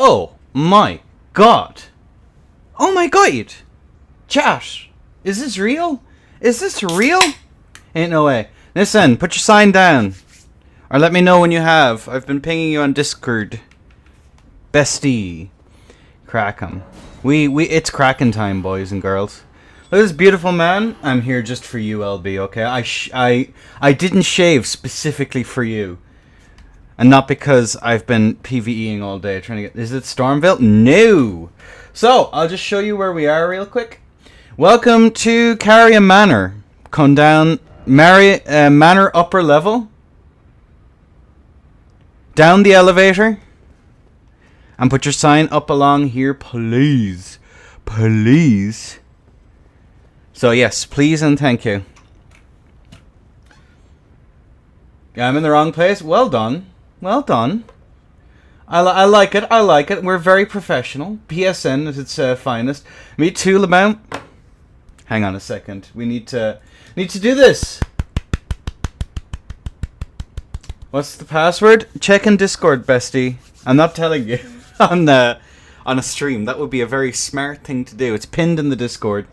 Oh my god. Oh my god. Chat. Is this real? Is this real? Ain't no way. Listen, put your sign down. Or let me know when you have. I've been pinging you on Discord. Bestie. Crack 'em. It's cracking time, boys and girls. Look at this beautiful man. I'm here just for you, LB, okay? I didn't shave specifically for you. And not because I've been PvEing all day trying to get... Is it Stormville? No! So, I'll just show you where we are real quick. Welcome to Carrion Manor. Come down Manor upper level. Down the elevator. And put your sign up along here, please. Please. So, yes, please and thank you. Yeah, I'm in the wrong place. Well done. Well done. I like it. I like it. We're very professional. PSN at its finest. Me too, Lamount. Hang on a second. We need to do this. What's the password? Check in Discord, bestie. I'm not telling you on a stream. That would be a very smart thing to do. It's pinned in the Discord.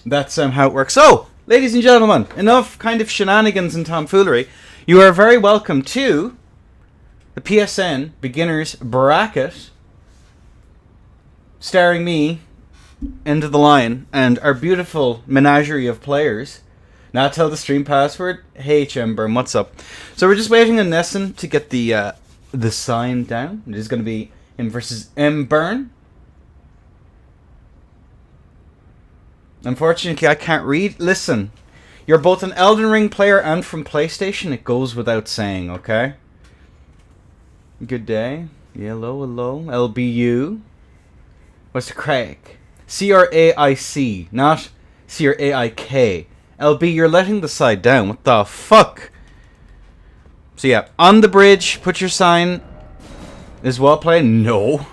That's how it works. So, ladies and gentlemen, enough kind of shenanigans and tomfoolery. You are very welcome to the PSN Beginners Bracket, starring me, Into the Lion, and our beautiful menagerie of players. Now tell the stream password. Hey, Embern, what's up? So we're just waiting on Nesson to get the sign down. It is going to be him versus Embern. Unfortunately, I can't read. Listen, you're both an Elden Ring player and from PlayStation. It goes without saying, okay? Good day. Hello, hello. LBU. What's the crack? C-R-A-I-C, not C-R-A-I-K. LB, you're letting the side down. What the fuck? So yeah, on the bridge, put your sign. Is well played? No.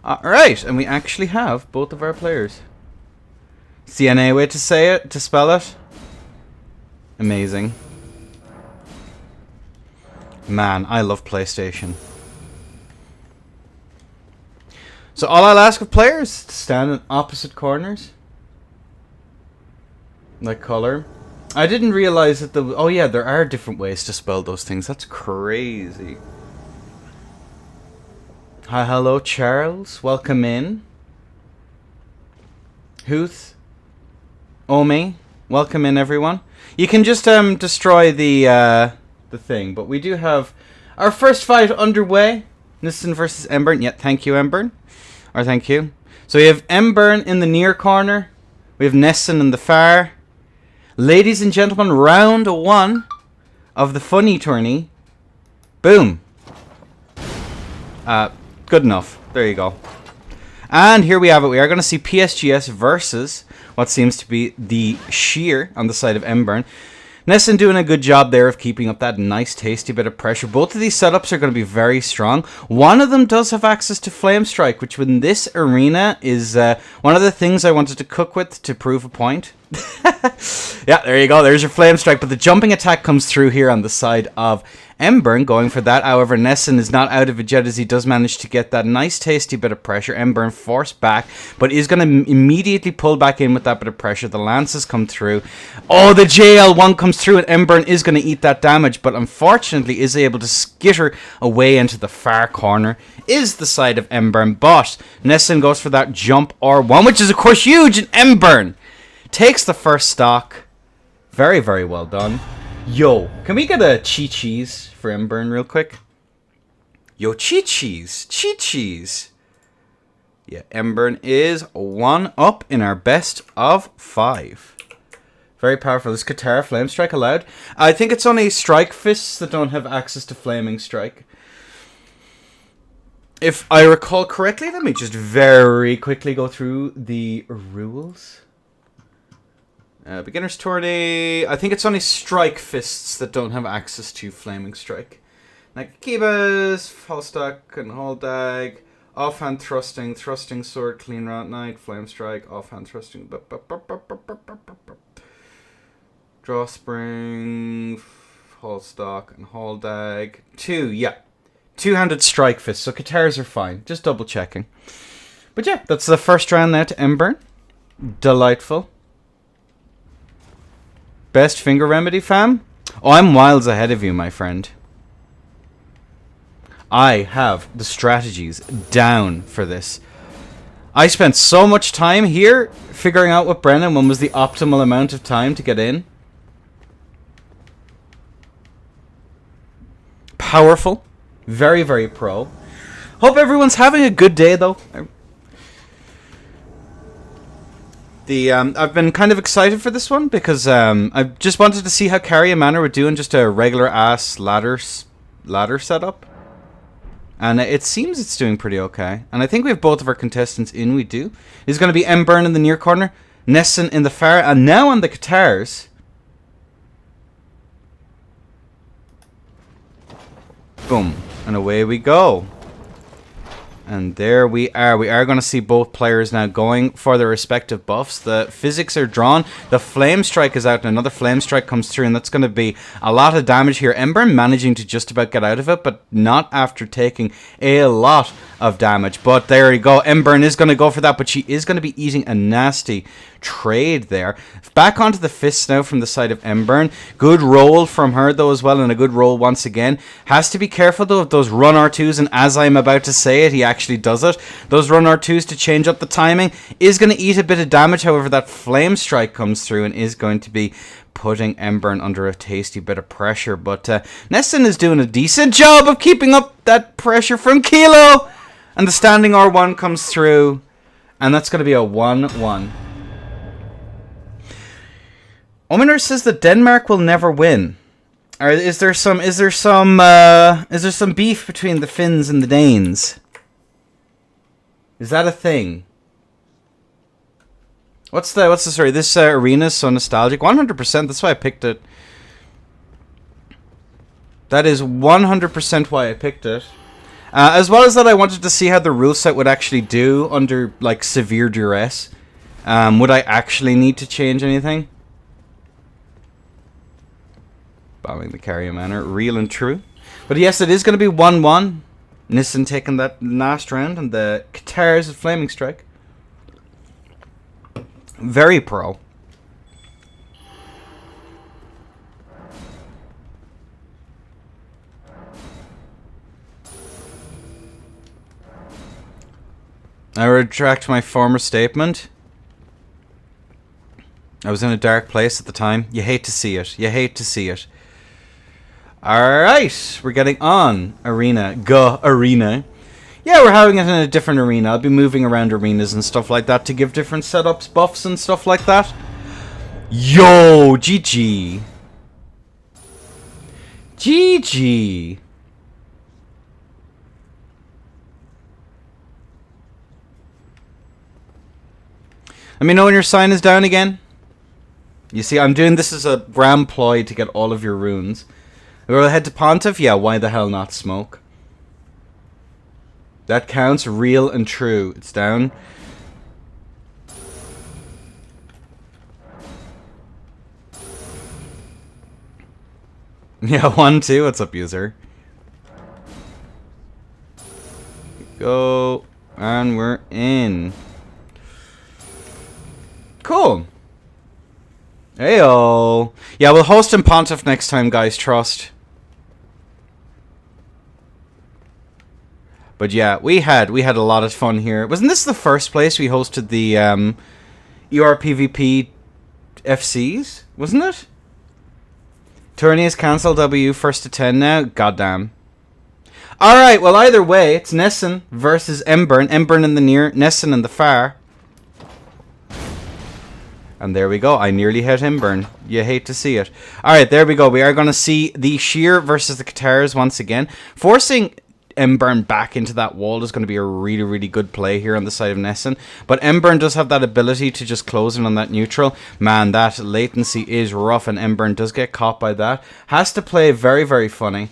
Alright, and we actually have both of our players. CNA way to say it, to spell it. Amazing. Man, I love PlayStation. So all I'll ask of players is to stand in opposite corners. Like color. I didn't realize that oh yeah, there are different ways to spell those things. That's crazy. Hi, hello, Charles. Welcome in. Huth. Omi. Welcome in, everyone. You can just destroy the thing, but we do have our first fight underway. Nissan versus Embern. Yeah, thank you, Embern. Or thank you. So we have Embern in the near corner. We have Nesson in the far. Ladies and gentlemen, round 1 of the funny tourney. Boom. Good enough. There you go. And here we have it. We are going to see PSGS versus what seems to be the Sheer on the side of Embern. Nesson doing a good job there of keeping up that nice tasty bit of pressure. Both of these setups are going to be very strong. One of them does have access to Flame Strike, which in this arena is one of the things I wanted to cook with to prove a point. Yeah, there you go. There's your Flame Strike. But the jumping attack comes through here on the side of Embern, going for that. However, Nesson is not out of it yet as he does manage to get that nice tasty bit of pressure. Embern forced back, but is going to immediately pull back in with that bit of pressure. The lances come through. Oh, the JL1 comes through and Embern is going to eat that damage, but unfortunately is able to skitter away into the far corner. Is the side of Embern, but Nesson goes for that jump R1, which is of course huge, and Embern takes the first stock. Very, very well done. Yo, can we get a cheese for Embern real quick? Yo, cheese. Yeah, Embern is 1 up in our best of 5. Very powerful. Is Katara Flame Strike allowed? I think it's only Strike Fists that don't have access to Flaming Strike. If I recall correctly, let me just very quickly go through the rules. Beginner's Tourney. I think it's only Strike Fists that don't have access to Flaming Strike. Like Kibas, Falstack, and Haldag. Offhand Thrusting, Thrusting Sword, Clean Rot Knight, Flame Strike, Offhand Thrusting. Drawspring, Hallstock, and Halldag. 2, yeah. Two-handed strike fist, so Katars are fine. Just double checking. But yeah, that's the first round now to Embern. Delightful. Best finger remedy, fam? Oh, I'm miles ahead of you, my friend. I have the strategies down for this. I spent so much time here figuring out with Brennan when was the optimal amount of time to get in. Powerful. Very, very pro. Hope everyone's having a good day, though. I've been kind of excited for this one because I just wanted to see how Carrier Manor would do in just a regular ass ladder setup. And it seems it's doing pretty okay. And I think we have both of our contestants in. We do. It's going to be Embern in the near corner, Nessun in the far, and now on the Katars. Boom. And away we go. And there we are. We are going to see both players now going for their respective buffs. The physics are drawn. The Flame Strike is out. And another Flame Strike comes through. And that's going to be a lot of damage here. Ember managing to just about get out of it. But not after taking a lot of damage. But there you go. Embern is going to go for that. But she is going to be eating a nasty trade there. Back onto the fists now from the side of Embern. Good roll from her though as well. And a good roll once again. Has to be careful though of those run R2s. And as I'm about to say it, he actually does it. Those run R2s to change up the timing is going to eat a bit of damage. However, that Flame Strike comes through and is going to be putting Embern under a tasty bit of pressure. But Nessun is doing a decent job of keeping up that pressure from Kilo. And the standing R1 comes through. And that's going to be a 1-1. Ominor says that Denmark will never win. Or is there some beef between the Finns and the Danes? Is that a thing? What's the story? This arena is so nostalgic. 100%. That's why I picked it. That is 100% why I picked it. As well as that, I wanted to see how the rule set would actually do under like severe duress. Would I actually need to change anything? Bombing the Carrier Manor, real and true. But yes, it is going to be 1-1. Nissan taking that last round, and the Katars of Flaming Strike. Very pro. I retract my former statement. I was in a dark place at the time. You hate to see it. You hate to see it. Alright, we're getting on arena. Arena. Yeah, we're having it in a different arena. I'll be moving around arenas and stuff like that to give different setups, buffs and stuff like that. Yo, GG. GG. Let me know when your sign is down again. You see, I'm doing this as a grand ploy to get all of your runes. We'll head to Pontiff? Yeah, why the hell not smoke? That counts, real and true. It's down. Yeah, 1-2. What's up, user? Go. And we're in. Cool. Heyo. Yeah, we'll host in Pontiff next time, guys. Trust. But yeah, we had a lot of fun here. Wasn't this the first place we hosted the ERPVP FCs? Wasn't it? Tourney is cancelled. W first to 10 now. Goddamn. Alright, well either way, it's Nessun versus Embern. Embern in the near, Nessun in the far. And there we go. I nearly hit Embern. You hate to see it. Alright, there we go. We are going to see the Sheer versus the Katars once again. Forcing Embern back into that wall is going to be a really, really good play here on the side of Nessun. But Embern does have that ability to just close in on that neutral. Man, that latency is rough, and Embern does get caught by that. Has to play very, very funny.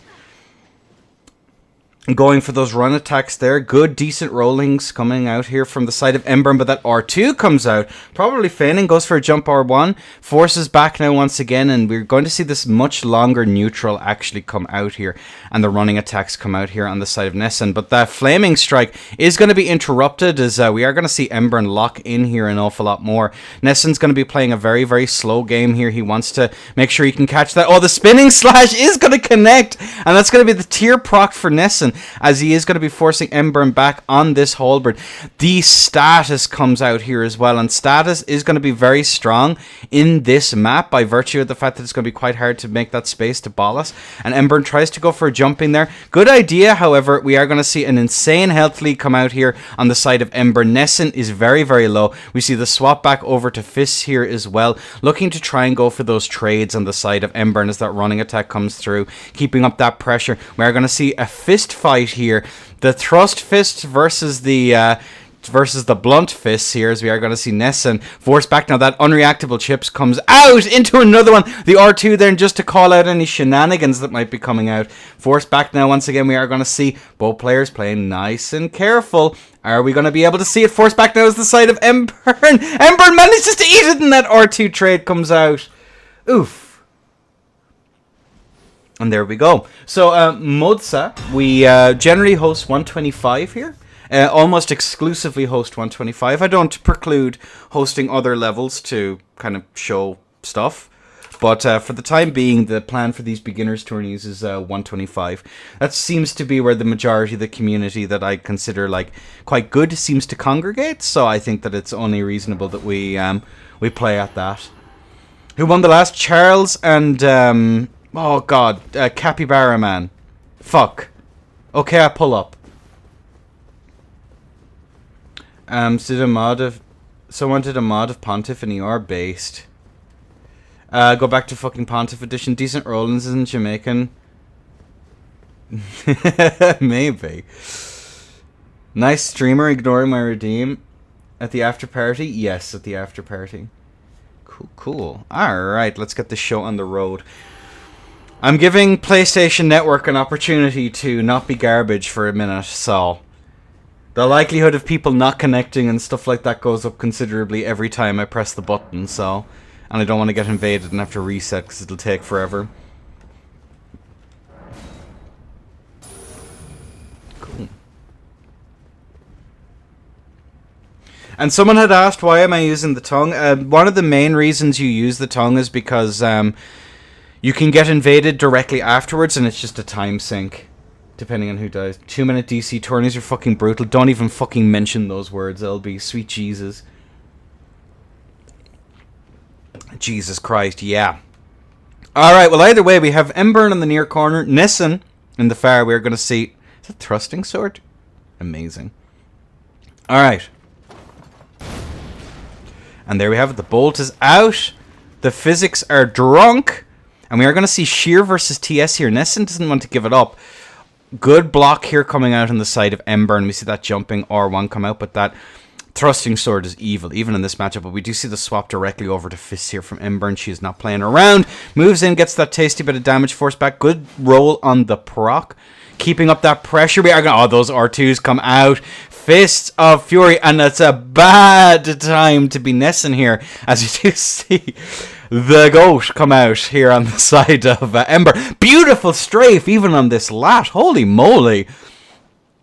going for those run attacks there. Good, decent rollings coming out here from the side of Ember, but that R2 comes out. Probably feigning, goes for a jump R1. Forces back now once again, and we're going to see this much longer neutral actually come out here. And the running attacks come out here on the side of Nessun. But that Flaming Strike is going to be interrupted as we are going to see Ember lock in here an awful lot more. Nessun's going to be playing a very, very slow game here. He wants to make sure he can catch that. Oh, the Spinning Slash is going to connect, and that's going to be the tier proc for Nessun, as he is going to be forcing Ember back on this halberd. The status comes out here as well, and status is going to be very strong in this map by virtue of the fact that it's going to be quite hard to make that space to Bolas. And Ember tries to go for a jumping there. Good idea, however, we are going to see an insane health lead come out here on the side of Ember. Nessun is very, very low. We see the swap back over to Fists here as well, looking to try and go for those trades on the side of Ember as that running attack comes through, keeping up that pressure. We are going to see a fist fight here. The thrust fist versus the blunt fists here, as we are going to see Nessun force back. Now that unreactable chips comes out into another one. The R2 then, just to call out any shenanigans that might be coming out. Force back now once again. We are going to see both players playing nice and careful. Are we going to be able to see it? Force back now is the side of Ember. Ember manages to eat it, and that R2 trade comes out. Oof. And there we go. So, Modsa, we generally host 125 here. Almost exclusively host 125. I don't preclude hosting other levels to kind of show stuff. But for the time being, the plan for these beginners tourneys is 125. That seems to be where the majority of the community that I consider like quite good seems to congregate. So I think that it's only reasonable that we play at that. Who won the last? Charles and... oh god, Capybara Man. Fuck. Okay, I pull up. Someone did a mod of Pontiff and ER based. Go back to fucking Pontiff edition. Decent rollings in Jamaican. Maybe. Nice streamer ignoring my redeem. At the after party? Yes, at the after party. Cool. Alright, let's get this show on the road. I'm giving PlayStation Network an opportunity to not be garbage for a minute, so the likelihood of people not connecting and stuff like that goes up considerably every time I press the button, so... And I don't want to get invaded and have to reset because it'll take forever. Cool. And someone had asked, why am I using the tongue? One of the main reasons you use the tongue is because you can get invaded directly afterwards, and it's just a time sink, depending on who dies. 2-minute DC tourneys are fucking brutal. Don't even fucking mention those words, LB. Sweet Jesus. Jesus Christ, yeah. Alright, well, either way, we have Ember in the near corner. Nessun in the far. We're going to see... Is that thrusting sword? Amazing. Alright. And there we have it. The bolt is out. The physics are drunk. And we are going to see Sheer versus TS here. Nessun doesn't want to give it up. Good block here coming out on the side of Ember. And we see that jumping R1 come out. But that thrusting sword is evil, even in this matchup. But we do see the swap directly over to Fists here from Ember. And she is not playing around. Moves in, gets that tasty bit of damage. Force back. Good roll on the proc. Keeping up that pressure. We are going to... Oh, those R2s come out. Fists of Fury. And it's a bad time to be Nessun here. As you do see... the goat come out here on the side of Ember. Beautiful strafe even on this lat. Holy moly.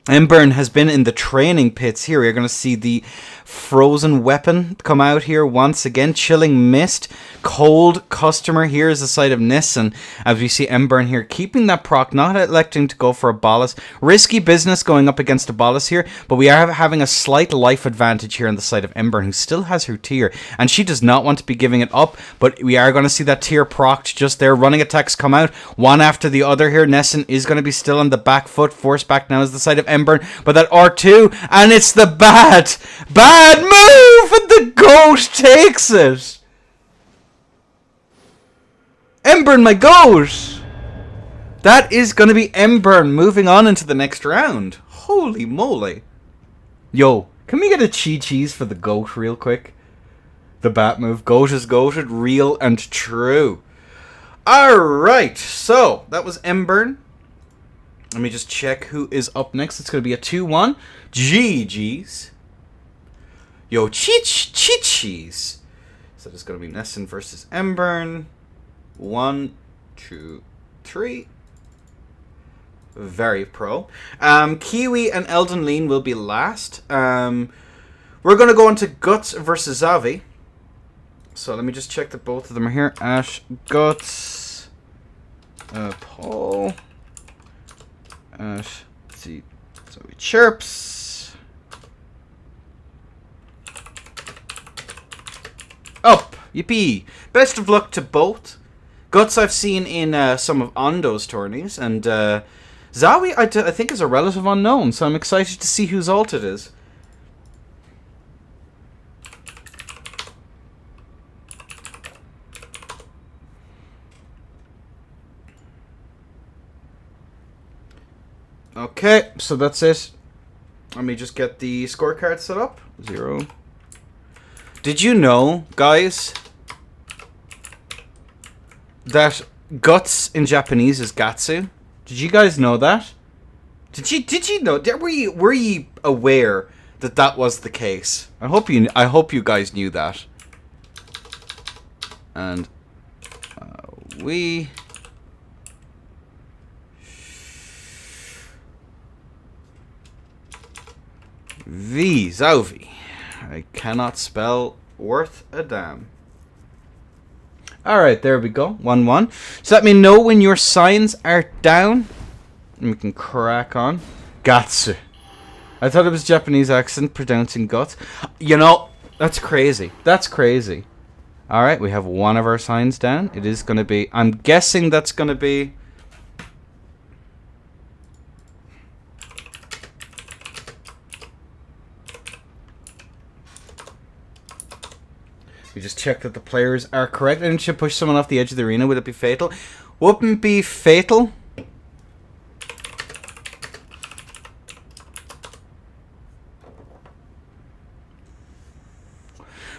Ember has been in the training pits here. We're going to see the frozen weapon come out here once again. Chilling Mist. Cold customer here is the side of Nessun. As we see Ember here keeping that proc, not electing to go for a Bolas. Risky business going up against a Bolas here, but we are having a slight life advantage here on the side of Ember, who still has her tier, and she does not want to be giving it up, but we are going to see that tier procced just there. Running attacks come out, one after the other here. Nessun is going to be still on the back foot. Force back now is the side of Ember, but that R2, and it's the bad move, and the goat takes it. Ember, my goat! That is going to be Ember moving on into the next round. Holy moly. Yo, can we get a cheese for the goat real quick? The bat move. Goat is goated, real and true. Alright, so that was Ember. Let me just check who is up next. It's going to be a 2-1. GG's. Yo, Chi-Chi's. So it's going to be Nesson versus Embern. 1, 2, 3. Very pro. Kiwi and Elden Lean will be last. We're going to go into Guts versus Zavi. So let me just check that both of them are here. Ash, Guts, Paul, Ash, see, Zavi chirps. Up, yippee! Best of luck to both. Guts I've seen in some of Ondo's tourneys, and Zawi I think is a relative unknown, so I'm excited to see whose ult it is. Okay, so that's it. Let me just get the scorecard set up. 0. Did you know, guys, that Guts in Japanese is Gatsu? Did you guys know that? Did you know? Were you aware that that was the case? I hope you guys knew that. And we Zauvi. I cannot spell worth a damn. Alright, there we go. 1-1. So let me know when your signs are down. And we can crack on. Gatsu. I thought it was Japanese accent pronouncing guts. You know, that's crazy. That's crazy. Alright, we have one of our signs down. It is going to be... I'm guessing that's going to be... We just check that the players are correct. And should push someone off the edge of the arena. Would it be fatal? Wouldn't be fatal.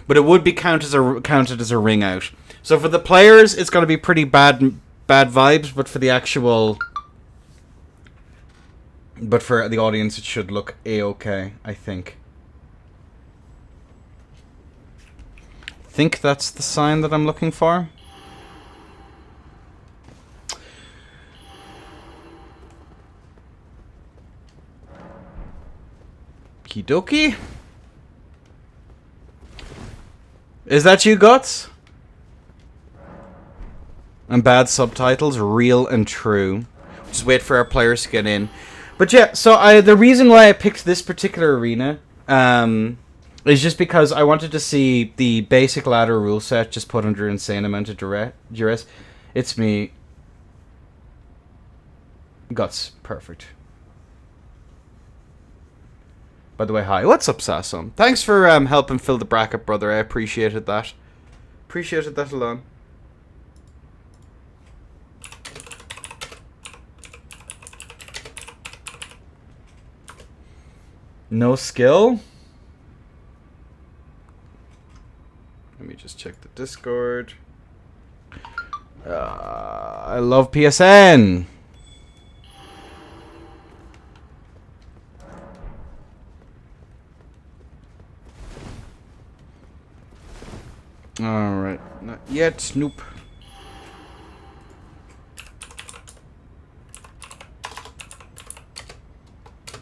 But it would be counted as a ring out. So for the players, it's going to be pretty bad vibes. But for the actual... But for the audience, it should look A-okay, I think. I think that's the sign that I'm looking for. Kidoki? Is that you, Guts? And bad subtitles, real and true. Just wait for our players to get in. But yeah, so the reason why I picked this particular arena, is just because I wanted to see the basic ladder rule set just put under insane amount of duress. It's me. Guts. Perfect. By the way, hi. What's up, Sassom? Thanks for helping fill the bracket, brother. I appreciated that. Appreciated that a lot. No skill? Let me just check the Discord. I love PSN. Alright, not yet. Nope.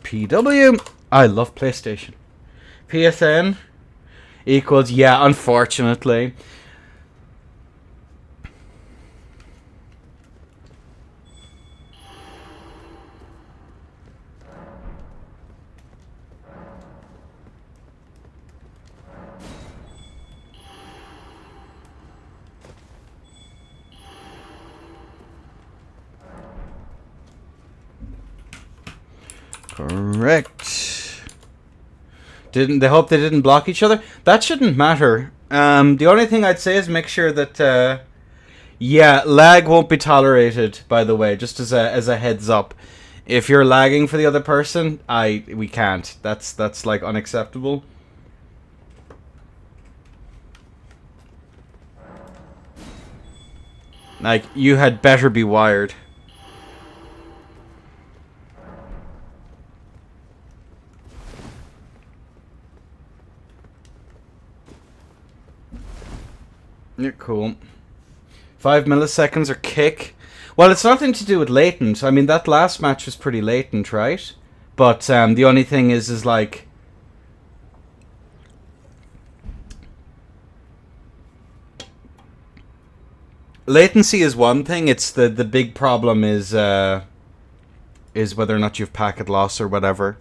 PW. I love PlayStation. PSN equals, yeah, unfortunately. Correct. They hope they didn't block each other? That shouldn't matter. The only thing I'd say is make sure that yeah, lag won't be tolerated, by the way, just as a heads up. If you're lagging for the other person, we can't. That's like unacceptable. Like, you had better be wired. Cool. 5 milliseconds or kick. Well, it's nothing to do with latent. I mean, that last match was pretty latent, right? But the only thing is like... latency is one thing. It's the big problem is whether or not you have packet loss or whatever.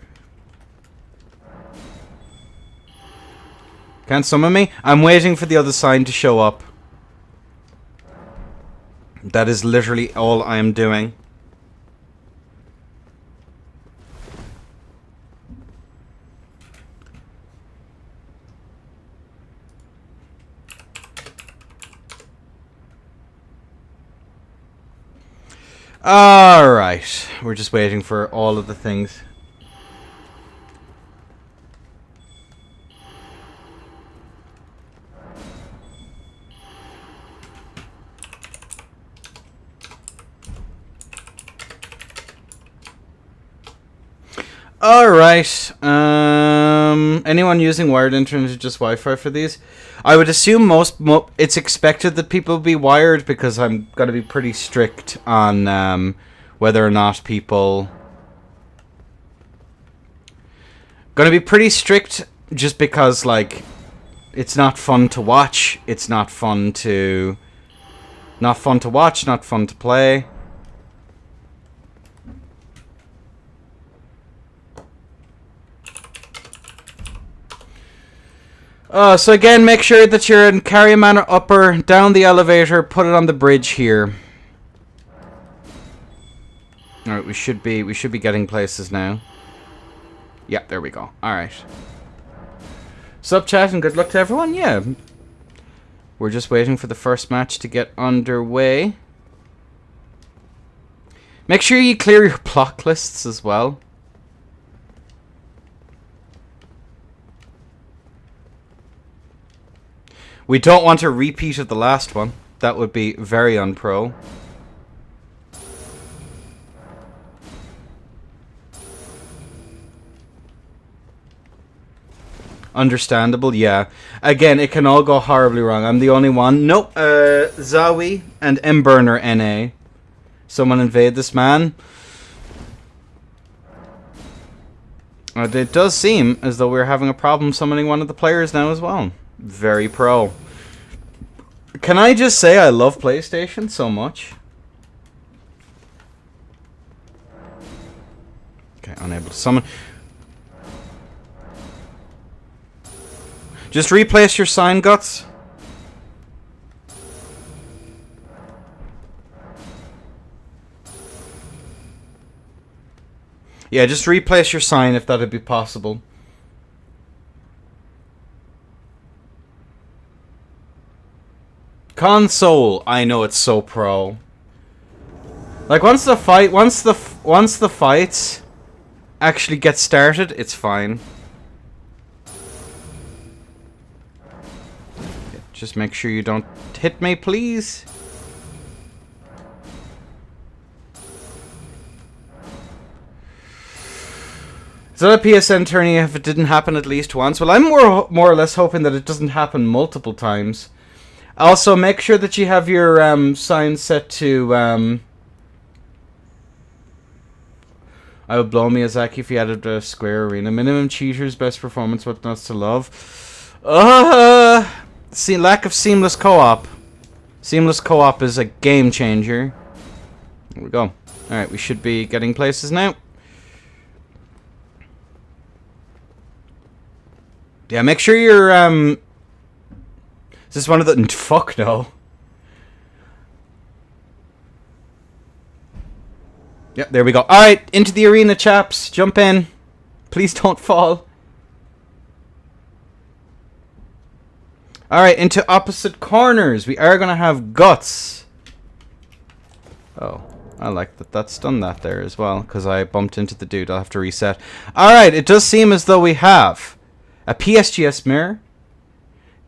Can't summon me? I'm waiting for the other sign to show up. That is literally all I am doing. Alright. We're just waiting for all of the things. Alright, anyone using wired internet or just Wi-Fi for these? I would assume it's expected that people be wired because I'm going to be pretty strict on whether or not people... Going to be pretty strict just because, like, it's not fun to watch, it's not fun to... Not fun to watch, not fun to play. So again, make sure that you're in Carry Manor Upper, down the elevator, put it on the bridge here. Alright, we should be getting places now. Yeah, there we go. Alright. Sup chat and good luck to everyone, yeah. We're just waiting for the first match to get underway. Make sure you clear your block lists as well. We don't want a repeat of the last one. That would be very unpro. Understandable, yeah. Again, it can all go horribly wrong. I'm the only one. Nope. Zawi and Mburner NA. Someone invade this man. It does seem as though we're having a problem summoning one of the players now as well. Very pro. Can I just say I love PlayStation so much? Okay, unable to summon. Just replace your sign, Guts. Yeah, just replace your sign if that'd be possible. Console, I know it's so pro. Like once the fights actually get started, it's fine. Just make sure you don't hit me, please. Is that a PSN tourney if it didn't happen at least once? Well, I'm more or less hoping that it doesn't happen multiple times. Also, make sure that you have your sign set to... I would blow Miyazaki if he added a square arena. Minimum cheaters, best performance, what not to love. Lack of seamless co-op. Seamless co-op is a game changer. There we go. Alright, we should be getting places now. Yeah, make sure you're... Is this one of the... Fuck no. Yep, there we go. Alright, into the arena, chaps. Jump in. Please don't fall. Alright, into opposite corners. We are going to have Guts. Oh, I like that. That's done that there as well. Because I bumped into the dude. I'll have to reset. Alright, it does seem as though we have a PSGS mirror.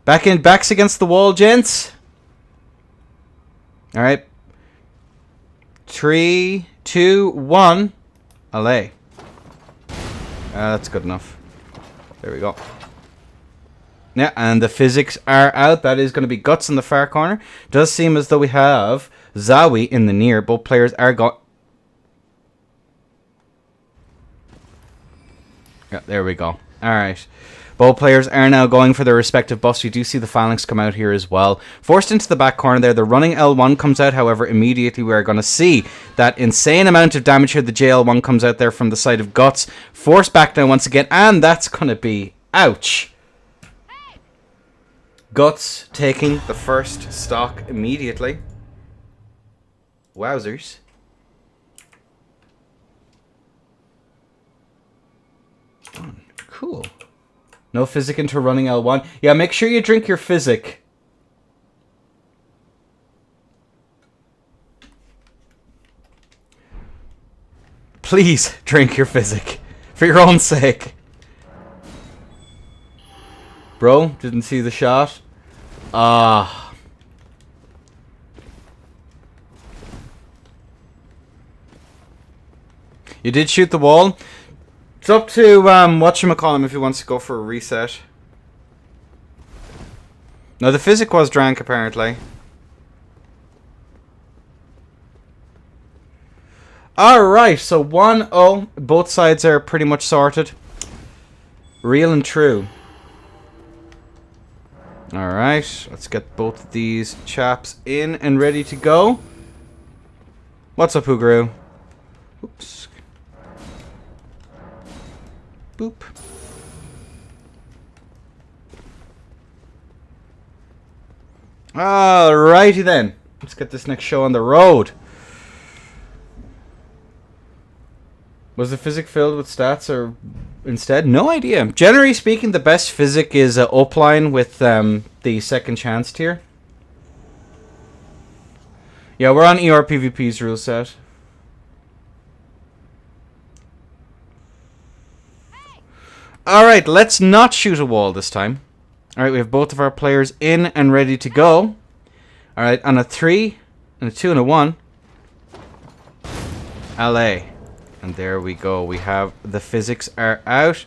Backs against the wall, gents. Alright. 3, 2, 1. Alley. That's good enough. There we go. Yeah, and the physics are out. That is going to be Guts in the far corner. Does seem as though we have Zawi in the near. Both players are going... Yeah, there we go. Alright. Both players are now going for their respective buffs. You do see the Phalanx come out here as well. Forced into the back corner there. The running L1 comes out. However, immediately we are going to see that insane amount of damage here. The JL1 comes out there from the side of Guts. Forced back now once again. And that's going to be... Ouch. Guts taking the first stock immediately. Wowzers. Cool. No physic into running L1. Yeah, make sure you drink your physic. Please drink your physic. For your own sake. Bro, didn't see the shot. Ah. You did shoot the wall. It's up to whatchamacallum if he wants to go for a reset. No, the physic was drank apparently. Alright, so 1-0. Both sides are pretty much sorted. Real and true. Alright, let's get both of these chaps in and ready to go. What's up, Huguru? Oops. Boop. Alrighty then. Let's get this next show on the road. Was the physic filled with stats or instead? No idea. Generally speaking, the best physic is upline with the second chance tier. Yeah, we're on ERPVP's rule set. Alright, let's not shoot a wall this time. Alright, we have both of our players in and ready to go. Alright, on a 3, and a 2, and a 1. LA. And there we go. We have the physics are out.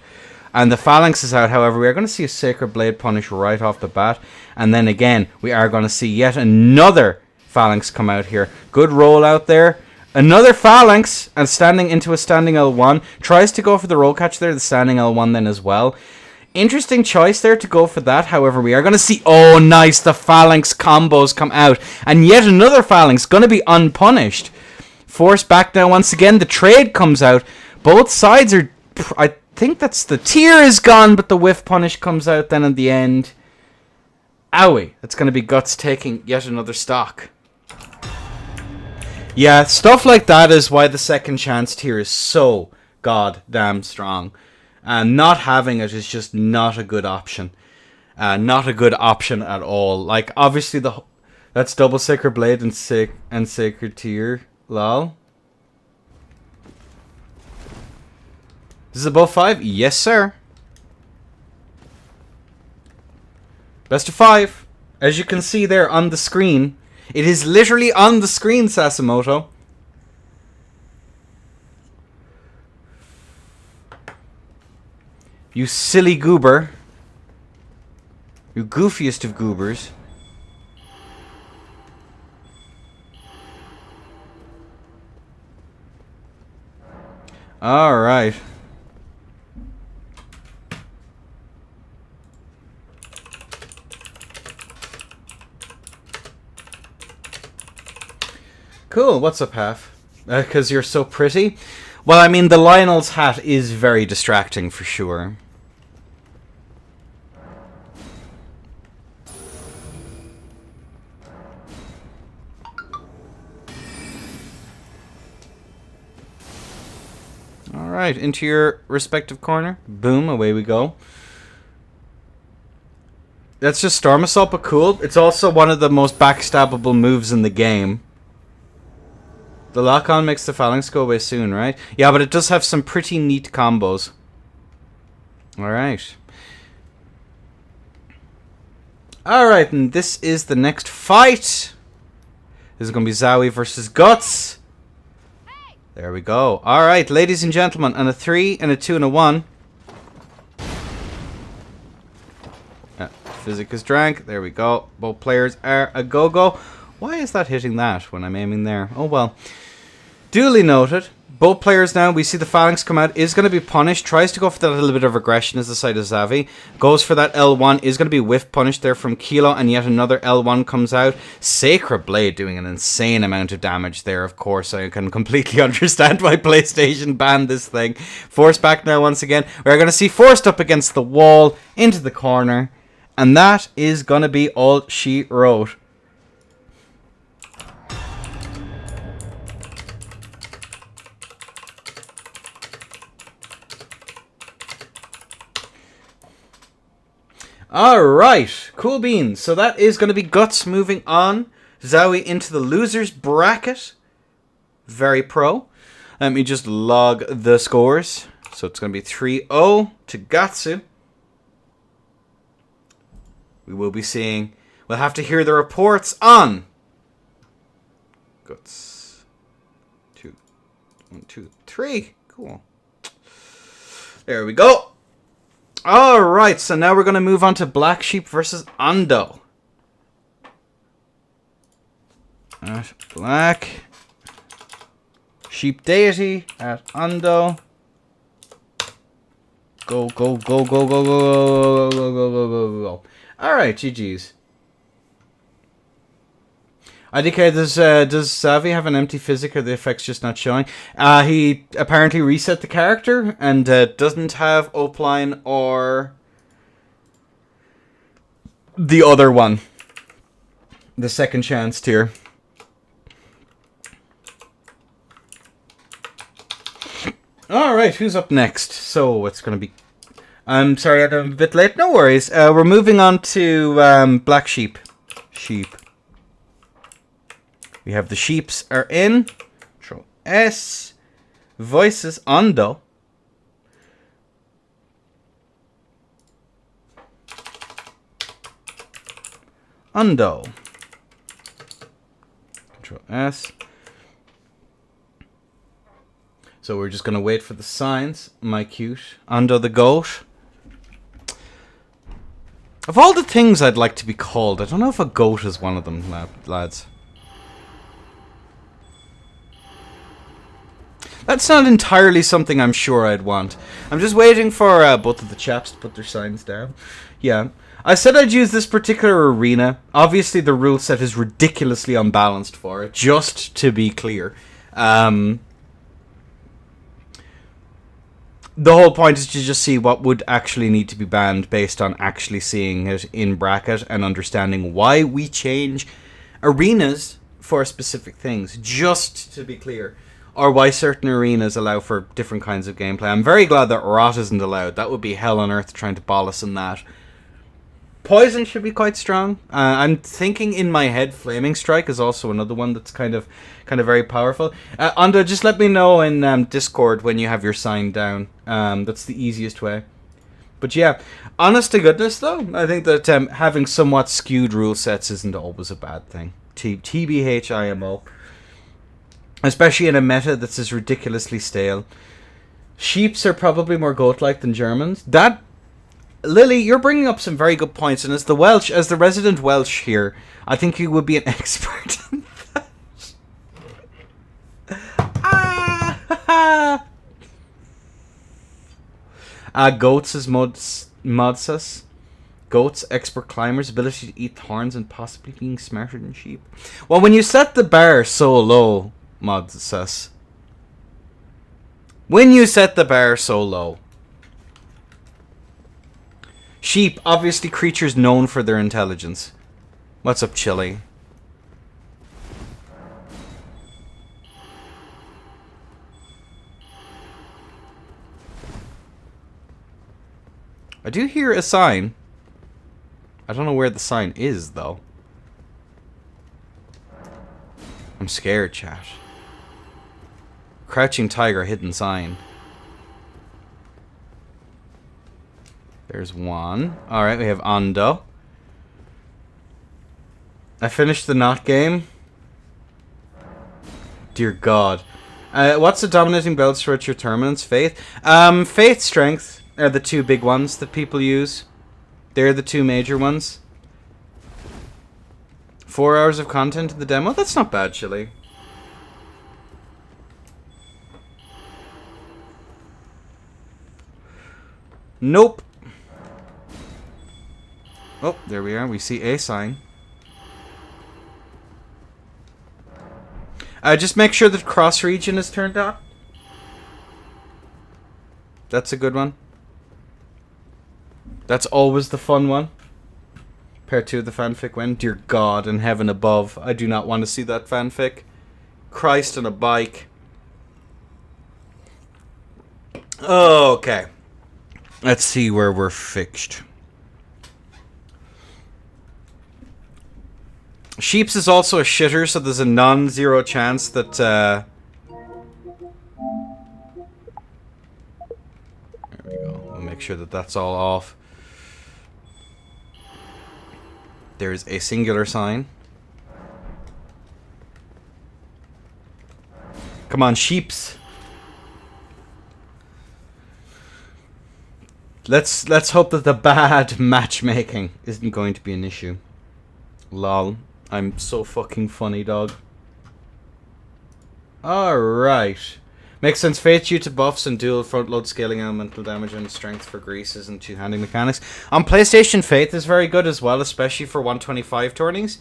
And the Phalanx is out. However, we are going to see a Sacred Blade punish right off the bat. And then again, we are going to see yet another Phalanx come out here. Good roll out there. Another Phalanx, and standing into a standing L1. Tries to go for the roll catch there, the standing L1 then as well. Interesting choice there to go for that. However, we are going to see... Oh, nice. The Phalanx combos come out. And yet another Phalanx going to be unpunished. Force back now once again. The trade comes out. Both sides are... I think that's the tier is gone, but the whiff punish comes out then in the end. Owie. That's going to be Guts taking yet another stock. Yeah, stuff like that is why the second chance tier is so goddamn strong. And not having it is just not a good option. Not a good option at all. Like, obviously, that's double Sacred Blade and Sacred Tier. Lol. This is above 5? Yes, sir. Best of 5. As you can see there on the screen. It is literally on the screen, Sasimoto. You silly goober. You goofiest of goobers. Alright. Cool, what's up, Half? Because you're so pretty? Well, I mean, the Lionel's hat is very distracting for sure. Alright, into your respective corner. Boom, away we go. That's just Storm Assault, but cool. It's also one of the most backstabbable moves in the game. The lock-on makes the Phalanx go away soon, right? Yeah, but it does have some pretty neat combos. Alright. Alright, and this is the next fight. This is going to be Zawi versus Guts. There we go. Alright, ladies and gentlemen, and a 3, and a 2, and a 1. Physic is drank. There we go. Both players are a go-go. Why is that hitting that when I'm aiming there? Oh well. Duly noted. Both players now, we see the Phalanx come out, is going to be punished. Tries to go for that little bit of aggression as the side of Xavi. Goes for that L1, is going to be whiff punished there from Kilo, and yet another L1 comes out. Sacred Blade doing an insane amount of damage there, of course. I can completely understand why PlayStation banned this thing. Forced back now once again. We're going to see forced up against the wall, into the corner. And that is going to be all she wrote. Alright, cool beans. So that is going to be Guts moving on. Zowie into the losers bracket. Very pro. Let me just log the scores. So it's going to be 3-0 to Gatsu. We will be seeing... We'll have to hear the reports on... Guts. 2, 1, 2, 3. Cool. There we go. Alright, so now we're going to move on to Black Sheep versus Ando. Black Sheep Deity at Ando. Go, go, go, go, go, go, go, go, go, go, go, go. Alright, GG's. IDK, does Xavi have an empty physic or the effect's just not showing? He apparently reset the character and doesn't have Opline or the other one. The second chance tier. Alright, who's up next? So, it's going to be... I'm sorry, I'm a bit late. No worries. We're moving on to Black Sheep. We have the Sheeps are in. Control S. Voices Ando. Control S. So we're just going to wait for the signs. My cute. Ando the goat. Of all the things I'd like to be called, I don't know if a goat is one of them, lads. That's not entirely something I'm sure I'd want. I'm just waiting for both of the chaps to put their signs down. Yeah. I said I'd use this particular arena. Obviously, the rule set is ridiculously unbalanced for it, just to be clear. The whole point is to just see what would actually need to be banned based on actually seeing it in bracket and understanding why we change arenas for specific things, just to be clear. Or why certain arenas allow for different kinds of gameplay. I'm very glad that Rot isn't allowed. That would be hell on earth trying to ball us in that. Poison should be quite strong. I'm thinking in my head Flaming Strike is also another one that's kind of very powerful. Ando, just let me know in Discord when you have your sign down. That's the easiest way. But yeah, honest to goodness though, I think that having somewhat skewed rule sets isn't always a bad thing. TBH IMO. Especially in a meta that's as ridiculously stale. Sheeps are probably more goat-like than Germans. That, Lily, you're bringing up some very good points, and as the resident Welsh here, I think you would be an expert in that. Goats is Modsus. Goats, expert climbers, ability to eat thorns, and possibly being smarter than sheep. Well, when you set the bar so low, Modsus. When you set the bar so low. Sheep, obviously creatures known for their intelligence. What's up, Chili? I do hear a sign. I don't know where the sign is, though. I'm scared, chat. Crouching Tiger, hidden sign. There's one. Alright, we have Ando. I finished the Not game. Dear God. What's the dominating belts throughout your tournaments? Faith? Faith, Strength are the two big ones that people use. They're the two major ones. 4 hours of content in the demo? That's not bad, Chili. Nope. Oh, there we are. We see a sign. Just make sure that cross region is turned on. That's a good one. That's always the fun one. Part 2 of the fanfic when? Dear God in heaven above. I do not want to see that fanfic. Christ on a bike. Okay. Let's see where we're fixed. Sheeps is also a shitter, so there's a non-zero chance that, There we go. We'll make sure that that's all off. There's a singular sign. Come on, sheeps. Let's hope that the bad matchmaking isn't going to be an issue. Lol. I'm so fucking funny, dog. Alright. Makes sense. Fate due to buffs and dual front load scaling elemental damage and strength for greases and two-handing mechanics. On PlayStation, Faith is very good as well, especially for 125 tourneys.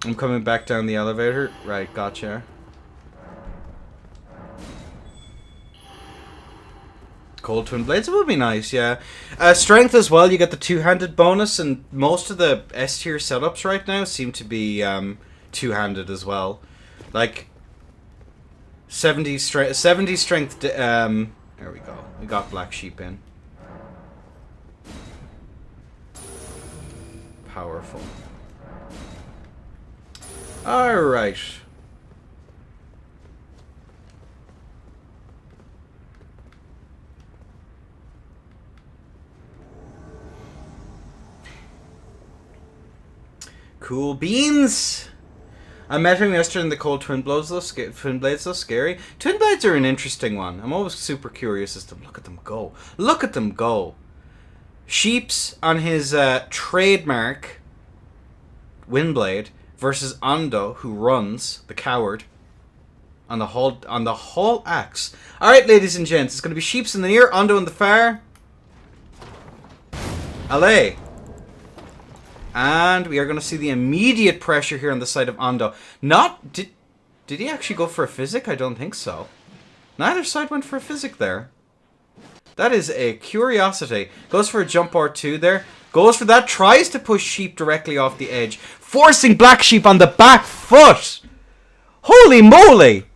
I'm coming back down the elevator. Right, gotcha. Cold Twin Blades, it would be nice, yeah. Strength as well, you get the two-handed bonus, and most of the S-tier setups right now seem to be two-handed as well. Like, 70 strength, there we go. We got Black Sheep in. Powerful. Alright. Cool beans! I met him yesterday in the Cold Twin Blades, though. Twin Blades, though, scary. Twin Blades are an interesting one. I'm always super curious as to look at them go. Look at them go. Sheeps on his trademark Windblade versus Ando, who runs, the coward, on the whole axe. Alright, ladies and gents, it's going to be Sheeps in the near, Ando in the far. Allez! And we are going to see the immediate pressure here on the side of Ando. Did he actually go for a physic? I don't think so. Neither side went for a physic there. That is a curiosity. Goes for a jump R2 there. Goes for that. Tries to push Sheep directly off the edge. Forcing Black Sheep on the back foot. Holy moly.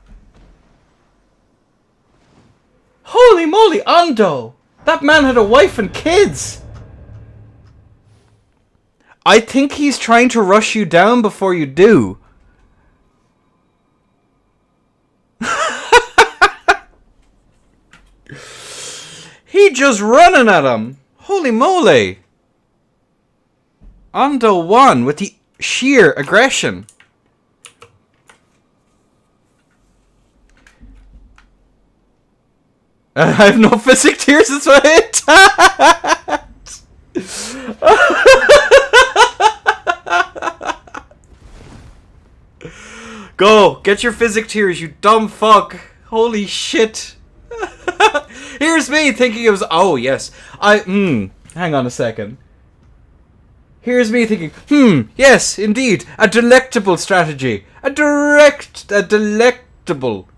Holy moly, Ando. That man had a wife and kids. I think he's trying to rush you down before you do. He just running at him. Holy moly. Ando won with the sheer aggression. I have no physic tears, that's what it. Go! Get your physic tears, you dumb fuck! Holy shit! Here's me thinking it was... Oh, yes. Hang on a second. Here's me thinking, yes, indeed. A delectable strategy. A delectable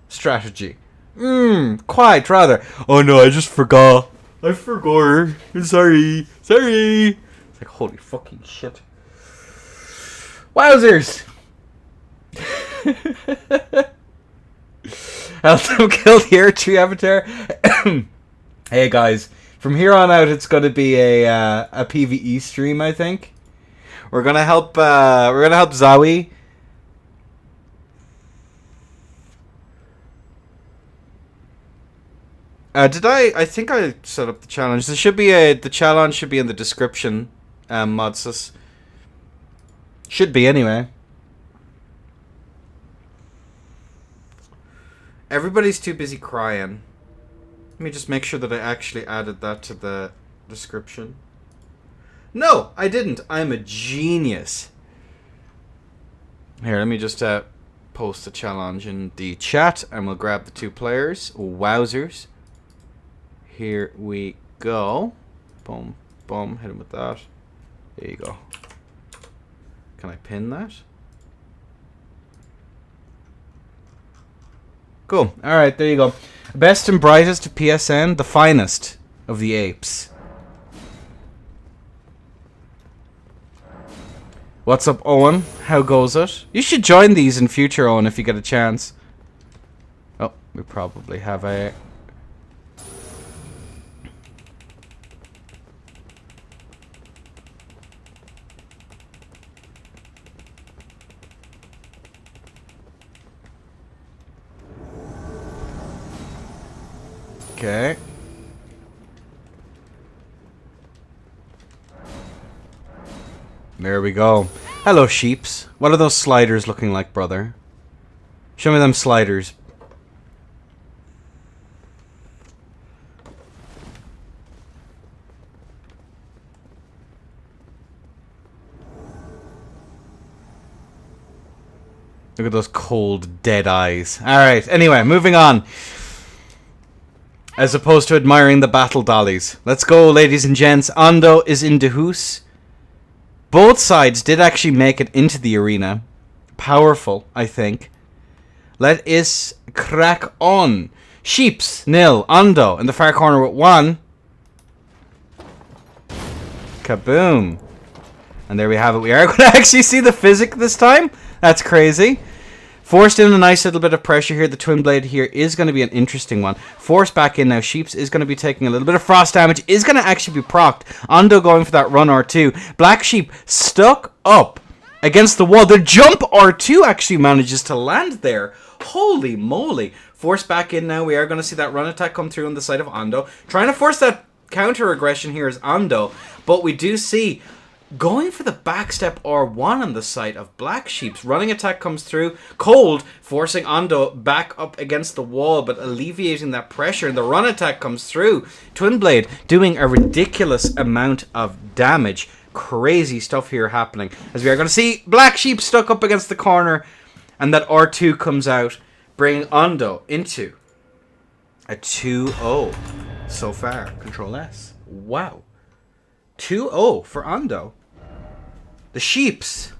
strategy. Quite, rather. Oh no, I just forgot. I forgot. Sorry. It's like, holy fucking shit. Wowzers! Elden killed the Air Tree Avatar. Hey guys, from here on out it's gonna be a PvE stream, I think. We're gonna help Zawi. I think I set up the challenge. There should be the challenge should be in the description, Modsus. Should be anyway. Everybody's too busy crying. Let me just make sure that I actually added that to the description. No, I didn't. I'm a genius. Here, let me just post the challenge in the chat, and we'll grab the 2 players. Wowzers. Here we go. Boom, boom. Hit him with that. There you go. Can I pin that? Cool. Alright, there you go. Best and brightest of PSN, the finest of the apes. What's up, Owen? How goes it? You should join these in future, Owen, if you get a chance. Oh, we probably have a... Okay. There we go. Hello, sheeps. What are those sliders looking like, brother? Show me them sliders. Look at those cold, dead eyes. Alright, anyway, moving on. As opposed to admiring the battle dollies. Let's go, ladies and gents. Ando is in the hoose. Both sides did actually make it into the arena. Powerful, I think. Let us crack on. Sheeps, nil. Ando in the far corner with 1. Kaboom. And there we have it. We are going to actually see the physic this time. That's crazy. Forced in a nice little bit of pressure here. The twin blade here is going to be an interesting one. Forced back in now. Sheeps is going to be taking a little bit of frost damage. Is going to actually be procced. Ando going for that run R2. Black Sheep stuck up against the wall. The jump R2 actually manages to land there. Holy moly. Forced back in now. We are going to see that run attack come through on the side of Ando. Trying to force that counter aggression here is Ando. But we do see... going for the backstep R1 on the side of Black Sheep's. Running attack comes through. Cold, forcing Ando back up against the wall, but alleviating that pressure. And the run attack comes through. Twin Blade doing a ridiculous amount of damage. Crazy stuff here happening. As we are going to see Black Sheep stuck up against the corner. And that R2 comes out, bringing Ando into a 2-0 so far. Control S. Wow. 2-0 for Ando. The Sheeps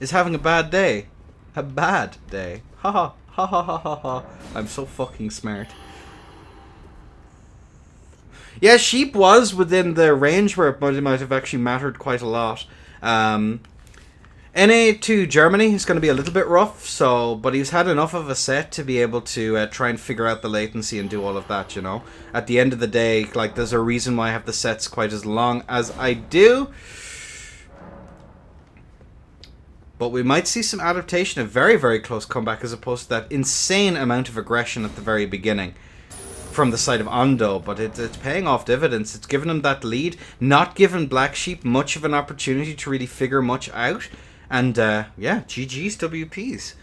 is having a bad day. A bad day. Ha ha ha ha ha ha ha. I'm so fucking smart. Yeah, Sheep was within the range where it might have actually mattered quite a lot. NA to Germany is going to be a little bit rough, but he's had enough of a set to be able to try and figure out the latency and do all of that, you know. At the end of the day, like, there's a reason why I have the sets quite as long as I do. But we might see some adaptation, a very, very close comeback, as opposed to that insane amount of aggression at the very beginning from the side of Ando. But it's paying off dividends. It's given him that lead, not given Black Sheep much of an opportunity to really figure much out. And, yeah, GG's WPs.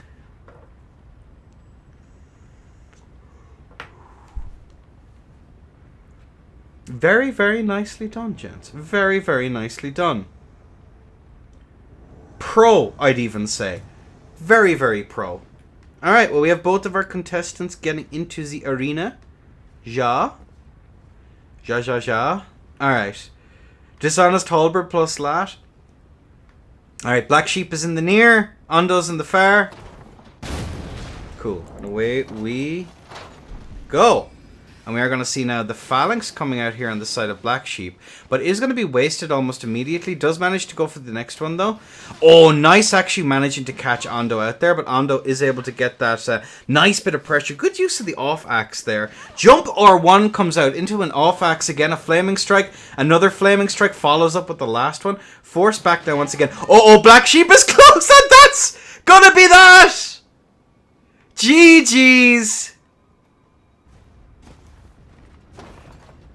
Very, very nicely done, gents. Very, very nicely done. Pro, I'd even say. Very, very pro. Alright, well, we have both of our contestants getting into the arena. Ja. Alright. Dishonest Halberd plus Lat. Alright, Black Sheep is in the near. Ando's in the far. Cool. And away we go. And we are going to see now the Phalanx coming out here on the side of Black Sheep. But is going to be wasted almost immediately. Does manage to go for the next one, though. Oh, nice actually managing to catch Ando out there. But Ando is able to get that nice bit of pressure. Good use of the off-axe there. Jump R1 comes out into an off-axe again. A Flaming Strike. Another Flaming Strike follows up with the last one. Force back down once again. Oh, Black Sheep is close. And that's going to be that. GG's.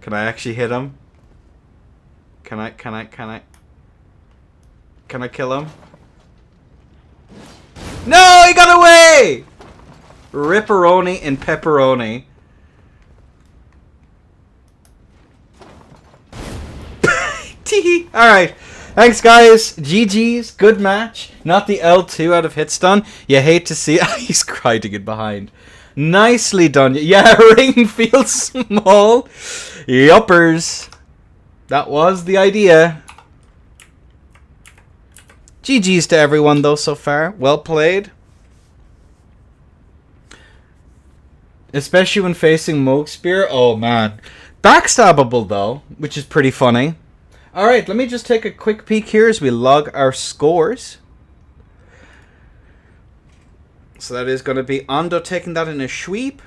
Can I actually hit him? Can I kill him? No, he got away! Ripperoni and pepperoni. Alright. Thanks, guys. GG's. Good match. Not the L2 out of Hitstun. You hate to see it. He's crying it behind. Nicely done. Yeah, ring feels small. Yuppers. That was the idea. GG's to everyone, though, so far. Well played. Especially when facing Moog Spear. Oh, man. Backstabbable, though, which is pretty funny. Alright, let me just take a quick peek here as we log our scores. So that is going to be Ando taking that in a sweep.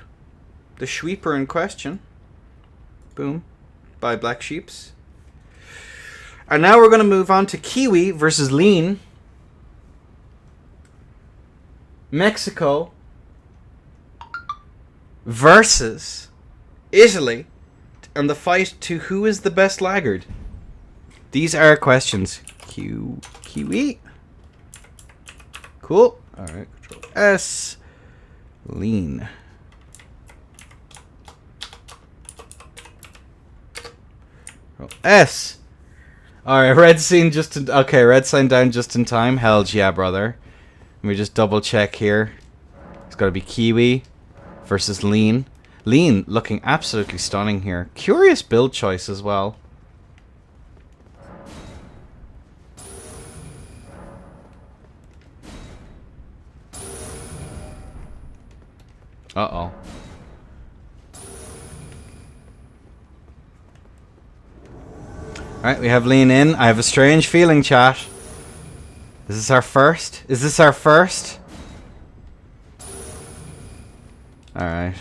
The sweeper in question. Boom. By Black Sheeps. And now we're going to move on to Kiwi versus Lean. Mexico versus Italy. And the fight to who is the best laggard. These are questions. Kiwi. Cool. Alright, Control S. Lean. Control S. Alright, red sign just in, okay, red sign down just in time. Hells yeah, brother. Let me just double check here. It's gotta be Kiwi versus Lean. Lean looking absolutely stunning here. Curious build choice as well. Uh-oh. Alright, we have Lean in. I have a strange feeling, chat. Is this our first? Is this our first? Alright.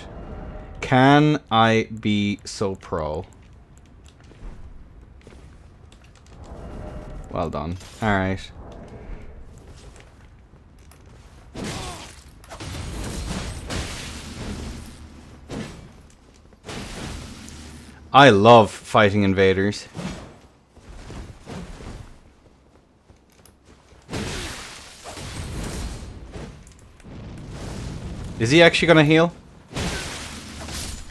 Can I be so pro? Well done. Alright. I love fighting invaders. Is he actually gonna heal?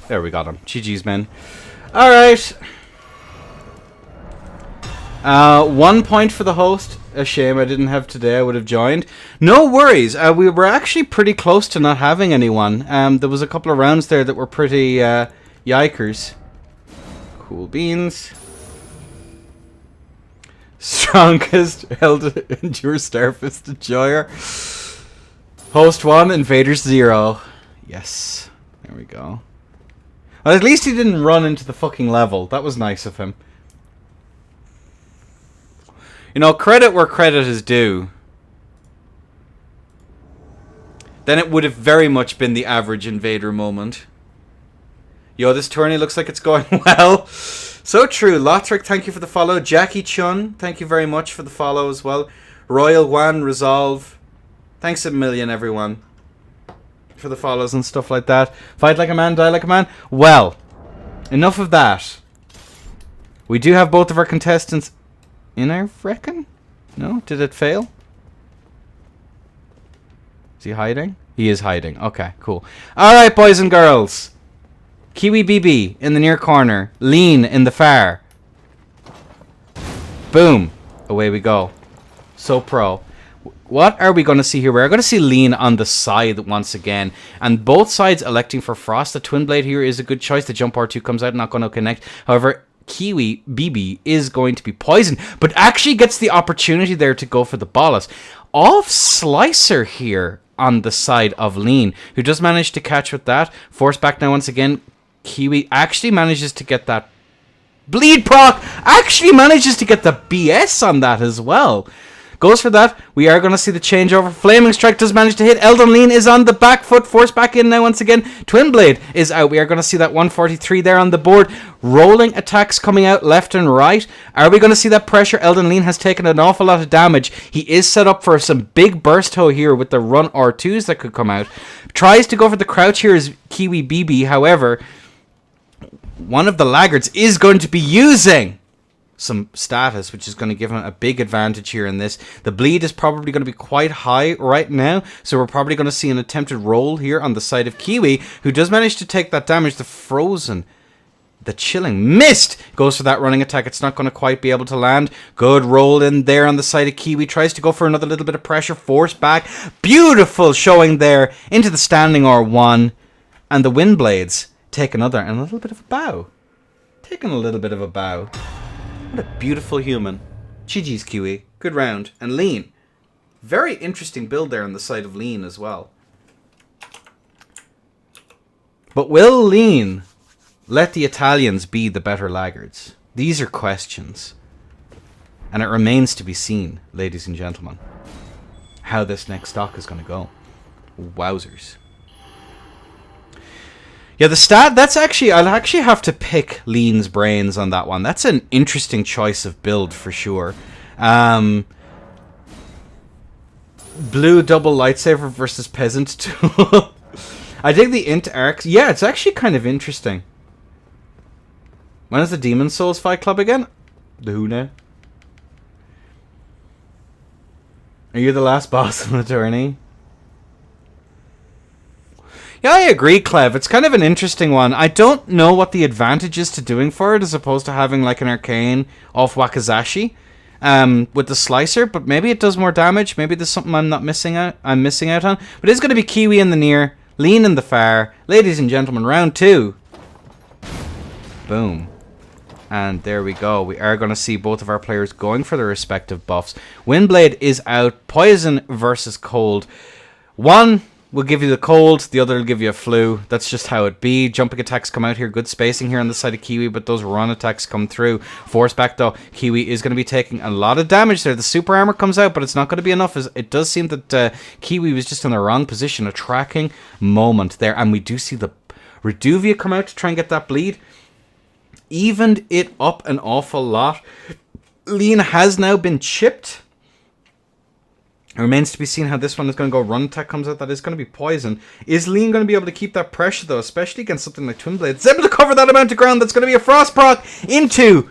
There, we got him. GG's, man. Alright. 1 point for the host. A shame I didn't have today. I would have joined. No worries. We were actually pretty close to not having anyone. There was a couple of rounds there that were pretty yikers. Cool beans. Strongest Elden Endure Starfist Enjoyer. Host 1, Invaders 0. Yes. There we go. Well, at least he didn't run into the fucking level. That was nice of him. You know, credit where credit is due. Then it would have very much been the average invader moment. Yo, this tourney looks like it's going well. So true. Lotric, thank you for the follow. Jackie Chun, thank you very much for the follow as well. Royal One, Resolve. Thanks a million, everyone, for the follows and stuff like that. Fight like a man, die like a man. Well, enough of that. We do have both of our contestants in, I reckon? No? Did it fail? Is he hiding? He is hiding. Okay, cool. Alright, boys and girls. Kiwi BB in the near corner. Lean in the far. Boom. Away we go. So pro. What are we going to see here? We're going to see Lean on the side once again. And both sides electing for Frost. The Twin Blade here is a good choice. The Jump R2 comes out, not going to connect. However, Kiwi BB is going to be poisoned, but actually gets the opportunity there to go for the Bolus. Off Slicer here on the side of Lean, who does manage to catch with that. Force back now once again. Kiwi actually manages to get that bleed proc. Actually manages to get the BS on that as well. Goes for that. We are going to see the changeover. Flaming Strike does manage to hit. Elden Lean is on the back foot. Force back in now once again. Twin Blade is out. We are going to see that 143 there on the board. Rolling attacks coming out left and right. Are we going to see that pressure? Elden Lean has taken an awful lot of damage. He is set up for some big burst hoe here with the run R2s that could come out. Tries to go for the crouch here as Kiwi BB. However, one of the laggards is going to be using some status, which is going to give him a big advantage here in this. The bleed is probably going to be quite high right now, so we're probably going to see an attempted roll here on the side of Kiwi, who does manage to take that damage. The frozen The chilling mist goes for that running attack. It's not going to quite be able to land. Good roll in there on the side of Kiwi. Tries to go for another little bit of pressure. Force back. Beautiful showing there into the standing R1. And the wind blades take another and a little bit of a bow. Taking a little bit of a bow. What a beautiful human. GG's Kiwi. Good round. And Lean. Very interesting build there on the side of Lean as well. But will Lean let the Italians be the better laggards? These are questions. And it remains to be seen, ladies and gentlemen, how this next stock is going to go. Wowzers. Yeah, the stat, that's actually, I'll actually have to pick Lean's brains on that one. That's an interesting choice of build for sure. Blue double lightsaber versus peasant tool. I dig the int arcs. Yeah, it's actually kind of interesting. When is the Demon Souls Fight Club again? The who now? Are you the last boss in the tourney? Yeah, I agree, Clev. It's kind of an interesting one. I don't know what the advantage is to doing for it as opposed to having like an arcane off Wakizashi with the slicer, but maybe it does more damage. Maybe there's something I'm missing out on. But it's going to be Kiwi in the near, Lean in the far. Ladies and gentlemen, round 2. Boom. And there we go. We are going to see both of our players going for their respective buffs. Windblade is out. Poison versus cold. One will give you the cold. The other will give you a flu. That's just how it be. Jumping attacks come out here. Good spacing here on the side of Kiwi, but those run attacks come through. Force back though. Kiwi is going to be taking a lot of damage there. The super armor comes out, but it's not going to be enough. As it does seem that Kiwi was just in the wrong position. A tracking moment there. And we do see the Reduvia come out to try and get that bleed. Evened it up an awful lot. Lean has now been chipped. It remains to be seen how this one is going to go. Run attack comes out. That is going to be poison. Is Lean going to be able to keep that pressure though, especially against something like Twin Blade? It's able to cover that amount of ground. That's going to be a frost proc into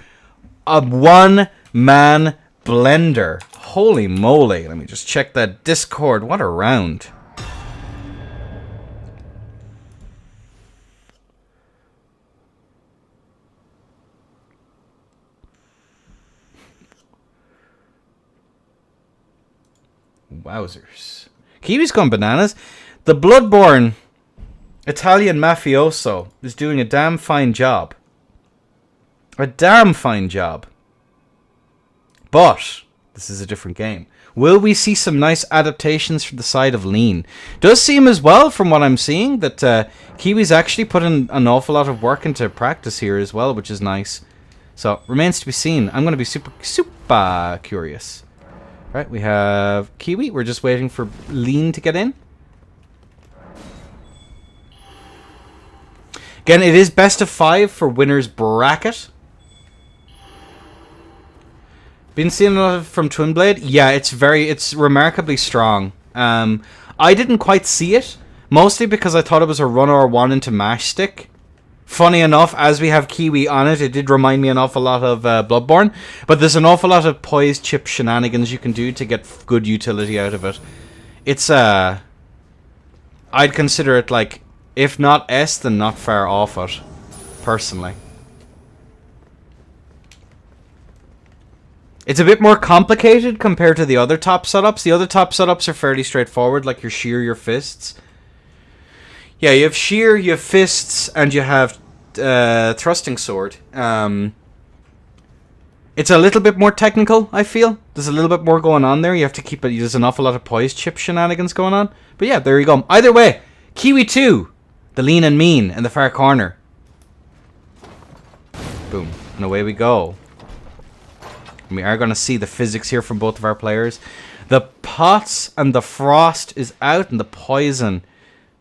a one-man blender. Holy moly. Let me just check that Discord. What a round. Wowzers. Kiwi's gone bananas. The Bloodborne Italian mafioso is doing a damn fine job. A damn fine job. But this is a different game. Will we see some nice adaptations from the side of Lean? Does seem as well, from what I'm seeing, that Kiwi's actually put in an awful lot of work into practice here as well, which is nice. So, remains to be seen. I'm going to be super curious. Right, we have Kiwi. We're just waiting for Lean to get in. Again, it is best of 5 for winner's bracket. Been seeing a lot from Twin Blade. Yeah, it's remarkably strong. I didn't quite see it, mostly because I thought it was a run or one into mash stick. Funny enough, as we have Kiwi on it, it did remind me an awful lot of Bloodborne. But there's an awful lot of poise chip shenanigans you can do to get good utility out of it. It's, I'd consider it like, if not S, then not far off it, personally. It's a bit more complicated compared to the other top setups. The other top setups are fairly straightforward, like your shear, your fists. Yeah, you have shear, you have fists, and you have thrusting sword. It's a little bit more technical, I feel. There's a little bit more going on there. You have to keep it. There's an awful lot of poise chip shenanigans going on. But yeah, there you go. Either way, Kiwi 2, the lean and mean in the far corner. Boom. And away we go. And we are going to see the physics here from both of our players. The pots and the frost is out, and the poison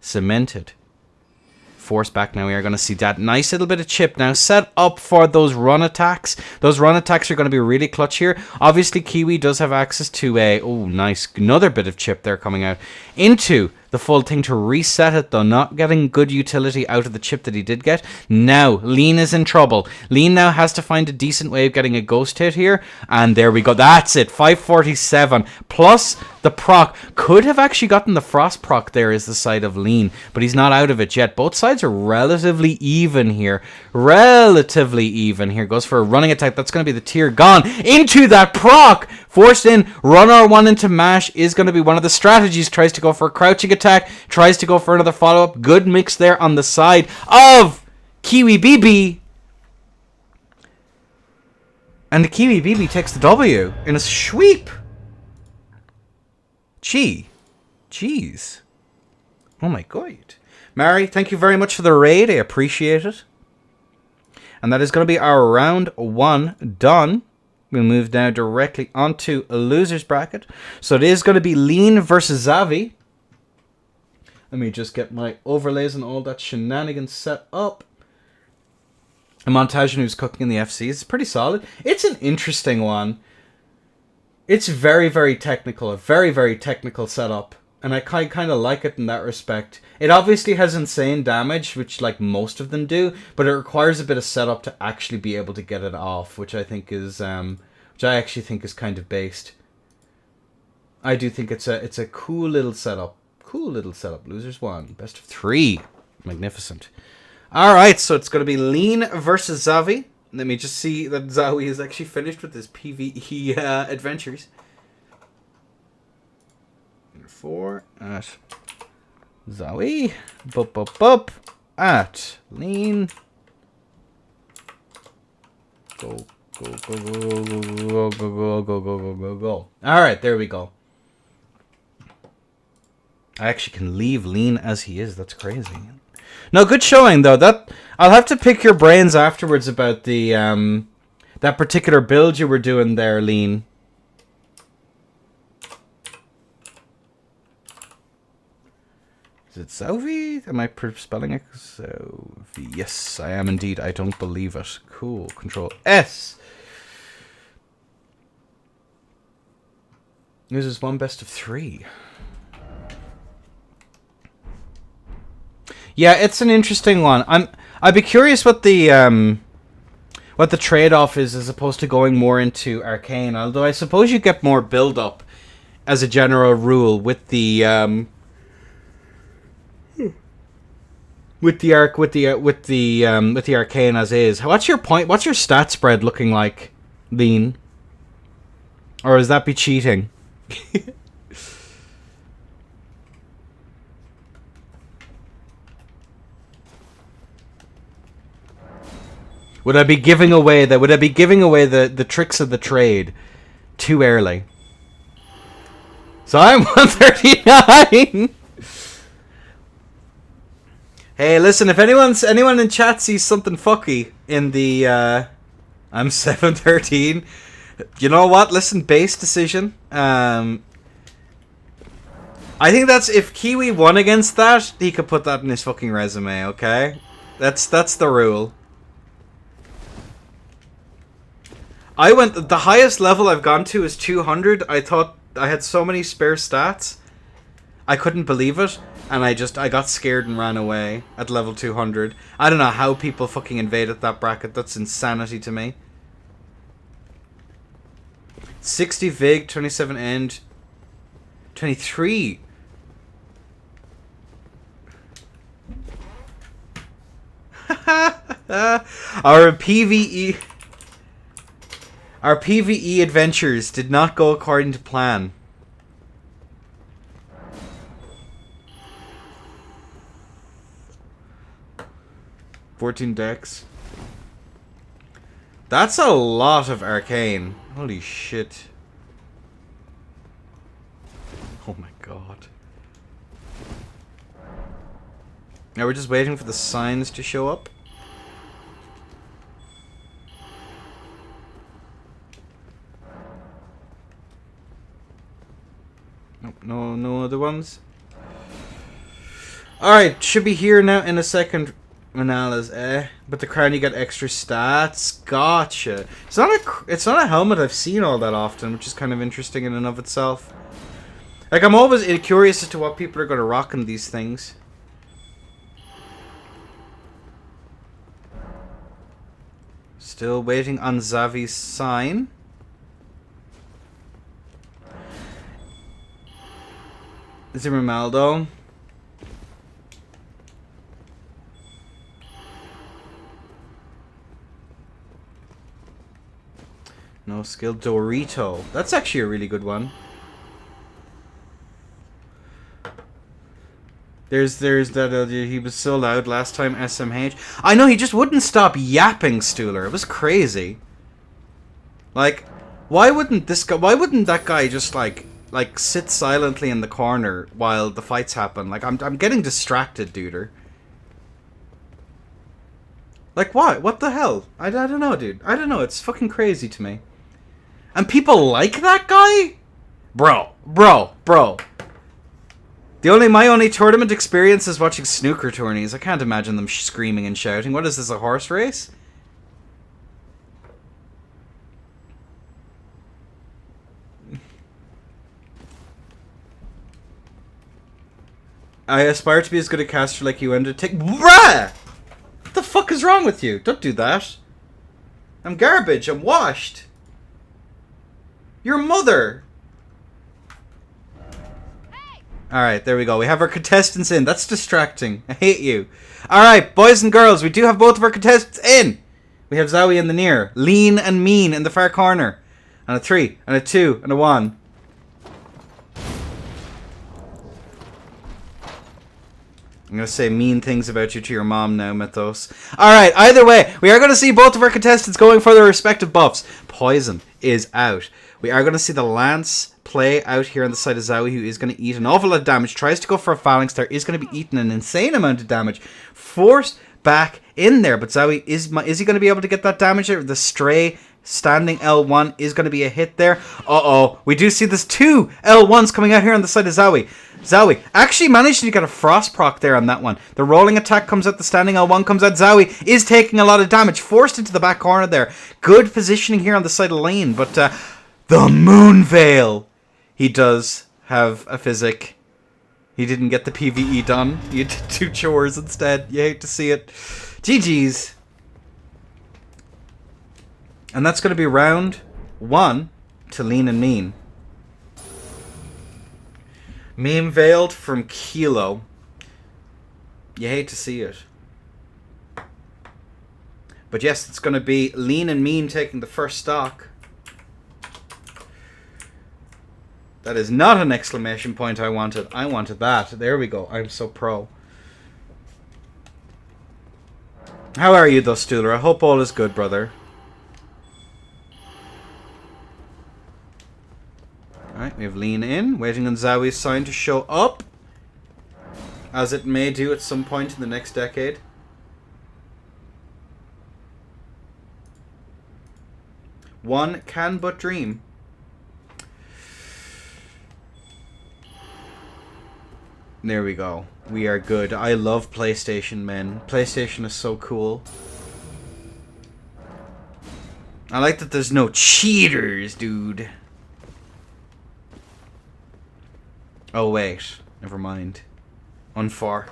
cemented. Force back now. We are going to see that nice little bit of chip now set up for those run attacks. Those run attacks are going to be really clutch here. Obviously, Kiwi does have access to a... Oh, nice. Another bit of chip there coming out into the full thing to reset it, though. Not getting good utility out of the chip that he did get. Now, Lean is in trouble. Lean now has to find a decent way of getting a ghost hit here. And there we go. That's it. 547. Plus the proc. Could have actually gotten the frost proc there is the side of Lean. But he's not out of it yet. Both sides are relatively even here. Relatively even here. Goes for a running attack. That's going to be the tier gone. Into that proc. Forced in. Run R1 into mash is going to be one of the strategies. Tries to go for a crouching attack. Tries to go for another follow-up. Good mix there on the side of Kiwi BB. And the Kiwi BB takes the W in a sweep. Jeez. Oh my god. Mary, thank you very much for the raid. I appreciate it. And that is going to be our round 1 done. We'll move now directly onto a loser's bracket. So it is going to be Lean versus Xavi. Let me just get my overlays and all that shenanigans set up. A montage who's cooking in the FC is pretty solid. It's an interesting one. It's very, very technical. A very, very technical setup. And I kind of like it in that respect. It obviously has insane damage, which like most of them do, but it requires a bit of setup to actually be able to get it off, which I think is, which I actually think is kind of based. I do think it's a cool little setup. Cool little setup. Losers 1, best of 3. Magnificent. All right, so it's going to be Lean versus Xavi. Let me just see that Xavi is actually finished with his PvE adventures. 4 at Zoe. Bup. At Lean. Go. Alright, there we go. I actually can leave Lean as he is. That's crazy. No, good showing though. That I'll have to pick your brains afterwards about the that particular build you were doing there, Lean. Is it Sophie? Am I spelling it? Sophie. Yes, I am indeed. I don't believe it. Cool. Control S. This is 1 best of 3. Yeah, it's an interesting one. I'd be curious what the trade-off is as opposed to going more into arcane. Although I suppose you get more build-up as a general rule with the arcane as is. What's your point? What's your stat spread looking like, Lean? Or is that be cheating? Would I be giving away the tricks of the trade too early? So I'm 139. Hey, listen, if anyone in chat sees something fucky in the I'm 713, you know what? Listen, base decision. I think that's if Kiwi won against that, he could put that in his fucking resume, okay? That's the rule. The highest level I've gone to is 200. I thought I had so many spare stats. I couldn't believe it. And I got scared and ran away at level 200. I don't know how people fucking invaded that bracket. That's insanity to me. 60 Vig, 27 End, 23. Our PvE adventures did not go according to plan. Decks. That's a lot of arcane. Holy shit. Oh my god. Now we're just waiting for the signs to show up. Nope, no other ones. Alright, should be here now in a second. Manala's but the crown you get extra stats. Gotcha. It's not a helmet I've seen all that often, which is kind of interesting in and of itself. Like, I'm always curious as to what people are going to rock in these things. Still waiting on Xavi's sign. Is it Ronaldo? No skill. Dorito. That's actually a really good one. There's that he was so loud last time, SMH. I know, he just wouldn't stop yapping, Stuhler. It was crazy. Like, why wouldn't that guy just like sit silently in the corner while the fights happen? Like, I'm getting distracted, duder. Like, what? What the hell? I don't know, dude. I don't know. It's fucking crazy to me. And people like that guy? Bro. My only tournament experience is watching snooker tourneys. I can't imagine them screaming and shouting. What is this, a horse race? I aspire to be as good a caster like you and to take... Bruh! What the fuck is wrong with you? Don't do that. I'm garbage. I'm washed. Your mother. Alright, there we go. We have our contestants in. That's distracting. I hate you. Alright, boys and girls, we do have both of our contestants in. We have Zowie in the near. Lean and mean in the far corner. And a 3, and a 2, and a 1. I'm going to say mean things about you to your mom now, Mythos. Alright, either way, we are going to see both of our contestants going for their respective buffs. Poison is out. We are going to see the Lance play out here on the side of Zowie, who is going to eat an awful lot of damage. Tries to go for a phalanx there. Is going to be eating an insane amount of damage. Forced back in there. But Zowie, is he going to be able to get that damage there? The stray standing L1 is going to be a hit there. Uh-oh. We do see this 2 L1s coming out here on the side of Zowie. Zowie actually managed to get a frost proc there on that one. The rolling attack comes out, the standing L1 comes out. Zowie is taking a lot of damage. Forced into the back corner there. Good positioning here on the side of lane. But the Moon Veil. He does have a physic. He didn't get the PvE done. He had to do chores instead. You hate to see it. GG's. And that's going to be round 1 to Lean and Mean. Meme Veiled from Kilo. You hate to see it. But yes, it's going to be Lean and Mean taking the first stock. That is not an exclamation point I wanted. I wanted that. There we go. I'm so pro. How are you though, Stuhler? I hope all is good, brother. Alright, we have Lean in. Waiting on Zowie's sign to show up. As it may do at some point in the next decade. One can but dream. There we go. We are good. I love PlayStation, men. PlayStation is so cool. I like that there's no cheaters, dude. Oh, wait. Never mind. Unfork.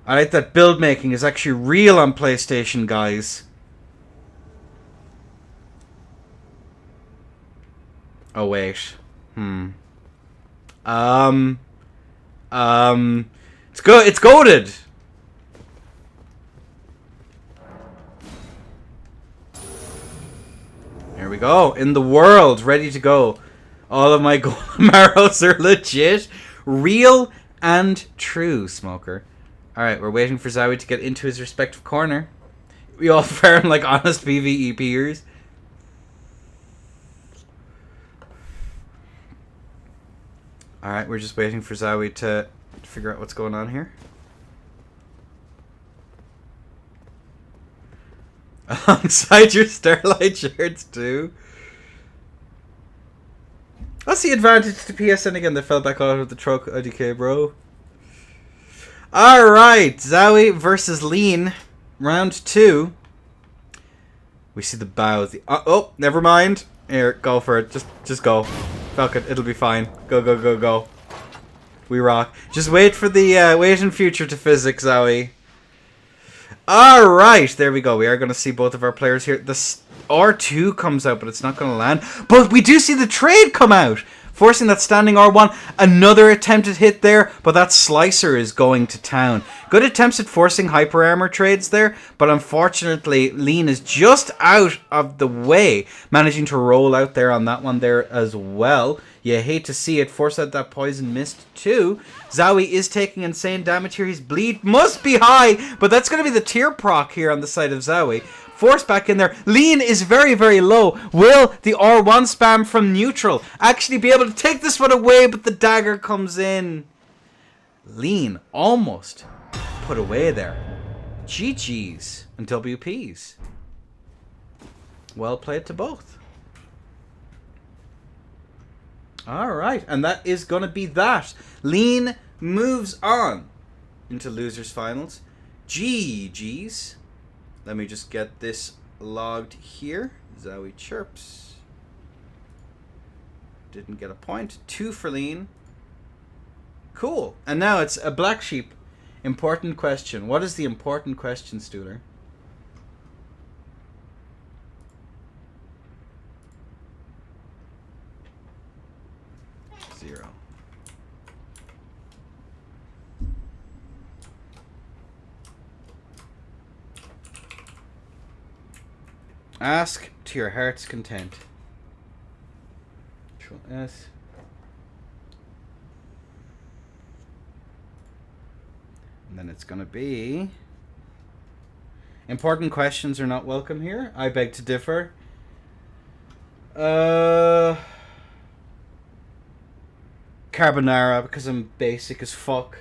I like that build making is actually real on PlayStation, guys. Oh, wait. It's good. It's goated. There we go. In the world, ready to go. All of my golden arrows are legit, real, and true, Smoker. Alright, we're waiting for Zowie to get into his respective corner. We all farm like honest PvEpers. Alright, we're just waiting for Zowie to figure out what's going on here. Alongside your Starlight shirts too. What's the advantage to PSN again that fell back out of the truck, IDK, bro? Alright, Zowie versus Lean. Round 2. We see the bow. Oh, never mind. Here, go for it. Just go. Fuck it. It'll be fine. Go, go, go, go. We rock. Just wait for the, wait in future to physics, Zoe. Alright, there we go. We are going to see both of our players here. The R2 comes out, but it's not going to land. But we do see the trade come out, forcing that standing R1. Another attempted hit there, but that slicer is going to town. Good attempts at forcing hyper armor trades there, but unfortunately, Lean is just out of the way, managing to roll out there on that one there as well. You hate to see it. Force out that poison mist too. Zowie is taking insane damage here. His bleed must be high, but that's going to be the tier proc here on the side of Zowie. Force back in there. Lean is very, very low. Will the R1 spam from neutral actually be able to take this one away, but the dagger comes in. Lean almost put away there. GG's and WP's. Well played to both. Alright, and that is going to be that. Lean moves on into losers finals. GG's. Let me just get this logged here. Zowie chirps. Didn't get a point. 2 for Lean. Cool. And now it's a black sheep. Important question. What is the important question, Stuhler? Zero. Ask to your heart's content. Control S. And then it's going to be... Important questions are not welcome here. I beg to differ. Carbonara, because I'm basic as fuck.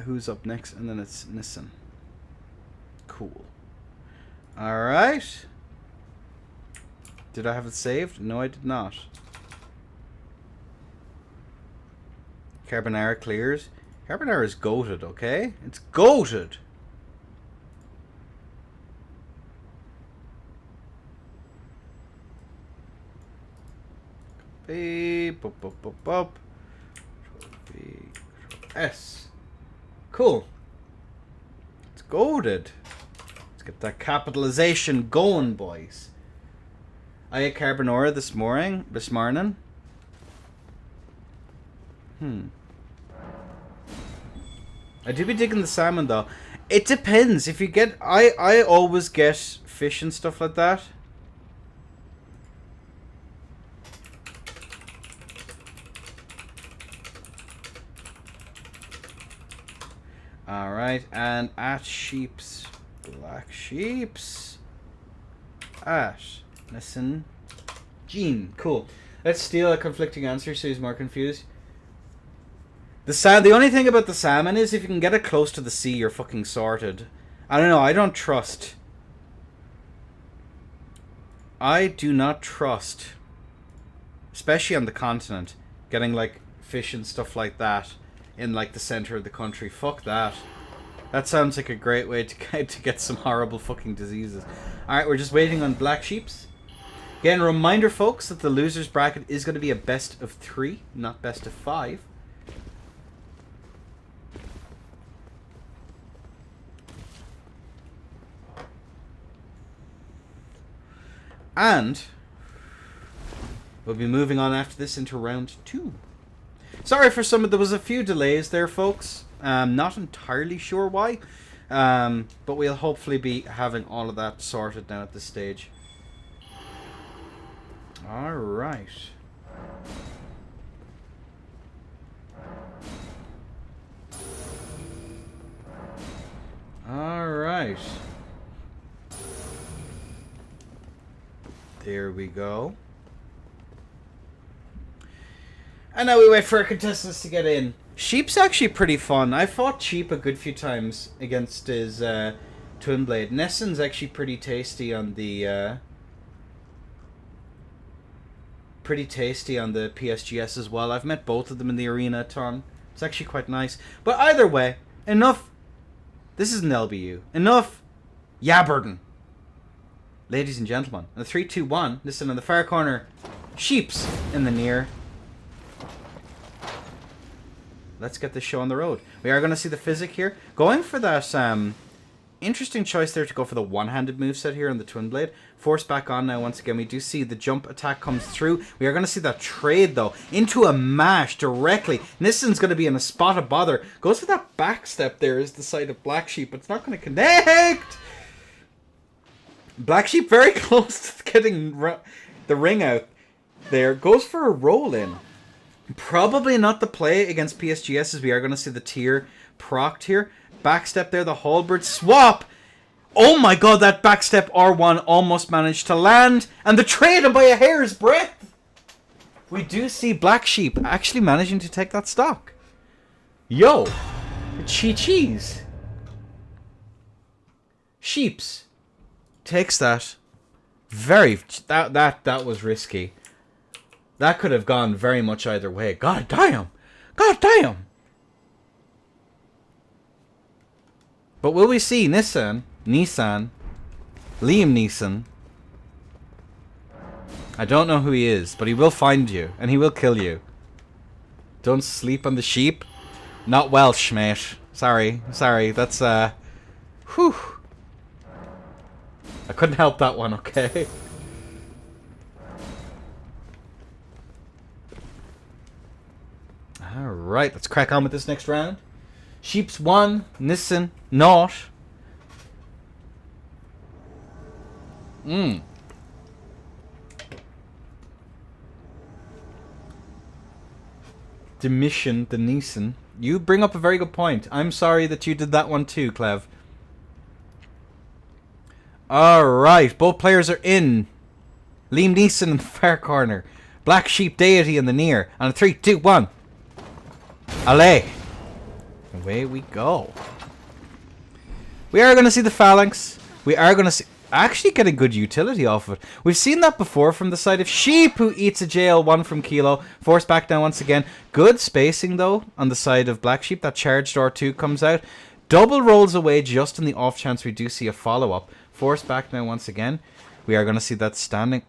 Who's up next? And then it's Nissan. Cool. Alright. Did I have it saved? No, I did not. Carbonara clears. Carbonara is goated, okay? It's goated. Beep, boop, boop, boop, boop. Control V, Control S. Cool. It's goated. Let's get that capitalization going, boys. I ate carbonara this morning. I do be digging the salmon though. It depends. If you get, I always get fish and stuff like that. Alright, and at sheeps. Black sheeps. At. Listen. Gene. Cool. Let's steal a conflicting answer so he's more confused. The only thing about the salmon is if you can get it close to the sea, you're fucking sorted. I don't know. I don't trust. I do not trust. Especially on the continent. Getting like fish and stuff like that in like the center of the country. Fuck that. That sounds like a great way to get some horrible fucking diseases. Alright, we're just waiting on black sheeps. Again, reminder folks that the losers bracket is going to be a best of 3, not best of 5. And we'll be moving on after this into round 2. Sorry for some of there was a few delays there, folks. Not entirely sure why. But we'll hopefully be having all of that sorted now at this stage. Alright. Alright. There we go. And now we wait for our contestants to get in. Sheep's actually pretty fun. I fought Sheep a good few times against his Twin Blade. Nessun's actually pretty tasty on the PSGS as well. I've met both of them in the arena a ton. It's actually quite nice. But either way, enough. This is an LBU. Enough yabbering. ladies and gentlemen. And the 3, 2, 1. Listen in the far corner. Sheeps in the near. Let's get this show on the road. We are going to see the physic here. Going for that interesting choice there to go for the one-handed moveset here on the Twin Blade. Force back on now once again. We do see the jump attack comes through. We are going to see that trade though into a mash directly. Nissan's going to be in a spot of bother. Goes for that back step there is the side of Black Sheep. But it's not going to connect. Black Sheep very close to getting the ring out there. Goes for a roll in. Probably not the play against PSGS as we are going to see the tier procced here. Backstep there, the halberd swap. Oh my god, that backstep R1 almost managed to land. And the trade him by a hair's breadth. We do see Black Sheep actually managing to take that stock. Yo, cheese. Sheeps takes that. That was risky. That could have gone very much either way. God damn. God damn. But will we see Liam Neeson? I don't know who he is, but he will find you, and he will kill you. Don't sleep on the sheep. Not Welsh, mate. Sorry, that's, whew. I couldn't help that one, okay? Alright, let's crack on with this next round. Sheeps 1, Nissen not. Demission the Neeson. You bring up a very good point. I'm sorry that you did that one too, Clev. Alright, both players are in. Liam Neeson in the far corner. Black Sheep Deity in the near. On a 3, 2, 1. Allez. Away we go. We are going to see the phalanx. We are going to see... Actually getting good utility off of it. We've seen that before from the side of Sheep, who eats a JL1 from Kilo. Force back down once again. Good spacing, though, on the side of Black Sheep. That charged R2 comes out. Double rolls away just in the off chance we do see a follow-up. Force back now once again. We are going to see that standing...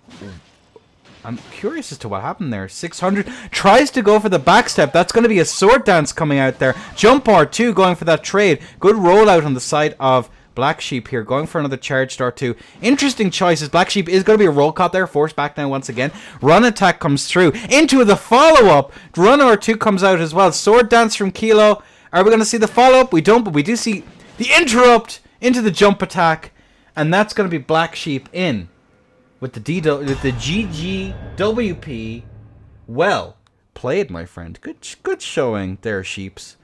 I'm curious as to what happened there. 600 tries to go for the backstep. That's going to be a sword dance coming out there. Jump R2 going for that trade. Good rollout on the side of Black Sheep here. Going for another charged R2. Interesting choices. Black Sheep is going to be a roll cut there. Force back now once again. Run attack comes through. Into the follow-up. Run R2 comes out as well. Sword dance from Kilo. Are we going to see the follow-up? We don't, but we do see the interrupt into the jump attack. And that's going to be Black Sheep in. With the GGWP, well played, my friend. Good showing there, Sheeps.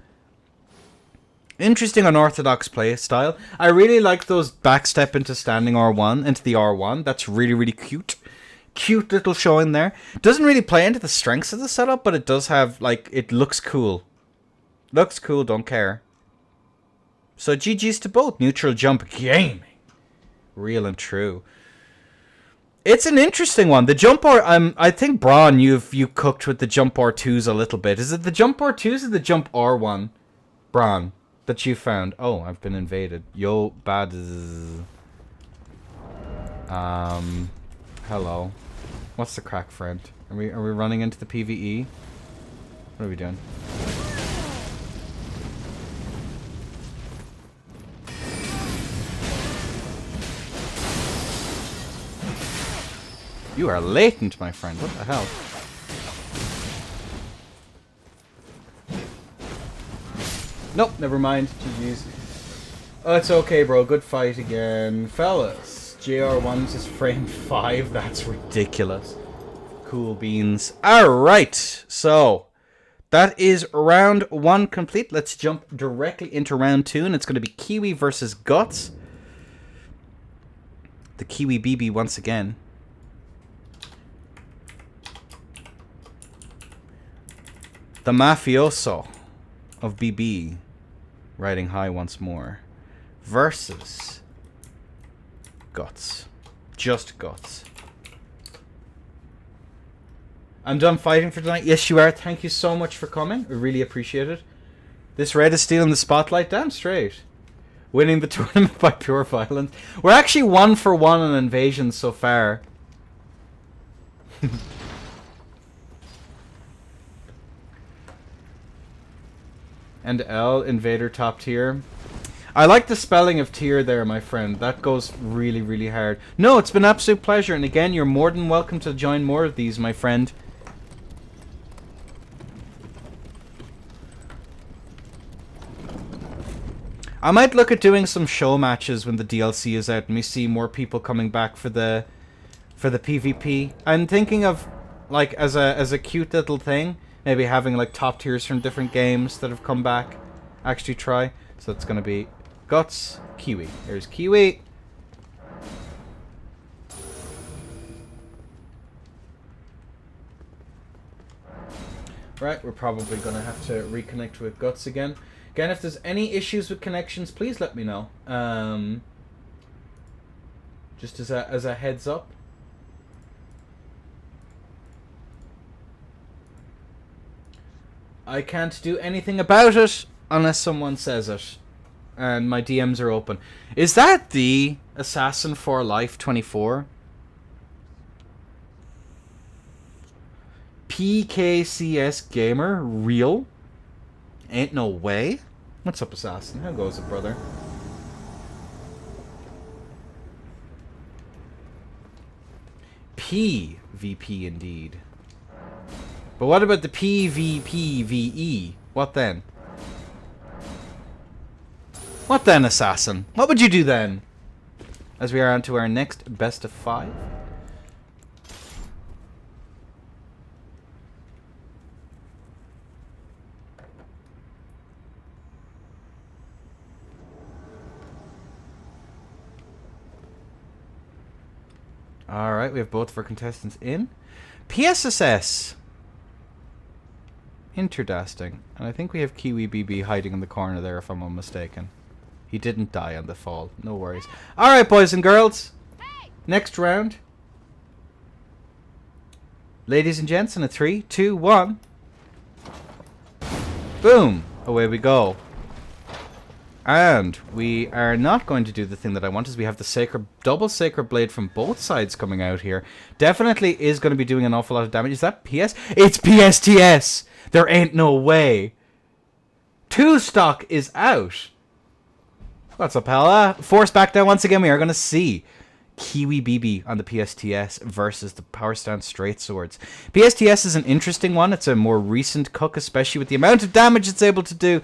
Interesting unorthodox play style. I really like those backstep into standing R1, into the R1. That's really, really cute. Cute little showing there. Doesn't really play into the strengths of the setup, but it does have, like, it looks cool. Looks cool, don't care. So GG's to both. Neutral jump gaming. Real and true. It's an interesting one. The jump R, I think Braun, you cooked with the jump R2s a little bit. Is it the jump R2s or the jump R1, Braun, that you found? Oh, I've been invaded. Yo, bad. Hello. What's the crack, friend? Are we running into the PvE? What are we doing? You are latent, my friend. What the hell? Nope, never mind. GG's. Oh, it's okay, bro. Good fight again. Fellas, JR1's is frame 5. That's ridiculous. Cool beans. Alright, so that is round 1 complete. Let's jump directly into round 2, and it's going to be Kiwi versus Guts. The Kiwi BB once again. The mafioso of BB riding high once more versus Guts. Just Guts. I'm done fighting for tonight. Yes, you are. Thank you so much for coming. We really appreciate it. This red is stealing the spotlight. Damn straight. Winning the tournament by pure violence. We're actually 1 for 1 on invasions so far. And L, Invader top tier. I like the spelling of tier there, my friend. That goes really, really hard. No, it's been an absolute pleasure. And again, you're more than welcome to join more of these, my friend. I might look at doing some show matches when the DLC is out and we see more people coming back for the PvP. I'm thinking of, like, as a cute little thing, maybe having like top tiers from different games that have come back. Actually try. So it's gonna be Guts, Kiwi. Here's Kiwi. Right, we're probably gonna have to reconnect with Guts again. Again, if there's any issues with connections, please let me know. Just as a heads up. I can't do anything about it unless someone says it. And my DMs are open. Is that the Assassin for Life 24? PKCS Gamer? Real? Ain't no way. What's up, Assassin? How goes it, brother? PvP indeed. But what about the PvPvE? What then? What then, Assassin? What would you do then? As we are on to our next best of 5. Alright, we have both of our contestants in. PSSS. Interdasting. And I think we have Kiwi BB hiding in the corner there, if I'm not mistaken. He didn't die on the fall. No worries. Alright, boys and girls. Hey! Next round. Ladies and gents, in a 3, 2, 1. Boom. Away we go. And we are not going to do the thing that I want, is we have the double Sacred Blade from both sides coming out here. Definitely is going to be doing an awful lot of damage. Is that PS? It's PSTS! There ain't no way. 2 stock is out. What's up, Hella? Force back down once again. We are going to see Kiwi BB on the PSTS versus the Power Stance Straight Swords. PSTS is an interesting one. It's a more recent cook, especially with the amount of damage it's able to do.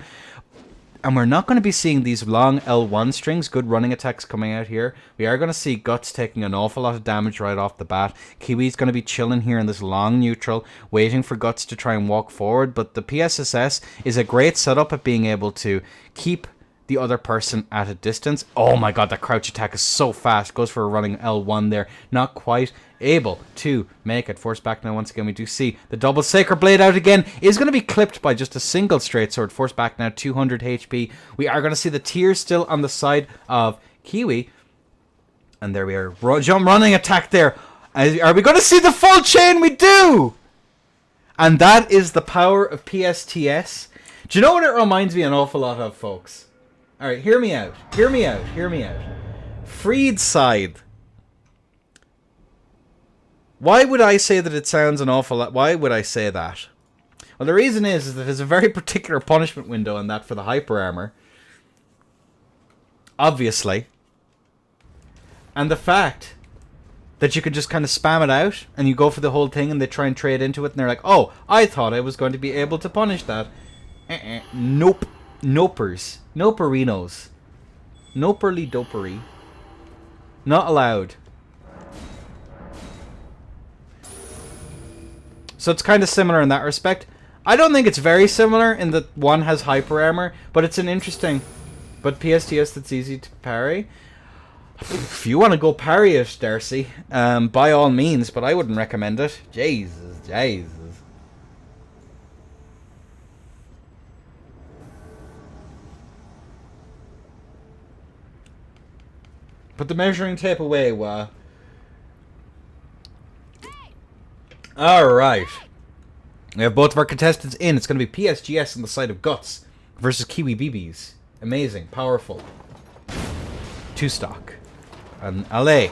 And we're not going to be seeing these long L1 strings, good running attacks coming out here. We are going to see Guts taking an awful lot of damage right off the bat. Kiwi's going to be chilling here in this long neutral, waiting for Guts to try and walk forward. But the PSSS is a great setup at being able to keep the other person at a distance. Oh my god, that crouch attack is so fast. Goes for a running L1 there. Not quite able to make it. Force back now once again. We do see the double Sacred Blade out again. Is going to be clipped by just a single straight sword. Force back now, 200 HP. We are going to see the tears still on the side of Kiwi. And there we are. Jump running attack there. Are we going to see the full chain? We do! And that is the power of PSTS. Do you know what it reminds me an awful lot of, folks? Alright, hear me out. Hear me out. Hear me out. Freed side. Why would I say that it sounds an awful lot? Why would I say that? Well, the reason is that there's a very particular punishment window in that for the hyper armor. Obviously. And the fact that you could just kind of spam it out and you go for the whole thing and they try and trade into it and they're like, oh, I thought I was going to be able to punish that. Nope. Nopers. Noperinos. Noperly dopery. Not allowed. So it's kind of similar in that respect. I don't think it's very similar in that one has hyper armor, but it's an interesting... But PSTS that's easy to parry. If you want to go parry it, Darcy, by all means, but I wouldn't recommend it. Jesus, Jesus. Put the measuring tape away, Wah. Alright. We have both of our contestants in. It's going to be PSGS on the side of Guts versus Kiwi BBs. Amazing. Powerful. to stock. And allez.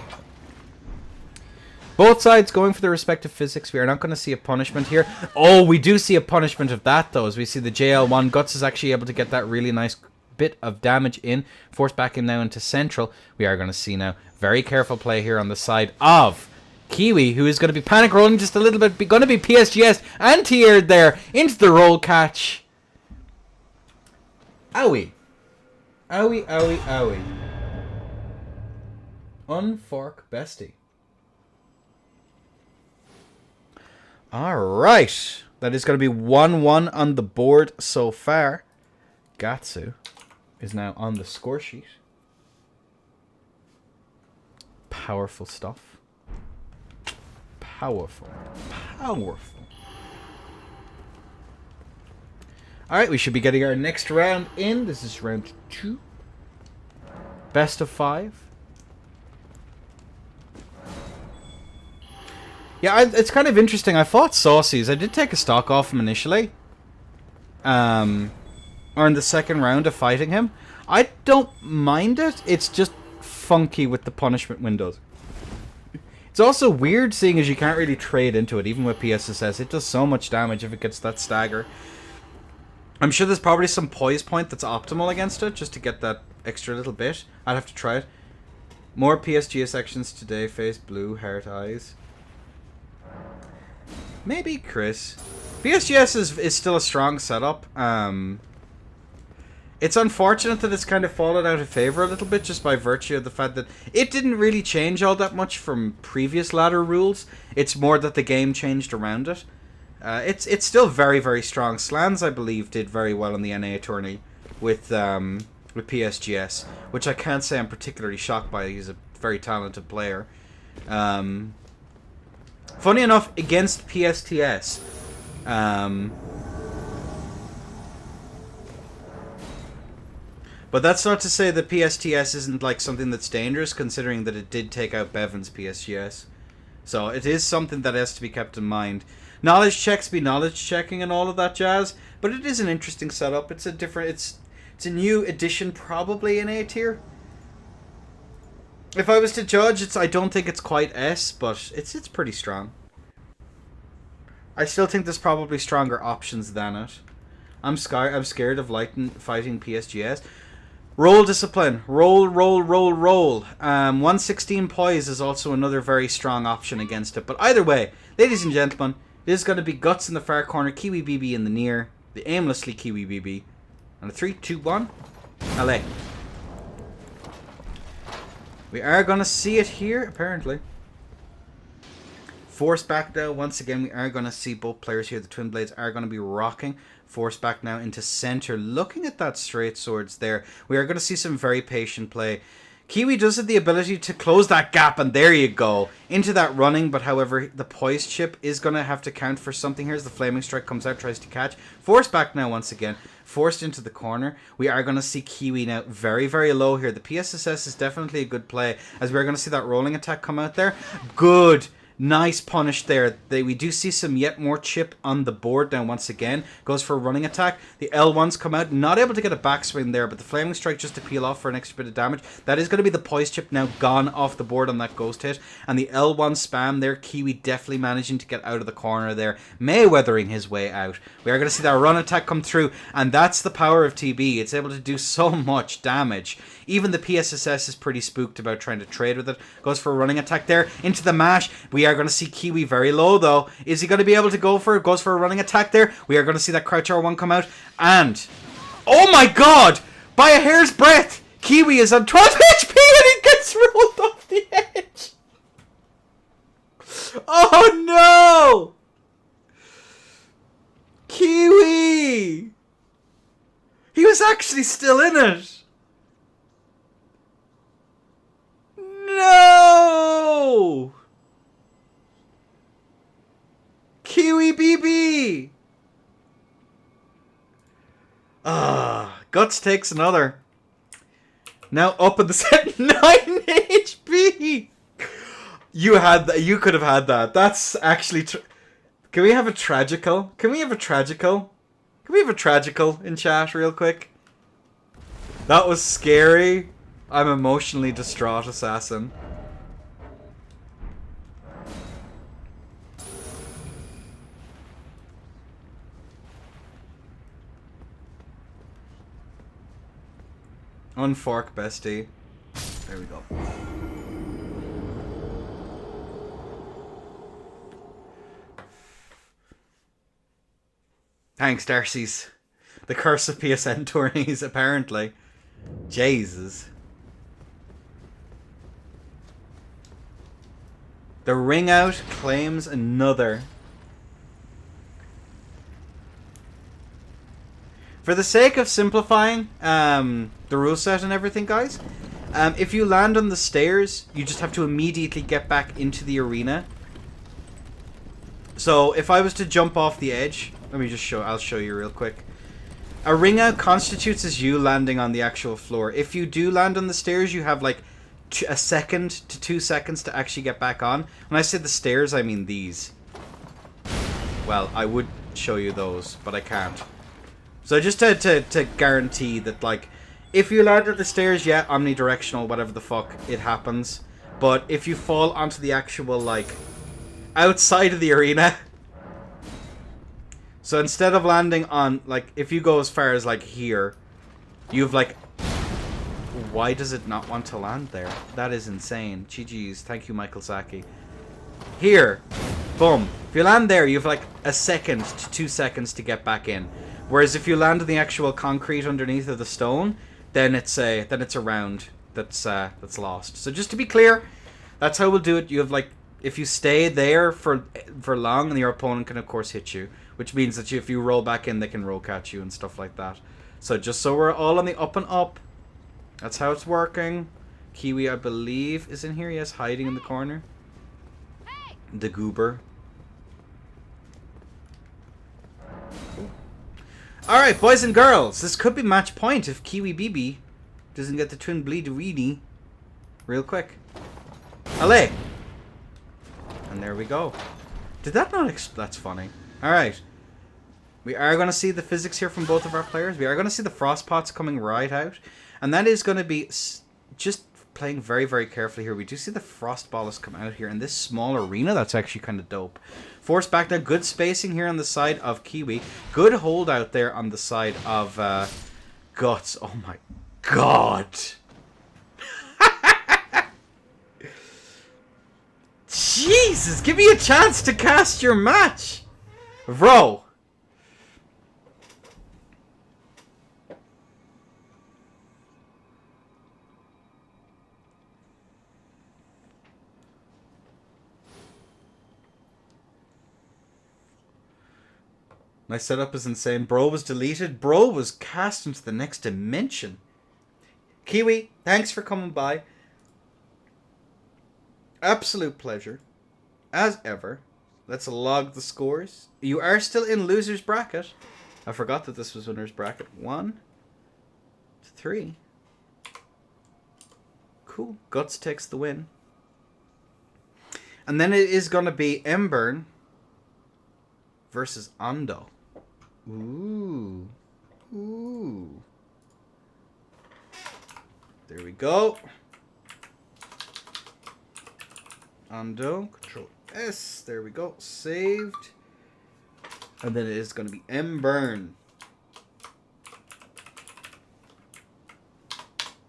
Both sides going for their respective physics. We are not going to see a punishment here. Oh, we do see a punishment of that, though, as we see the JL1. Guts is actually able to get that really nice bit of damage in. Forced back in now into central. We are going to see now very careful play here on the side of Kiwi, who is going to be panic rolling just a little bit. Going to be PSGS anti-aired there into the roll catch. Owie. Owie, owie, owie. Unfork bestie. Alright. That is going to be 1-1 on the board so far. Gatsu is now on the score sheet. Powerful stuff. Powerful. Powerful. Alright, we should be getting our next round in. This is round 2. Best of 5. Yeah, it's kind of interesting. I fought Saucy's. I did take a stock off him initially. Or in the second round of fighting him. I don't mind it. It's just funky with the punishment windows. It's also weird seeing as you can't really trade into it, even with PSSS. It does so much damage if it gets that stagger. I'm sure there's probably some poise point that's optimal against it, just to get that extra little bit. I'd have to try it. More PSGS sections today. Face blue, heart eyes. Maybe Chris. PSGS is still a strong setup. It's unfortunate that it's kind of fallen out of favor a little bit just by virtue of the fact that it didn't really change all that much from previous ladder rules. It's more that the game changed around it. It's still very, very strong. Slans, I believe, did very well in the NA tourney with PSGS, which I can't say I'm particularly shocked by. He's a very talented player. Funny enough, against PSTS, but that's not to say that PSTS isn't like something that's dangerous, considering that it did take out Bevan's PSGS. So it is something that has to be kept in mind. Knowledge checks be knowledge checking and all of that jazz, but it is an interesting setup. It's a different, it's a new addition probably in A tier. If I was to judge, I don't think it's quite S, but it's pretty strong. I still think there's probably stronger options than it. I'm scared of fighting PSGS. Roll discipline. Roll. 116 poise is also another very strong option against it. But either way, ladies and gentlemen, this is going to be Guts in the far corner, Kiwi BB in the near, the aimlessly Kiwi BB. On a 3, 2, 1, LA. We are going to see it here, apparently. Force back now. Once again, we are going to see both players here. The Twin Blades are going to be rocking. Force back now into center. Looking at that straight swords there. We are going to see some very patient play. Kiwi does have the ability to close that gap, and there you go. Into that running, but however, the poise chip is going to have to count for something here as the Flaming Strike comes out, tries to catch. Force back now once again. Forced into the corner. We are going to see Kiwi now very, very low here. The PSSS is definitely a good play, as we're going to see that rolling attack come out there. Good. Nice punish there. We do see some yet more chip on the board now once again. Goes for a running attack. The L1s come out. Not able to get a backswing there, but the Flaming Strike just to peel off for an extra bit of damage. That is going to be the poise chip now gone off the board on that ghost hit. And the L1 spam there. Kiwi definitely managing to get out of the corner there. Mayweathering his way out. We are going to see that run attack come through. And that's the power of TB. It's able to do so much damage. Even the PSSS is pretty spooked about trying to trade with it. Goes for a running attack there. Into the mash. We are going to see Kiwi very low though. Is he going to be able to go for it? Goes for a running attack there. We are going to see that crouch R1 come out. And, oh my god! By a hair's breadth, Kiwi is on 12 HP and he gets rolled off the edge. Oh no! Kiwi! He was actually still in it. No! Kiwi BB! Guts takes another. Now up in the set, 9 HP! You had that. You could have had that. That's actually... Can we have a tragical? Can we have a tragical? Can we have a tragical in chat real quick? That was scary. I'm emotionally distraught assassin. Unfork, bestie. There we go. Thanks, Darcy's. The curse of PSN tourneys, apparently. Jesus. The ring out claims another. For the sake of simplifying the rule set and everything, guys, if you land on the stairs, you just have to immediately get back into the arena. So if I was to jump off the edge, let me just show. I'll show you real quick. A ring out constitutes as you landing on the actual floor. If you do land on the stairs, you have like a second to 2 seconds to actually get back on. When I say the stairs, I mean these. Well, I would show you those, but I can't. So just to guarantee that, like, if you land on the stairs, yeah, omnidirectional, whatever the fuck, it happens. But if you fall onto the actual, like, outside of the arena... So instead of landing on, like, if you go as far as, like, here, you've, like... Why does it not want to land there? That is insane. GG's. Thank you, Michael Saki. Here. Boom. If you land there, you have, like, a second to 2 seconds to get back in. Whereas if you land on the actual concrete underneath of the stone, then it's a round that's lost. So just to be clear, that's how we'll do it. You have, like, if you stay there for long, and your opponent can of course hit you, which means that if you roll back in, they can roll catch you and stuff like that. So just so we're all on the up and up, that's how it's working. Kiwi, I believe, is in here. Yes, hiding in the corner. The goober. Alright, boys and girls, this could be match point if Kiwi BB doesn't get the twin bleed reedy real quick. Allez! And there we go. Did that not that's funny. Alright. We are going to see the physics here from both of our players. We are going to see the frost pots coming right out. And that is going to be just playing very, very carefully here. We do see the frost ballast come out here in this small arena. That's actually kind of dope. Force back there. Good spacing here on the side of Kiwi. Good hold out there on the side of Guts. Oh my god. Jesus, give me a chance to cast your match. Bro. My setup is insane. Bro was deleted. Bro was cast into the next dimension. Kiwi, thanks for coming by. Absolute pleasure. As ever. Let's log the scores. You are still in loser's bracket. I forgot that this was winner's bracket. 1 to 3. Cool. Guts takes the win. And then it is going to be Embern versus Ando. Ooh. Ooh. There we go. Ando. Control S. There we go. Saved. And then it is going to be Embern.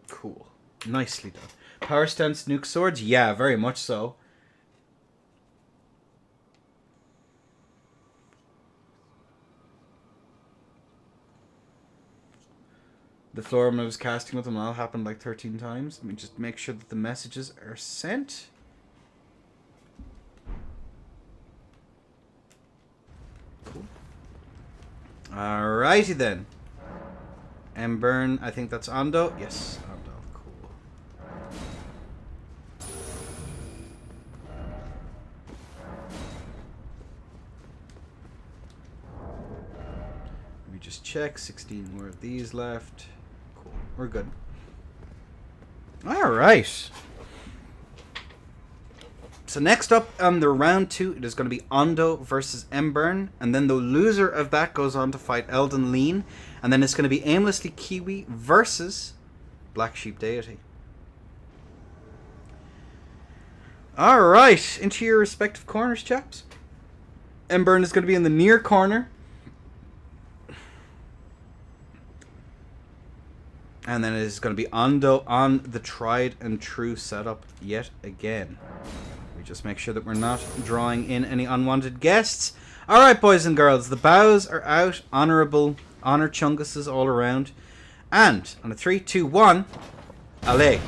Cool. Nicely done. Power stance, nuke swords? Yeah, very much so. The floor when I was casting with them all happened like 13 times. Let me just make sure that the messages are sent. Cool. Alrighty then. Embern, I think that's Ando. Yes, Ando. Cool. Let me just check. 16 more of these left. Cool. We're good. Alright. So next up on the round 2, it is going to be Ando versus Embern. And then the loser of that goes on to fight Elden Lean. And then it's going to be Aimlessly Kiwi versus Black Sheep Deity. Alright, into your respective corners, chaps. Embern is going to be in the near corner. And then it is going to be Ando on the tried and true setup yet again. We just make sure that we're not drawing in any unwanted guests. Alright, boys and girls, the bows are out. Honorable honor chunguses all around. And on a 3, 2, 1, allez.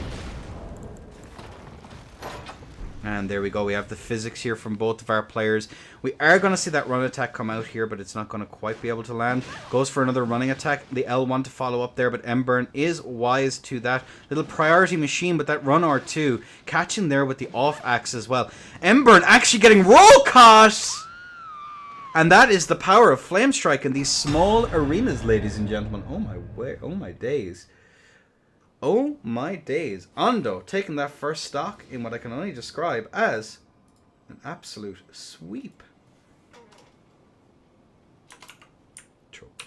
And there we go. We have the physics here from both of our players. We are going to see that run attack come out here, but it's not going to quite be able to land. Goes for another running attack. The L1 to follow up there, but Embern is wise to that. Little priority machine, but that run R2 catching there with the off axe as well. Embern actually getting roll caught! And that is the power of Flame Strike in these small arenas, ladies and gentlemen. Oh my way, oh my days. Oh my days. Ando taking that first stock in what I can only describe as an absolute sweep.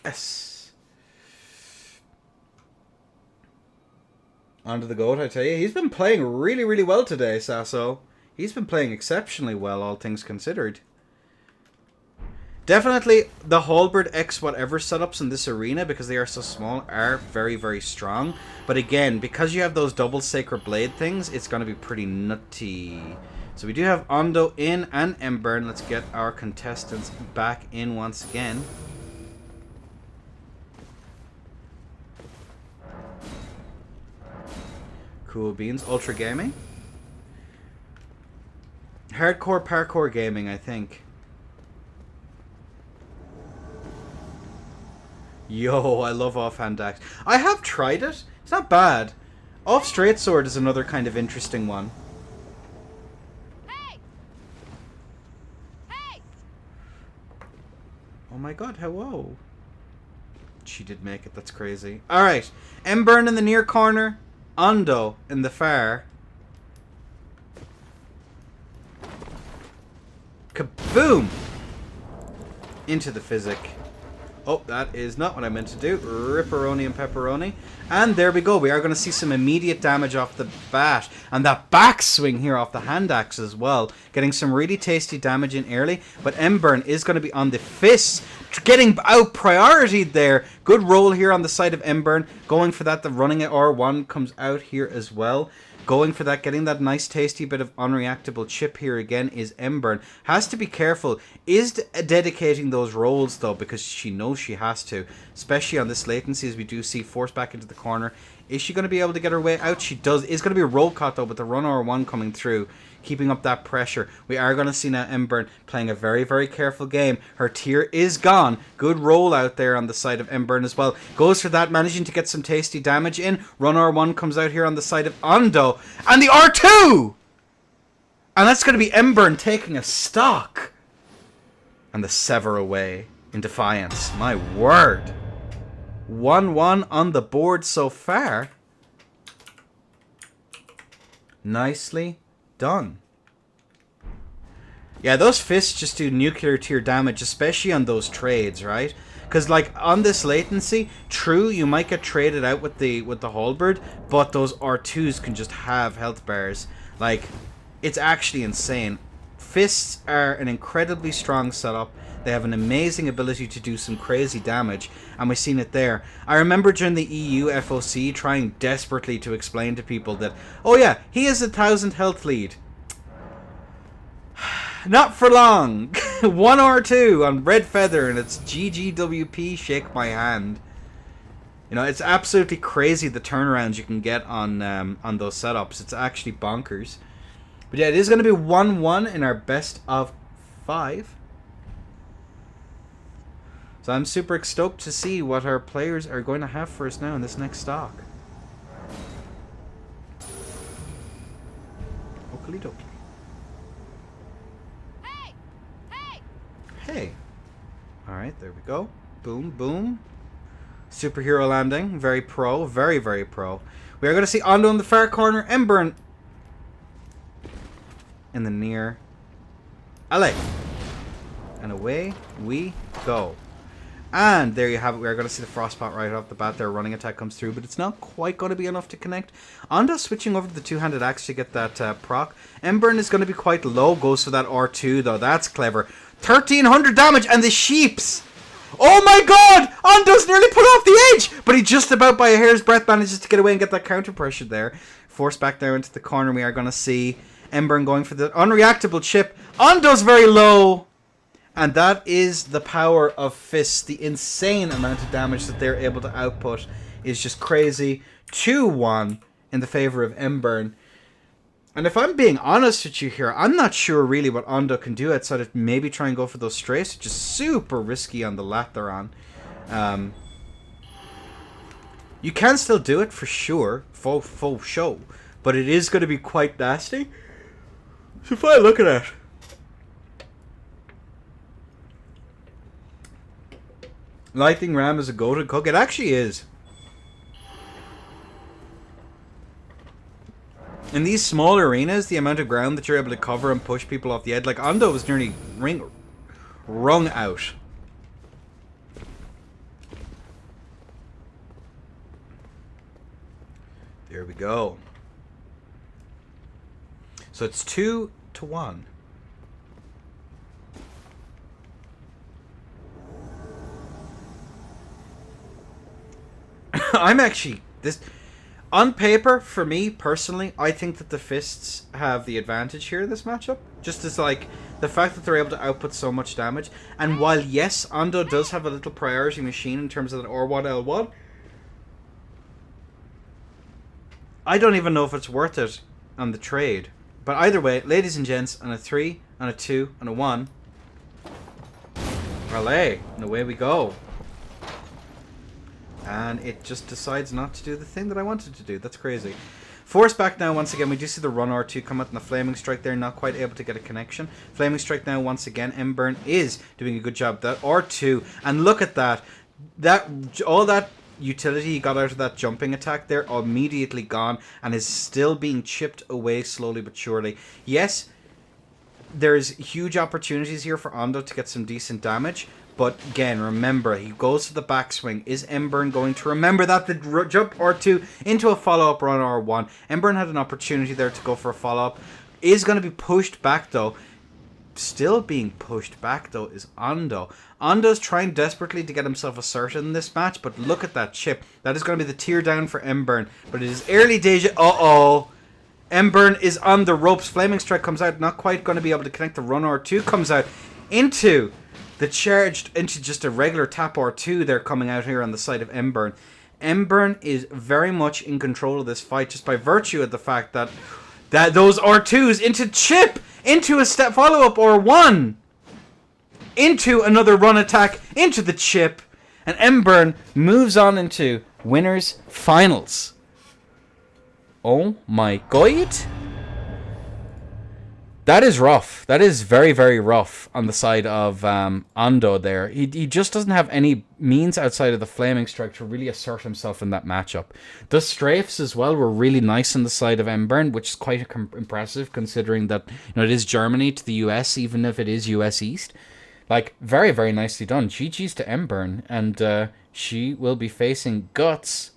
Yes. Onto the goat, I tell you. He's been playing really, really well today, Sasso. He's been playing exceptionally well, all things considered. Definitely the Halberd X whatever setups in this arena, because they are so small, are very, very strong. But again, because you have those double Sacred Blade things, it's going to be pretty nutty. So we do have Ando in and Embern. Let's get our contestants back in once again. Cool beans. Ultra Gaming. Hardcore Parkour Gaming, I think. Yo, I love offhand axe. I have tried it. It's not bad. Off straight sword is another kind of interesting one. Hey! Hey! Oh my god, hello. She did make it, that's crazy. Alright, Embern in the near corner. Ando in the far. Kaboom! Into the physic. Oh, that is not what I meant to do. Ripperoni and pepperoni. And there we go. We are going to see some immediate damage off the bat. And that backswing here off the hand axe as well. Getting some really tasty damage in early. But Embern is going to be on the fists. Getting out prioritied there. Good roll here on the side of Embern. Going for that. The running at R1 comes out here as well. Going for that, getting that nice tasty bit of unreactable chip here again is Embern. Has to be careful. Is dedicating those rolls though, because she knows she has to. Especially on this latency as we do see forced back into the corner. Is she going to be able to get her way out? She does. It's going to be a roll cut though with the run R1 coming through. Keeping up that pressure. We are going to see now Embern playing a very, very careful game. Her tier is gone. Good roll out there on the side of Embern as well. Goes for that, managing to get some tasty damage in. Run R1 comes out here on the side of Ando. And the R2! And that's going to be Embern taking a stock. And the sever away in defiance. My word. 1-1 on the board so far. Nicely done. Yeah, those fists just do nuclear tier damage, especially on those trades, right? Because like on this latency, true, you might get traded out with the halberd, but those R2s can just have health bars. Like, it's actually insane. Fists are an incredibly strong setup. They have an amazing ability to do some crazy damage, and we've seen it there. I remember during the EU FOC trying desperately to explain to people that, oh yeah, he is 1,000 health lead. Not for long. 1 or 2 on Red Feather, and it's GGWP, shake my hand. You know, it's absolutely crazy the turnarounds you can get on those setups. It's actually bonkers. But yeah, it is going to be 1-1 in our best of 5. So I'm super stoked to see what our players are going to have for us now in this next stock. Oakley dokie. Hey! Hey! Hey. Alright, there we go. Boom, boom. Superhero landing. Very pro. Very, very pro. We are going to see Ando in the far corner. Embern in the near. Allez. And away we go. And there you have it. We're going to see the Frostbite right off the bat. Their running attack comes through, but it's not quite going to be enough to connect. Ando switching over to the two-handed axe to get that proc. Embern is going to be quite low. Goes for that R2, though. That's clever. 1,300 damage, and the sheeps. Oh my god! Ando's nearly put off the edge! But he just about by a hair's breadth manages to get away and get that counter pressure there. Forced back there into the corner. We are going to see Embern going for the unreactable chip. Ando's very low. And that is the power of fists. The insane amount of damage that they're able to output is just crazy. 2-1 in the favor of Embern. And if I'm being honest with you here, I'm not sure really what Ando can do outside of maybe try and go for those strays, which is super risky on the lat they're on. You can still do it for sure, full show, but it is going to be quite nasty. So if I look at it, Lightning Ram is a golden cook. It actually is. In these small arenas, the amount of ground that you're able to cover and push people off the edge, like Ando was nearly wrung out. There we go. So it's 2-1. I'm actually on paper, for me personally, I think that the fists have the advantage here in this matchup. Just as like the fact that they're able to output so much damage, and while yes, Ando does have a little priority machine in terms of an R1 L1, I don't even know if it's worth it on the trade. But either way, ladies and gents, on a 3, on a 2, on a 1, Relay, and away we go. And it just decides not to do the thing that I wanted to do. That's crazy. Force back now once again. We do see the run R2 come out and the Flaming Strike there. Not quite able to get a connection. Flaming Strike now once again. Embern is doing a good job. That R2. And look at that. All that utility he got out of that jumping attack there immediately gone. And is still being chipped away slowly but surely. Yes, there's huge opportunities here for Ando to get some decent damage. But again, remember, he goes to the backswing. Is Embern going to remember that? The jump R2 into a follow-up run R1. Embern had an opportunity there to go for a follow-up. Is going to be pushed back, though. Still being pushed back, though, is Ando. Ando's trying desperately to get himself asserted in this match, but look at that chip. That is going to be the tear down for Embern. But it is early days. Uh-oh. Embern is on the ropes. Flaming Strike comes out. Not quite going to be able to connect. The run R2 comes out into the charged into just a regular tap R2 there coming out here on the side of Embern. Embern is very much in control of this fight just by virtue of the fact that those R2s into chip, into a step follow-up R1, into another run attack, into the chip, and Embern moves on into winners finals. Oh my god. That is rough. That is very, very rough on the side of Ando there. He just doesn't have any means outside of the Flaming Strike to really assert himself in that matchup. The strafes as well were really nice on the side of Embern, which is quite impressive considering that it is Germany to the US, even if it is US East. Like, very, very nicely done. GG's to Embern, and she will be facing Guts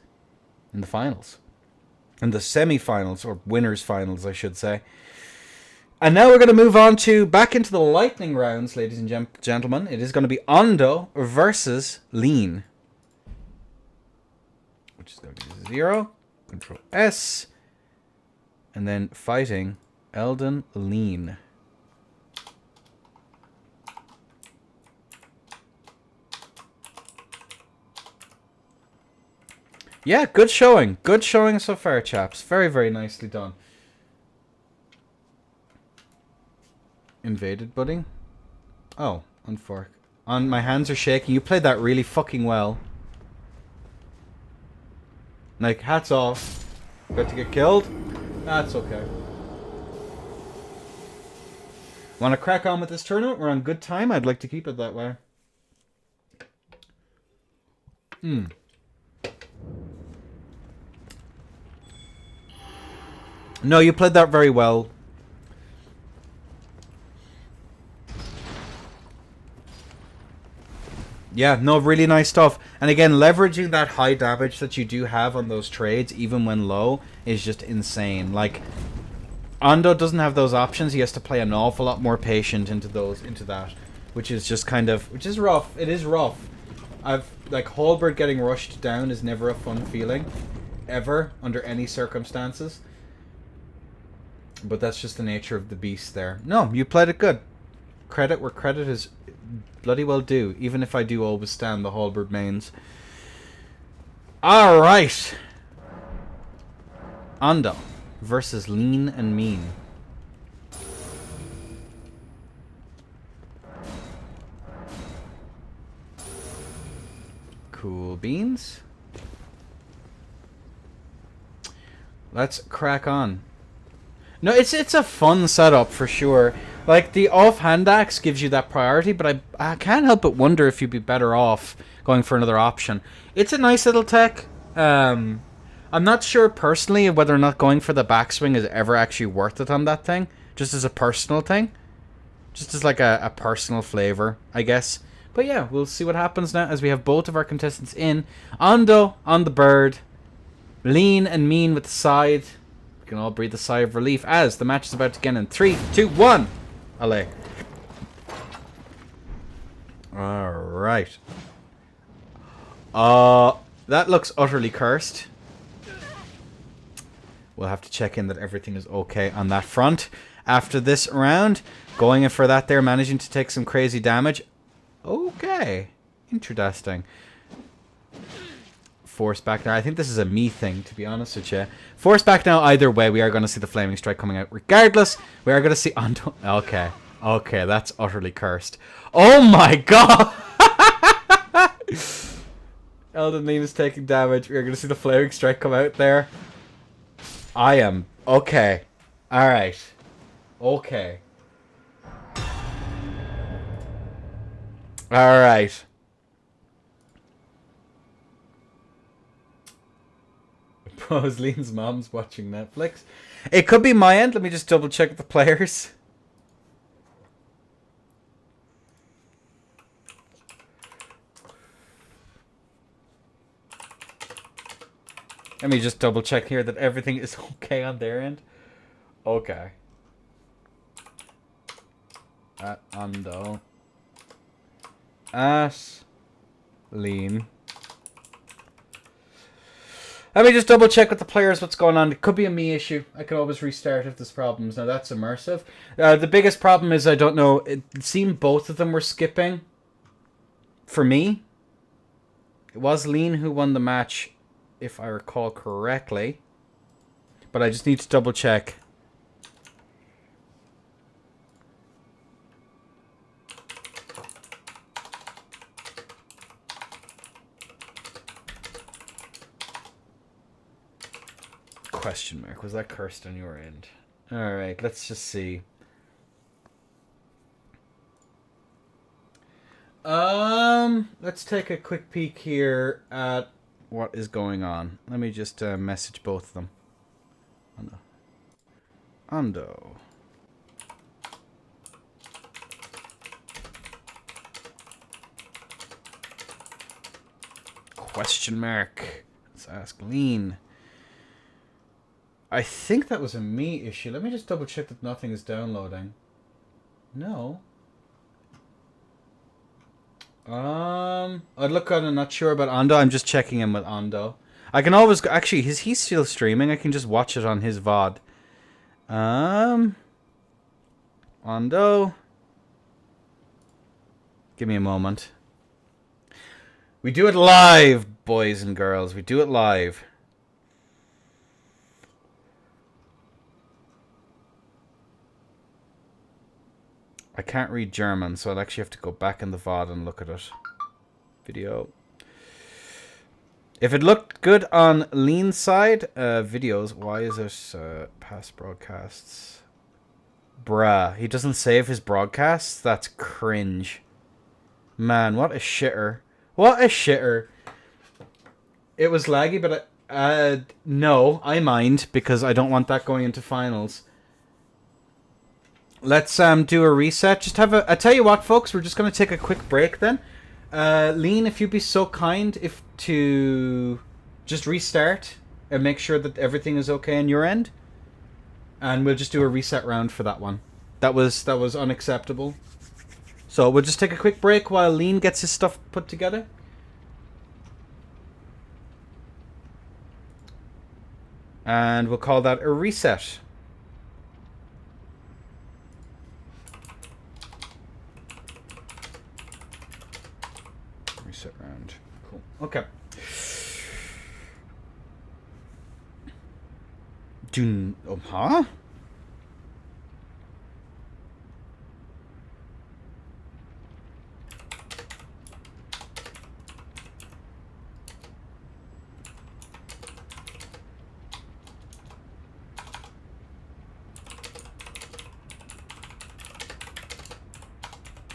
in the finals. In the semi-finals, or winners finals, I should say. And now we're going to move on to back into the lightning rounds, ladies and gentlemen. It is going to be Ando versus Lean. Which is going to be 0. Control S. And then fighting Elden Lean. Yeah, good showing. Good showing so far, chaps. Very, very nicely done. Invaded, buddy? Oh, unfork. My hands are shaking. You played that really fucking well. Like, hats off. Got to get killed? That's okay. Want to crack on with this tournament? We're on good time. I'd like to keep it that way. No, you played that very well. Yeah, no, really nice stuff. And again, leveraging that high damage that you do have on those trades, even when low, is just insane. Like, Ando doesn't have those options. He has to play an awful lot more patient into that, which is just kind of, which is rough. It is rough. Halberd getting rushed down is never a fun feeling, ever, under any circumstances. But that's just the nature of the beast there. No, you played it good. Credit where credit is bloody well due, even if I do always stand the Halberd mains. Alright. Ando versus Lean and Mean. Cool beans. Let's crack on. No, it's a fun setup for sure. Like, the offhand axe gives you that priority, but I can't help but wonder if you'd be better off going for another option. It's a nice little tech. I'm not sure personally whether or not going for the backswing is ever actually worth it on that thing. Just as a personal thing. Just as like a personal flavor, I guess. But yeah, we'll see what happens now as we have both of our contestants in. Ando on the bird. Lean and Mean with the side. We can all breathe a sigh of relief as the match is about to begin in 3, 2, 1. Allez. Alright. That looks utterly cursed. We'll have to check in that everything is okay on that front. After this round, going in for that there, managing to take some crazy damage. Okay. Interesting. Force back now. I think this is a me thing, to be honest with you. Force back now either way. We are going to see the Flaming Strike coming out regardless. We are going to see... Okay. Okay, that's utterly cursed. Oh my god! Elden Lean is taking damage. We are going to see the Flaming Strike come out there. I am... Okay. Alright. Okay. Alright. Suppose Lean's mom's watching Netflix. It could be my end. Let me just double check the players. Let me just double check here that everything is okay on their end. Okay. At Ando. At Lean. Let me just double check with the players what's going on. It could be a me issue. I can always restart if there's problems. Now that's immersive. The biggest problem is I don't know. It seemed both of them were skipping. For me, it was Lean who won the match, if I recall correctly. But I just need to double check. Question mark. Was that cursed on your end? Alright, let's just see. Let's take a quick peek here at what is going on. Let me just message both of them. Ando. Question mark. Let's ask Lean. I think that was a me issue. Let me just double check that nothing is downloading. No. I'd look good. I'm not sure about Ando. I'm just checking in with Ando. I can always go, actually, is he still streaming? I can just watch it on his VOD. Ando. Give me a moment. We do it live, boys and girls. We do it live. I can't read German, so I'll actually have to go back in the VOD and look at it. Video. If it looked good on Lean side, videos, why is it past broadcasts? Bruh, he doesn't save his broadcasts? That's cringe. Man, what a shitter. What a shitter. It was laggy, but no, I mind, because I don't want that going into finals. Let's do a reset. Just have I tell you what, folks, we're just going to take a quick break then. Lean, if you'd be so kind, if to just restart and make sure that everything is okay on your end, and we'll just do a reset round for that one. That was unacceptable. So we'll just take a quick break while Lean gets his stuff put together. And we'll call that a reset. Reset round. Cool. Okay. Huh?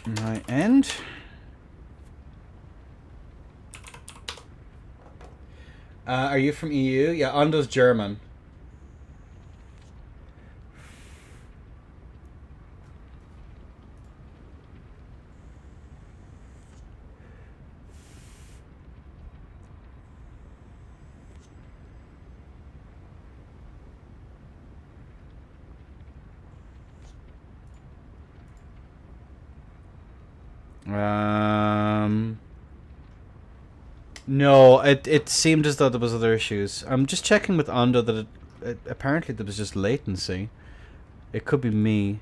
My end. Are you from EU? Yeah, Ando's German. No, it seemed as though there was other issues. I'm just checking with Ando that it apparently there was just latency. It could be me.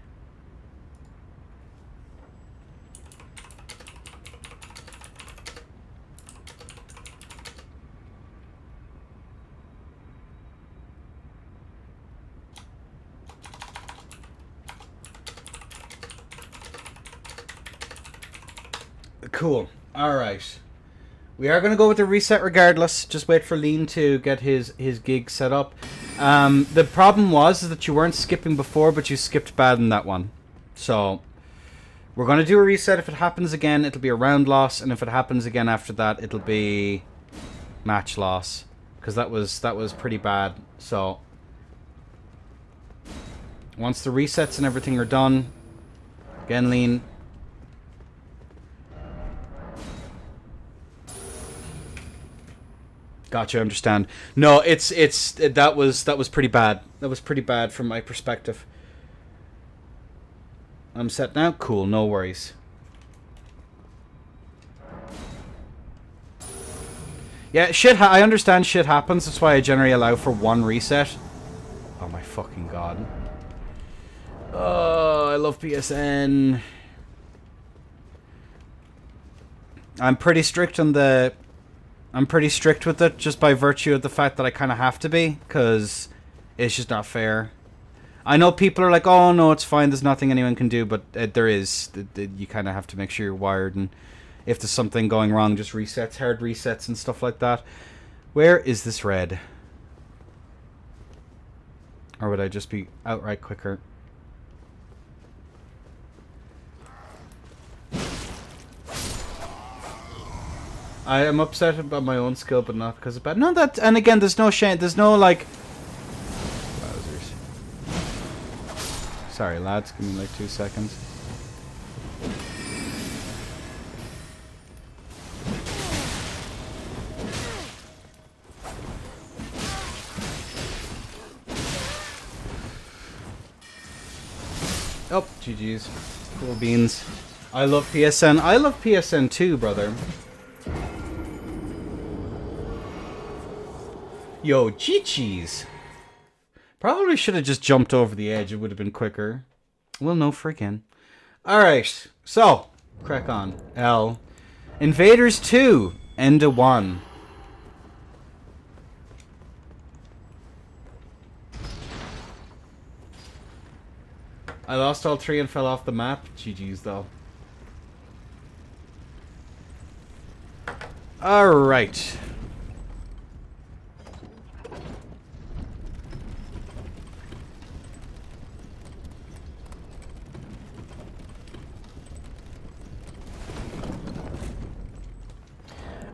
Cool. All right. We are going to go with the reset regardless. Just wait for Lean to get his gig set up. The problem was is that you weren't skipping before, but you skipped bad in that one. So we're going to do a reset. If it happens again, it'll be a round loss. And if it happens again after that, it'll be match loss. Because that was pretty bad. So once the resets and everything are done, again, Lean. Gotcha, understand. No, that was pretty bad. That was pretty bad from my perspective. I'm set now. Cool, no worries. Yeah, I understand shit happens. That's why I generally allow for one reset. Oh my fucking god. Oh, I love PSN. I'm pretty strict with it just by virtue of the fact that I kind of have to be, because it's just not fair. I know people are like, oh no, it's fine, there's nothing anyone can do, but there is. You kind of have to make sure you're wired, and if there's something going wrong, just resets, hard resets and stuff like that. Where is this red? Or would I just be outright quicker? I am upset about my own skill, but not because of bad. No, that, and again, there's no shame. There's no like. Wowzers. Sorry, lads. Give me like 2 seconds. Oh, GG's. Cool beans. I love PSN. I love PSN too, brother. Yo, GG's. Probably should have just jumped over the edge. It would have been quicker. Well, no freaking. Alright, so, crack on. L. Invaders 2, Enda 1. I lost all 3 and fell off the map. GG's, though. Alright.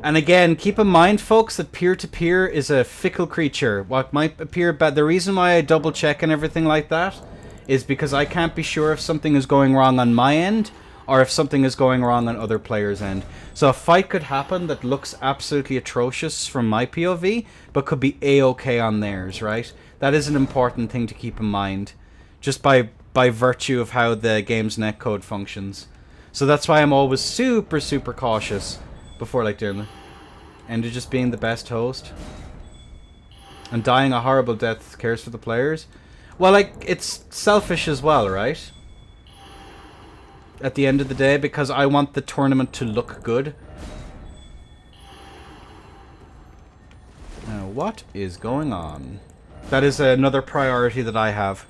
And again, keep in mind, folks, that peer-to-peer is a fickle creature. What might appear bad, the reason why I double-check and everything like that is because I can't be sure if something is going wrong on my end or if something is going wrong on other players' end. So a fight could happen that looks absolutely atrocious from my POV, but could be A-okay on theirs, right? That is an important thing to keep in mind, just by virtue of how the game's netcode functions. So that's why I'm always super, super cautious before like doing it. And just being the best host. And dying a horrible death cares for the players. Well, like, it's selfish as well, right? At the end of the day, because I want the tournament to look good. Now, what is going on? That is another priority that I have.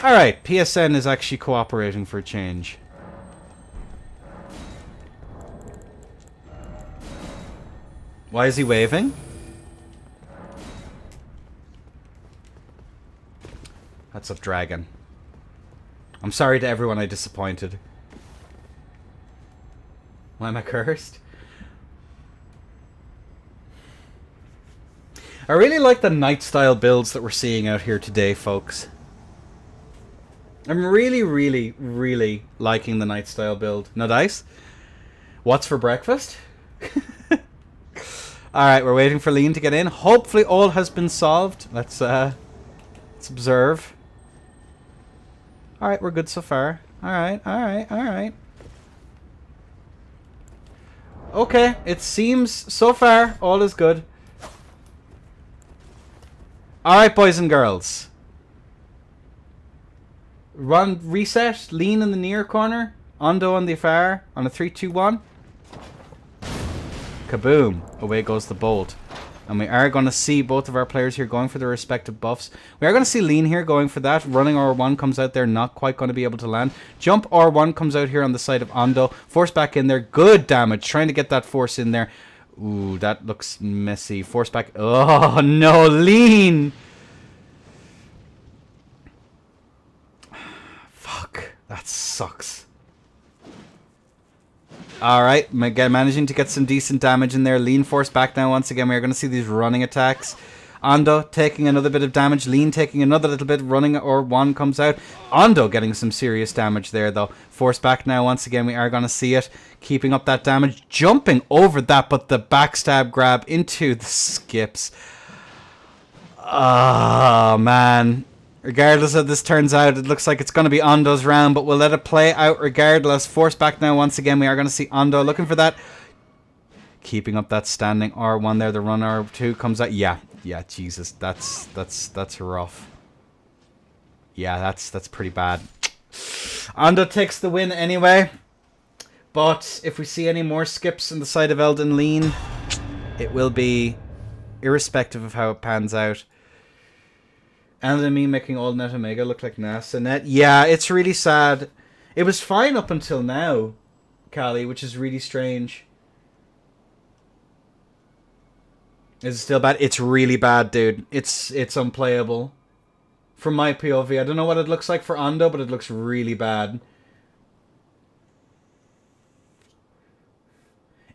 Alright, PSN is actually cooperating for a change. Why is he waving? That's a dragon. I'm sorry to everyone I disappointed. Why am I cursed? I really like the night style builds that we're seeing out here today, folks. I'm really, really, really liking the night style build. No dice? What's for breakfast? Alright, we're waiting for Lean to get in. Hopefully all has been solved. Let's observe. Alright, we're good so far. Alright, alright, alright. Okay, it seems so far all is good. Alright, boys and girls. Run, reset, Lean in the near corner, Ondo on the far, on a 3, 2, 1. Kaboom! Away goes the bolt. And we are going to see both of our players here going for their respective buffs. We are going to see Lean here going for that. Running R1 comes out there, not quite going to be able to land. Jump R1 comes out here on the side of Ondo. Force back in there, good damage, trying to get that force in there. Ooh, that looks messy. Force back, oh no, Lean! That sucks. Alright, again, managing to get some decent damage in there. Lean force back now once again. We are going to see these running attacks. Ondo taking another bit of damage. Lean taking another little bit. Running or one comes out. Ondo getting some serious damage there though. Force back now once again. We are going to see it. Keeping up that damage. Jumping over that, but the backstab grab into the skips. Oh, man. Regardless of this turns out, it looks like it's going to be Ondo's round, but we'll let it play out regardless. Force back now once again. We are going to see Ondo looking for that. Keeping up that standing R1 there. The run R2 comes out. Yeah, Jesus. That's rough. Yeah, that's pretty bad. Ondo takes the win anyway. But if we see any more skips in the side of Elden Lean, it will be irrespective of how it pans out. And then me making Old Net Omega look like NASA Net. Yeah, it's really sad. It was fine up until now, Callie, which is really strange. Is it still bad? It's really bad, dude. It's unplayable. From my POV. I don't know what it looks like for Ondo, but it looks really bad.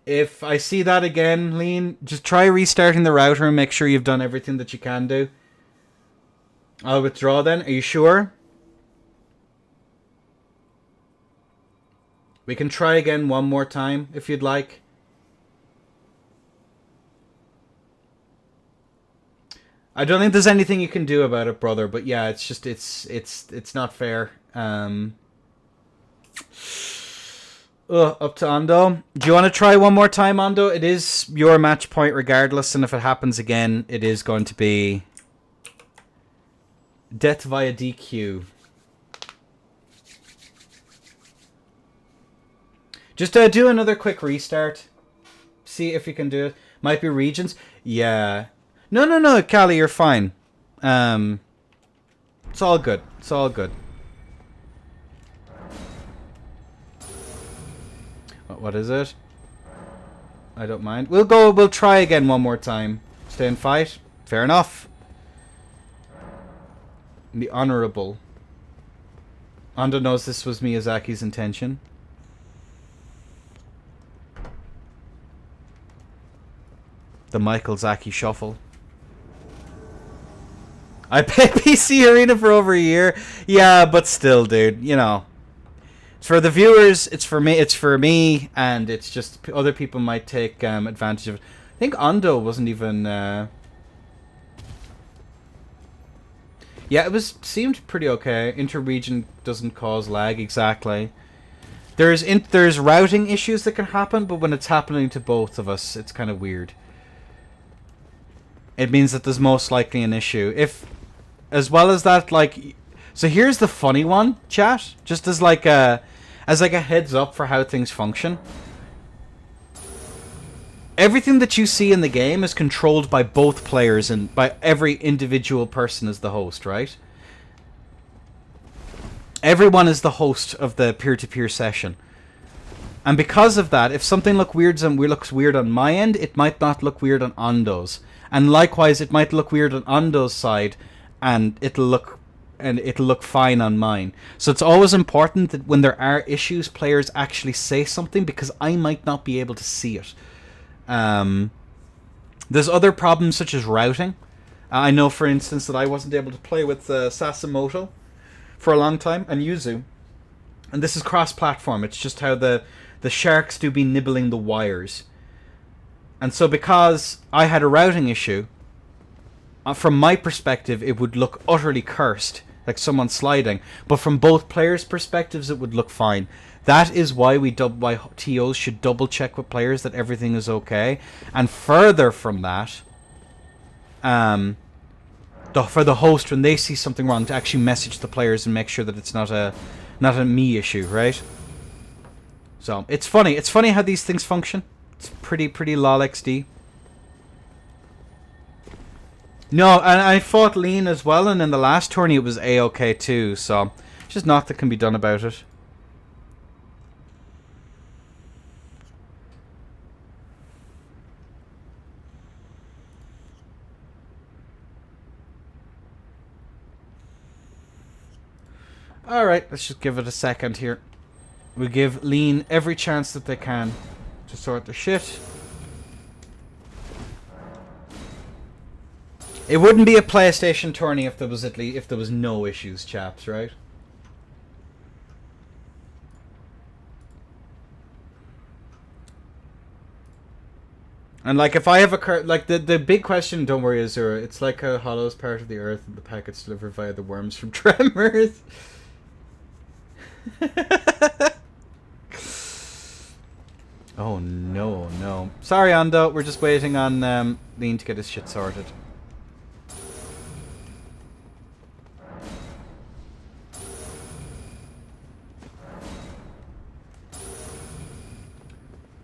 If I see that again, Lean, just try restarting the router and make sure you've done everything that you can do. I'll withdraw then. Are you sure? We can try again one more time if you'd like. I don't think there's anything you can do about it, brother, but yeah, it's just it's not fair. Up to Ondo. Do you want to try one more time, Ondo? It is your match point regardless, and if it happens again, it is going to be death via DQ. Just do another quick restart. See if you can do it. Might be regions. Yeah. No, Callie, you're fine. It's all good. It's all good. What is it? I don't mind. We'll try again one more time. Stay and fight. Fair enough. Be honorable. Ondo knows this was Miyazaki's intention. The Michael Zaki shuffle. I played PC Arena for over a year. Yeah, but still, dude, you know. It's for the viewers, it's for me, and it's just other people might take advantage of it. I think Ondo wasn't even... Yeah, seemed pretty okay. Inter-region doesn't cause lag, exactly. There's routing issues that can happen, but when it's happening to both of us, it's kind of weird. It means that there's most likely an issue. If, as well as that, like... So here's the funny one, chat. Just as like a heads up for how things function. Everything that you see in the game is controlled by both players and by every individual person as the host, right? Everyone is the host of the peer-to-peer session. And because of that, if something looks weird on my end, it might not look weird on Ondo's. And likewise, it might look weird on Ondo's side, and it'll look fine on mine. So it's always important that when there are issues, players actually say something, because I might not be able to see it. There's other problems such as routing. I know, for instance, that I wasn't able to play with Sasimoto for a long time, and Yuzu. And this is cross-platform. It's just how the sharks do be nibbling the wires. And so because I had a routing issue, from my perspective, it would look utterly cursed, like someone sliding. But from both players' perspectives, it would look fine. That is why why TOs should double check with players that everything is okay. And further from that, for the host, when they see something wrong, to actually message the players and make sure that it's not a me issue, right? So it's funny. It's funny how these things function. It's pretty lol XD. No, and I fought Lean as well, and in the last tourney it was A-OK too, so it's just nothing that can be done about it. Alright, let's just give it a second here. We give Lean every chance that they can to sort their shit. It wouldn't be a PlayStation tourney if there was no issues, chaps, right? And like, if I have the big question, don't worry, Azura, it's like how Hollow's part of the Earth and the packets delivered via the worms from Tremors. Oh no. Sorry, Ando, we're just waiting on Lean to get his shit sorted.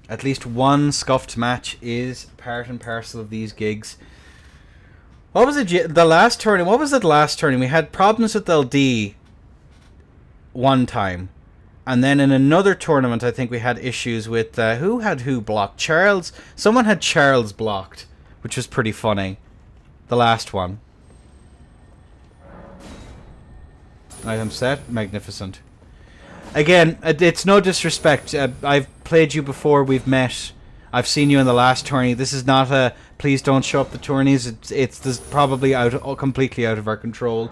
At least one scuffed match is part and parcel of these gigs. What was it? The last tourney? What was it last tourney? We had problems with LD one time. And then in another tournament, I think we had issues with... who had who blocked? Charles? Someone had Charles blocked, which was pretty funny. The last one. Item set. Magnificent. Again, it's no disrespect. I've played you before. We've met. I've seen you in the last tourney. This is not a please don't show up the tourneys. It's this probably completely out of our control.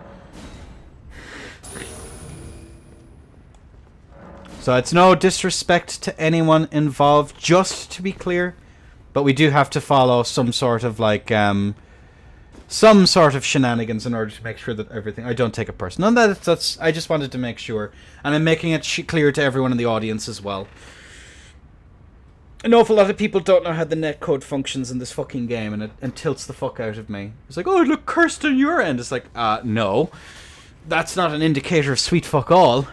So it's no disrespect to anyone involved, just to be clear. But we do have to follow some sort of like some sort of shenanigans in order to make sure that everything... I don't take it personal. And that's I just wanted to make sure. And I'm making it clear to everyone in the audience as well. An awful lot of people don't know how the netcode functions in this fucking game, and it tilts the fuck out of me. It's like, oh, it look cursed on your end. It's like, no. That's not an indicator of sweet fuck all.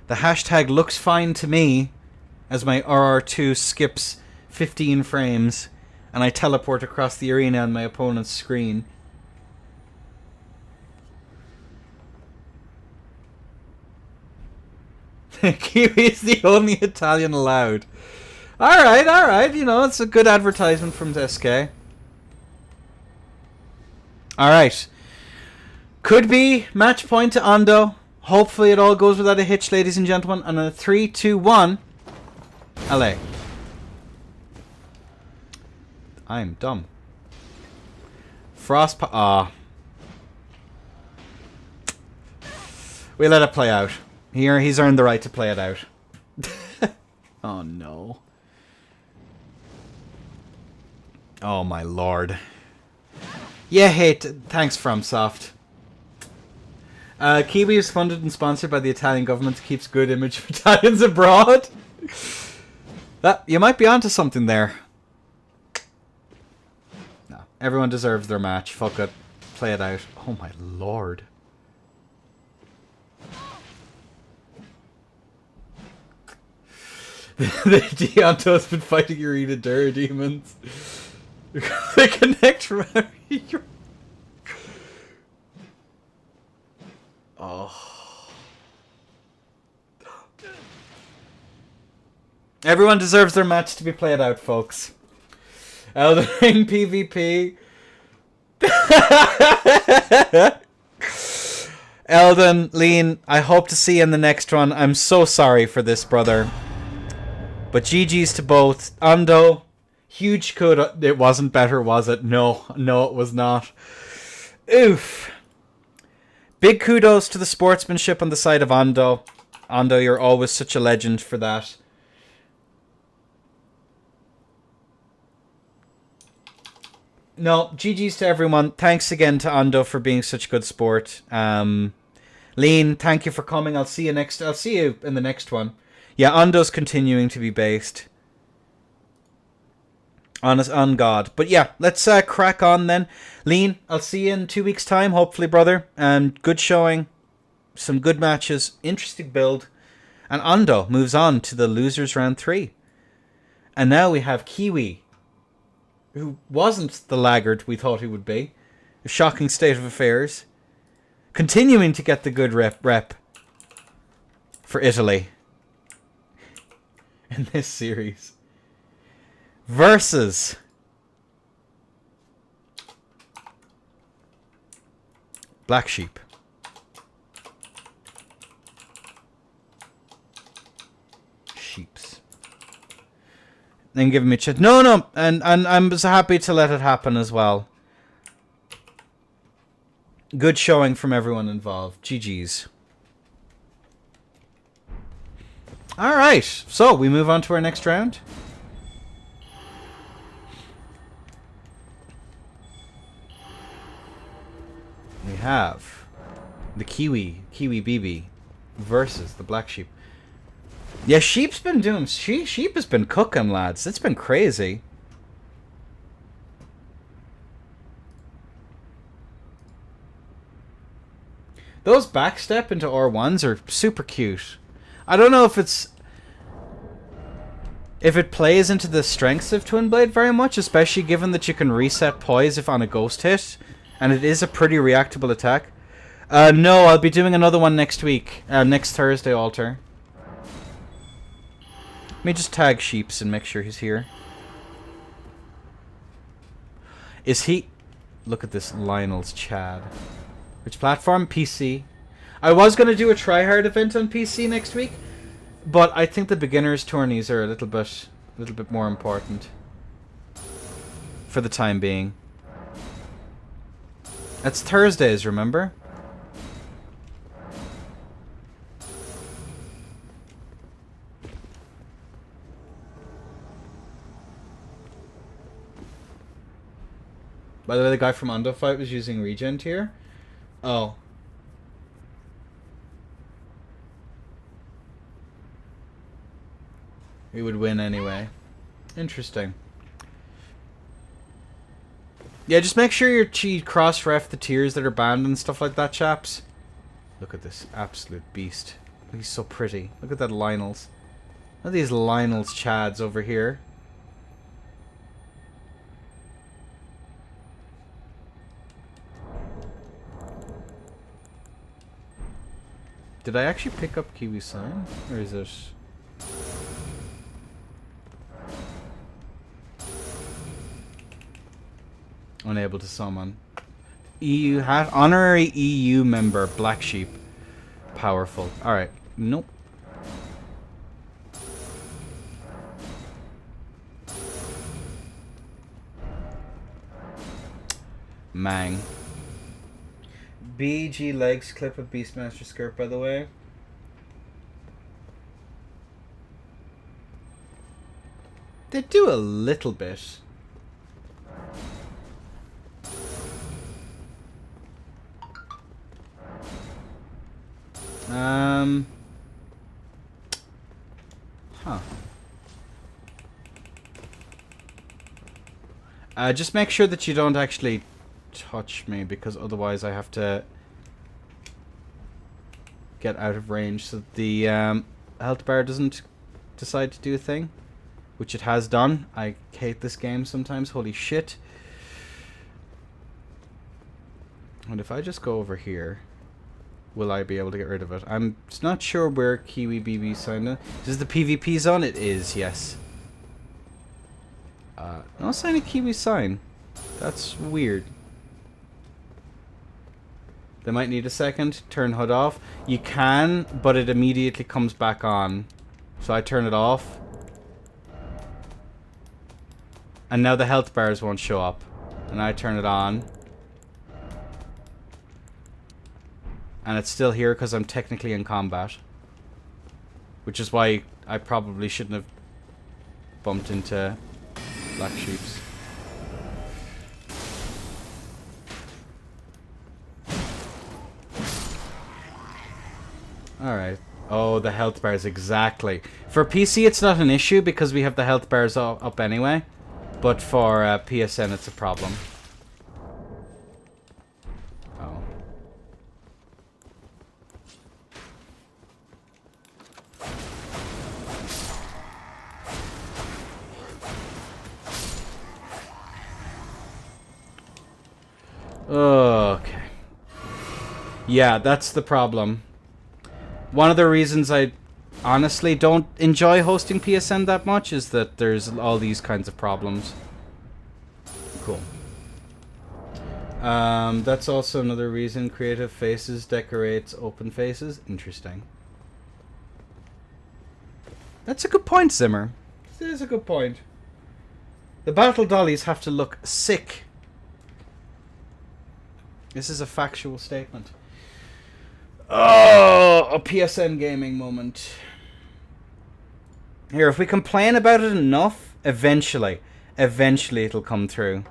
The hashtag looks fine to me as my RR2 skips 15 frames and I teleport across the arena on my opponent's screen. Kiwi is the only Italian allowed. Alright, you know, it's a good advertisement from SK. Alright. Could be match point to Ando. Hopefully it all goes without a hitch, ladies and gentlemen. And on a 3, 2, 1, LA. I'm dumb. Frost... Ah. We let it play out. Here, he's earned the right to play it out. Oh, no. Oh, my lord. Yeah, hey, thanks, FromSoft. Kiwi is funded and sponsored by the Italian government. Keeps good image of Italians abroad. You might be onto something there. No, everyone deserves their match. Fuck it. Play it out. Oh, my lord. The Deonto's been fighting Urena Dura demons. They connect from every... Oh. Everyone deserves their match to be played out, folks. Elden Ring PvP. Elden, Lean, I hope to see you in the next one. I'm so sorry for this, brother. But GG's to both. Ando, huge kudos. It wasn't better, was it? No, it was not. Oof. Big kudos to the sportsmanship on the side of Ando. Ando, you're always such a legend for that. No, GG's to everyone. Thanks again to Ando for being such good sport. Lean, thank you for coming. I'll see you in the next one. Yeah, Ando's continuing to be based. On God. But yeah, let's crack on then. Lean, I'll see you in 2 weeks' time, hopefully, brother. Good showing. Some good matches. Interesting build. And Ando moves on to the losers round 3. And now we have Kiwi, who wasn't the laggard we thought he would be. A shocking state of affairs. Continuing to get the good rep for Italy in this series. Versus Black Sheep. Sheeps. Then give me a chance. No. And I'm just happy to let it happen as well. Good showing from everyone involved. GG's. Alright. So, we move on to our next round. We have the Kiwi BB versus the Black Sheep. Yeah, Sheep's been doing... Sheep has been cooking, lads. It's been crazy. Those backstep into R1s are super cute. I don't know if it's... if it plays into the strengths of Twin Blade very much, especially given that you can reset poise if on a ghost hit. And it is a pretty reactable attack. No, I'll be doing another one next week. Next Thursday, Alter. Let me just tag Sheeps and make sure he's here. Is he... Look at this Lionel's Chad. Which platform? PC. I was going to do a tryhard event on PC next week, but I think the beginners tourneys are a little bit more important for the time being. That's Thursdays, remember? By the way, the guy from Undo Fight was using regen tier. Oh. He would win anyway. Interesting. Yeah, just make sure you cross-ref the tiers that are banned and stuff like that, chaps. Look at this absolute beast. He's so pretty. Look at that Lionel's. Look at these Lionel's Chads over here. Did I actually pick up Kiwi's sign? Or is it... Unable to summon. EU hat. Honorary EU member. Black Sheep. Powerful. Alright. Nope. Mang. BG legs clip of Beastmaster skirt, by the way. They do a little bit. Huh. Just make sure that you don't actually touch me, because otherwise I have to get out of range so that the health bar doesn't decide to do a thing, which it has done. I hate this game sometimes. Holy shit. And if I just go over here, will I be able to get rid of it? I'm not sure where Kiwi BB signed in. Is the PvP zone? It is, yes. No sign of Kiwi sign. That's weird. They might need a second. Turn HUD off. You can, but it immediately comes back on. So I turn it off. And now the health bars won't show up. And I turn it on. And it's still here because I'm technically in combat. Which is why I probably shouldn't have bumped into Black Sheeps. Alright. Oh, the health bars, exactly. For PC, it's not an issue because we have the health bars up anyway. But for PSN, it's a problem. Oh. Okay. Yeah, that's the problem. One of the reasons I honestly don't enjoy hosting PSN that much is that there's all these kinds of problems. Cool. That's also another reason Creative Faces decorates open faces. Interesting. That's a good point, Zimmer. It is a good point. The battle dollies have to look sick. This is a factual statement. Oh, a PSN gaming moment. Here, if we complain about it enough, eventually it'll come through.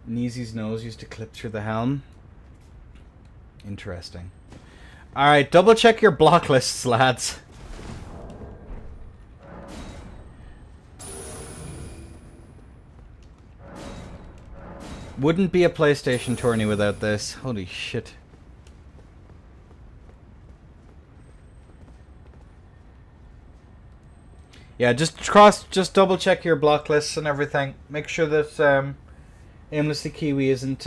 Neezy's nose used to clip through the helm. Interesting. Alright, double check your block lists, lads. Wouldn't be a PlayStation tourney without this. Holy shit. Yeah, just double check your block lists and everything. Make sure that Aimlessly Kiwi isn't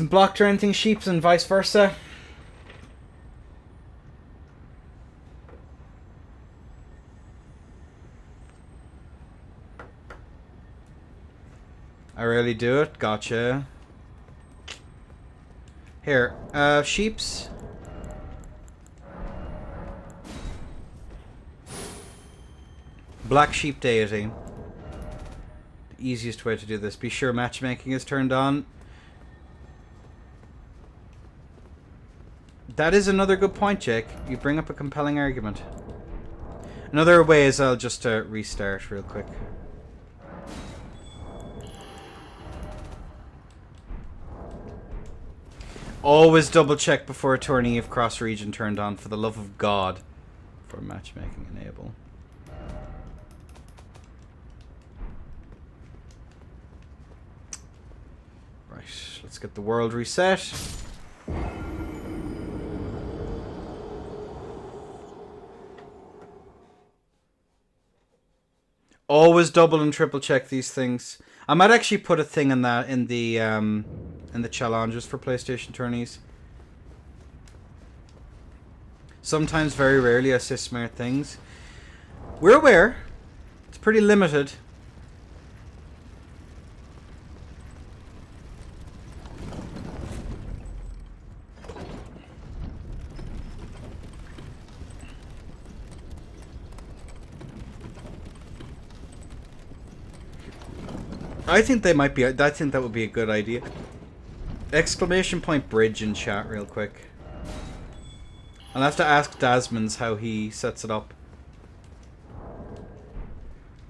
blocked or anything, sheeps, and vice versa. I rarely do it. Gotcha. Here, sheeps. Black sheep deity. The easiest way to do this. Be sure matchmaking is turned on. That is another good point, Jake. You bring up a compelling argument. Another way is I'll just restart real quick. Always double check before a tourney if cross region turned on, for the love of God. For matchmaking enable. Right, let's get the world reset. Always double and triple check these things. I might actually put a thing in that in the challenges for PlayStation tourneys. Sometimes, very rarely, I say smart things. We're aware. It's pretty limited. I think they might be. I think that would be a good idea. Exclamation point bridge in chat real quick. I'll have to ask Dasmans how he sets it up.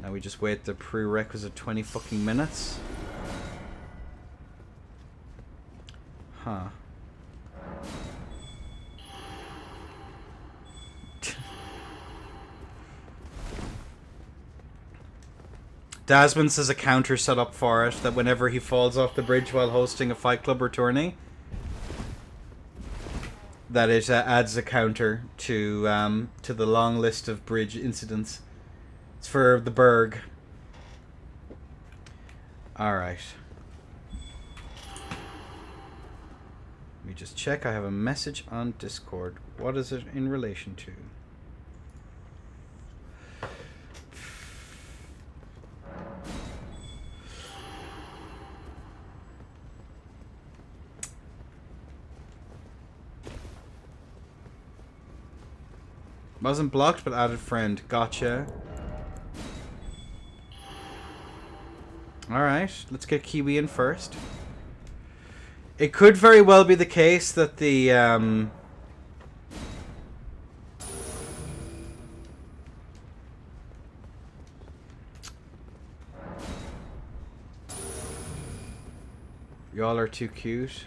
Now we just wait the prerequisite 20 fucking minutes. Huh. Dasmans has a counter set up for it that whenever he falls off the bridge while hosting a Fight Club or tourney, that it adds a counter to the long list of bridge incidents. It's for the Berg. Alright. Let me just check. I have a message on Discord. What is it in relation to? Wasn't blocked, but added friend. Gotcha. Alright, let's get Kiwi in first. It could very well be the case that the, y'all are too cute.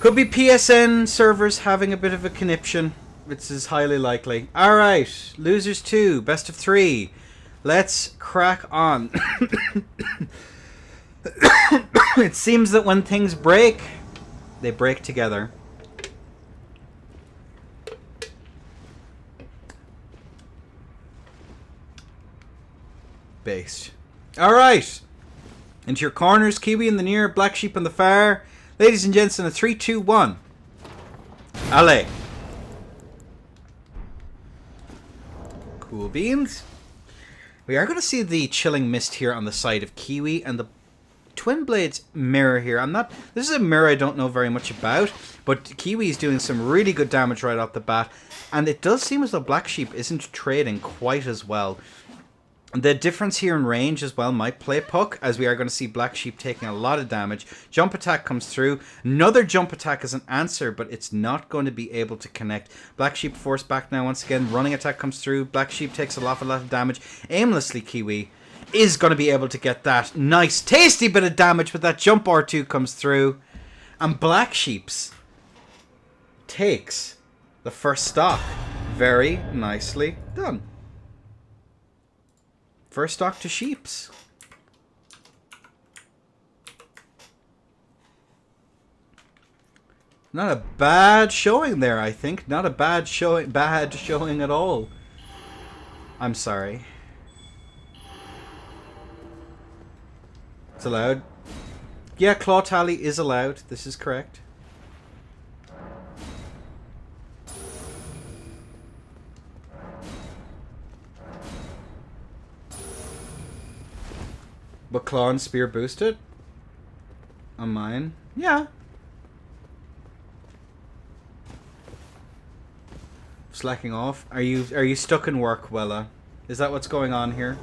Could be PSN servers having a bit of a conniption. It's is highly likely. Alright, losers 2, best of 3. Let's crack on. It seems that when things break, they break together. Based. Alright. Into your corners, Kiwi in the near, Black Sheep in the far. Ladies and gents, in a 3, 2, 1. Allez. Cool beans. We are going to see the Chilling Mist here on the side of Kiwi and the Twin Blades mirror here. This is a mirror I don't know very much about, but Kiwi is doing some really good damage right off the bat, and it does seem as though Black Sheep isn't trading quite as well. The difference here in range as well might play puck, as we are going to see Black Sheep taking a lot of damage. Jump attack comes through. Another jump attack is an answer, but it's not going to be able to connect. Black Sheep forced back now once again. Running attack comes through. Black Sheep takes a lot of damage. Aimlessly, Kiwi is going to be able to get that nice, tasty bit of damage, but that jump R2 comes through. And Black Sheep's takes the first stock. Very nicely done. First stock to Sheeps. Not a bad showing there, I think. Not a bad showing at all. I'm sorry. It's allowed. Yeah, claw tally is allowed. This is correct. But claw and spear boosted? On mine? Yeah. Slacking off. Are you stuck in work, Wella? Is that what's going on here?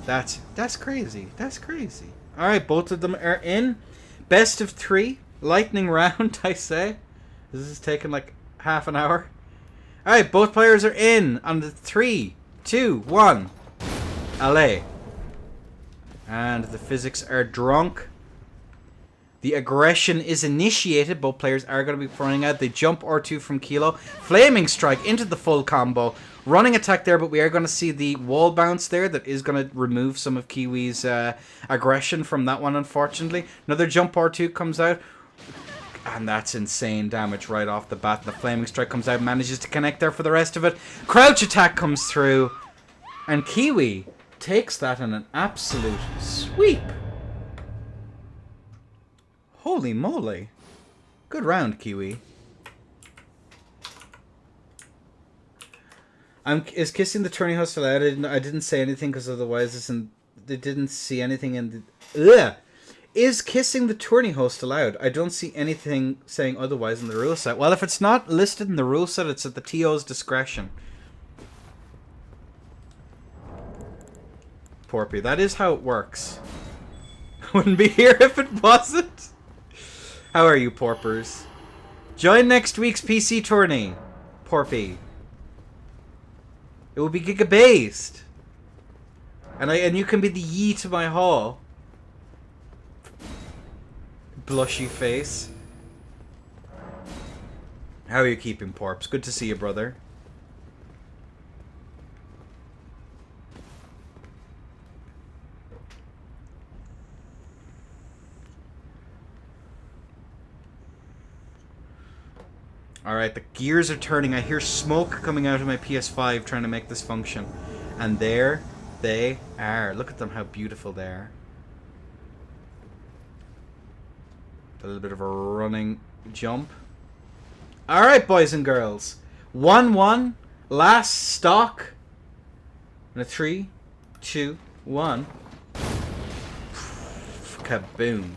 That's crazy. That's crazy. Alright, both of them are in. Best of 3. Lightning round, I say. This is taking like half an hour. Alright, both players are in on the 3, 2, 1. Allez. And the physics are drunk. The aggression is initiated. Both players are going to be throwing out the jump R2 from Kilo. Flaming strike into the full combo. Running attack there, but we are going to see the wall bounce there. That is going to remove some of Kiwi's aggression from that one, unfortunately. Another jump R2 comes out. And that's insane damage right off the bat. The flaming strike comes out, manages to connect there for the rest of it. Crouch attack comes through. And Kiwi takes that in an absolute sweep. Holy moly. Good round, Kiwi. Is kissing the turning host allowed? I didn't say anything because otherwise they didn't see anything in the... Ugh! Is kissing the tourney host allowed? I don't see anything saying otherwise in the rule set. Well, if it's not listed in the rule set, it's at the TO's discretion. Porpy, that is how it works. I wouldn't be here if it wasn't. How are you, Porpers? Join next week's PC tourney, Porpy. It will be Giga-based. And you can be the Yi to my Hall. Blushy face. How are you keeping, Porps? Good to see you, brother. Alright, the gears are turning. I hear smoke coming out of my PS5 trying to make this function. And there they are. Look at them, how beautiful they are. A little bit of a running jump. Alright, boys and girls. 1-1. Last stock. And a 3, 2, 1. Kaboom.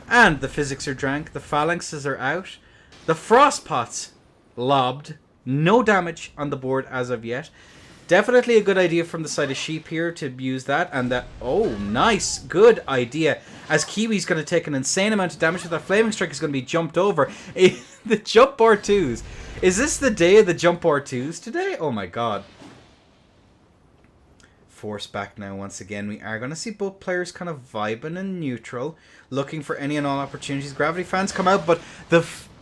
And the physics are drank. The phalanxes are out. The frostpots lobbed. No damage on the board as of yet. Definitely a good idea from the side of Sheep here to use that. And that... Oh, nice. Good idea. As Kiwi's going to take an insane amount of damage. With that Flaming Strike is going to be jumped over. The Jump R2s. Is this the day of the Jump R2s today? Oh my god. Force back now once again. We are going to see both players kind of vibing in neutral. Looking for any and all opportunities. Gravity fans come out. But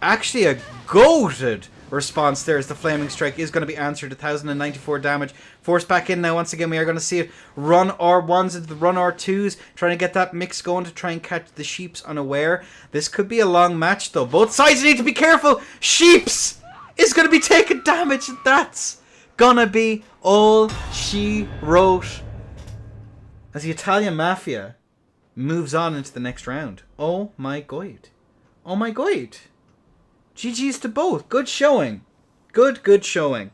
actually a goated response there as the Flaming Strike is going to be answered. 1094 damage. Force back in now once again. We are going to see it run R1s into the run R2s. Trying to get that mix going to try and catch the Sheeps unaware. This could be a long match though. Both sides need to be careful. Sheeps is going to be taking damage. That's gonna be all she wrote. As the Italian Mafia moves on into the next round. Oh my god. Oh my god. GG's to both. Good showing. Good showing.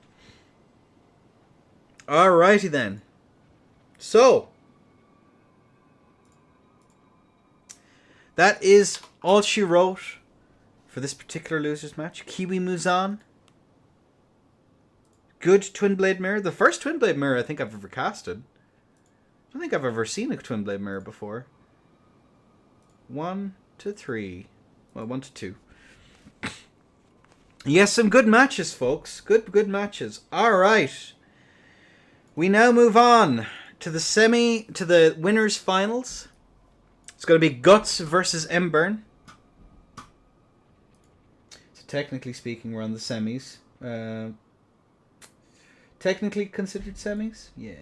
Alrighty then. So, that is all she wrote for this particular losers match. Kiwi moves on. Good Twin Blade Mirror. The first Twin Blade Mirror I think I've ever casted. I don't think I've ever seen a Twin Blade Mirror before. 1 to 3. Well, 1 to 2. Yes, some good matches, folks. Good matches. Alright. We now move on to the winners finals. It's going to be Guts versus Embern. So technically speaking, we're on the semis. Technically considered semis? Yeah.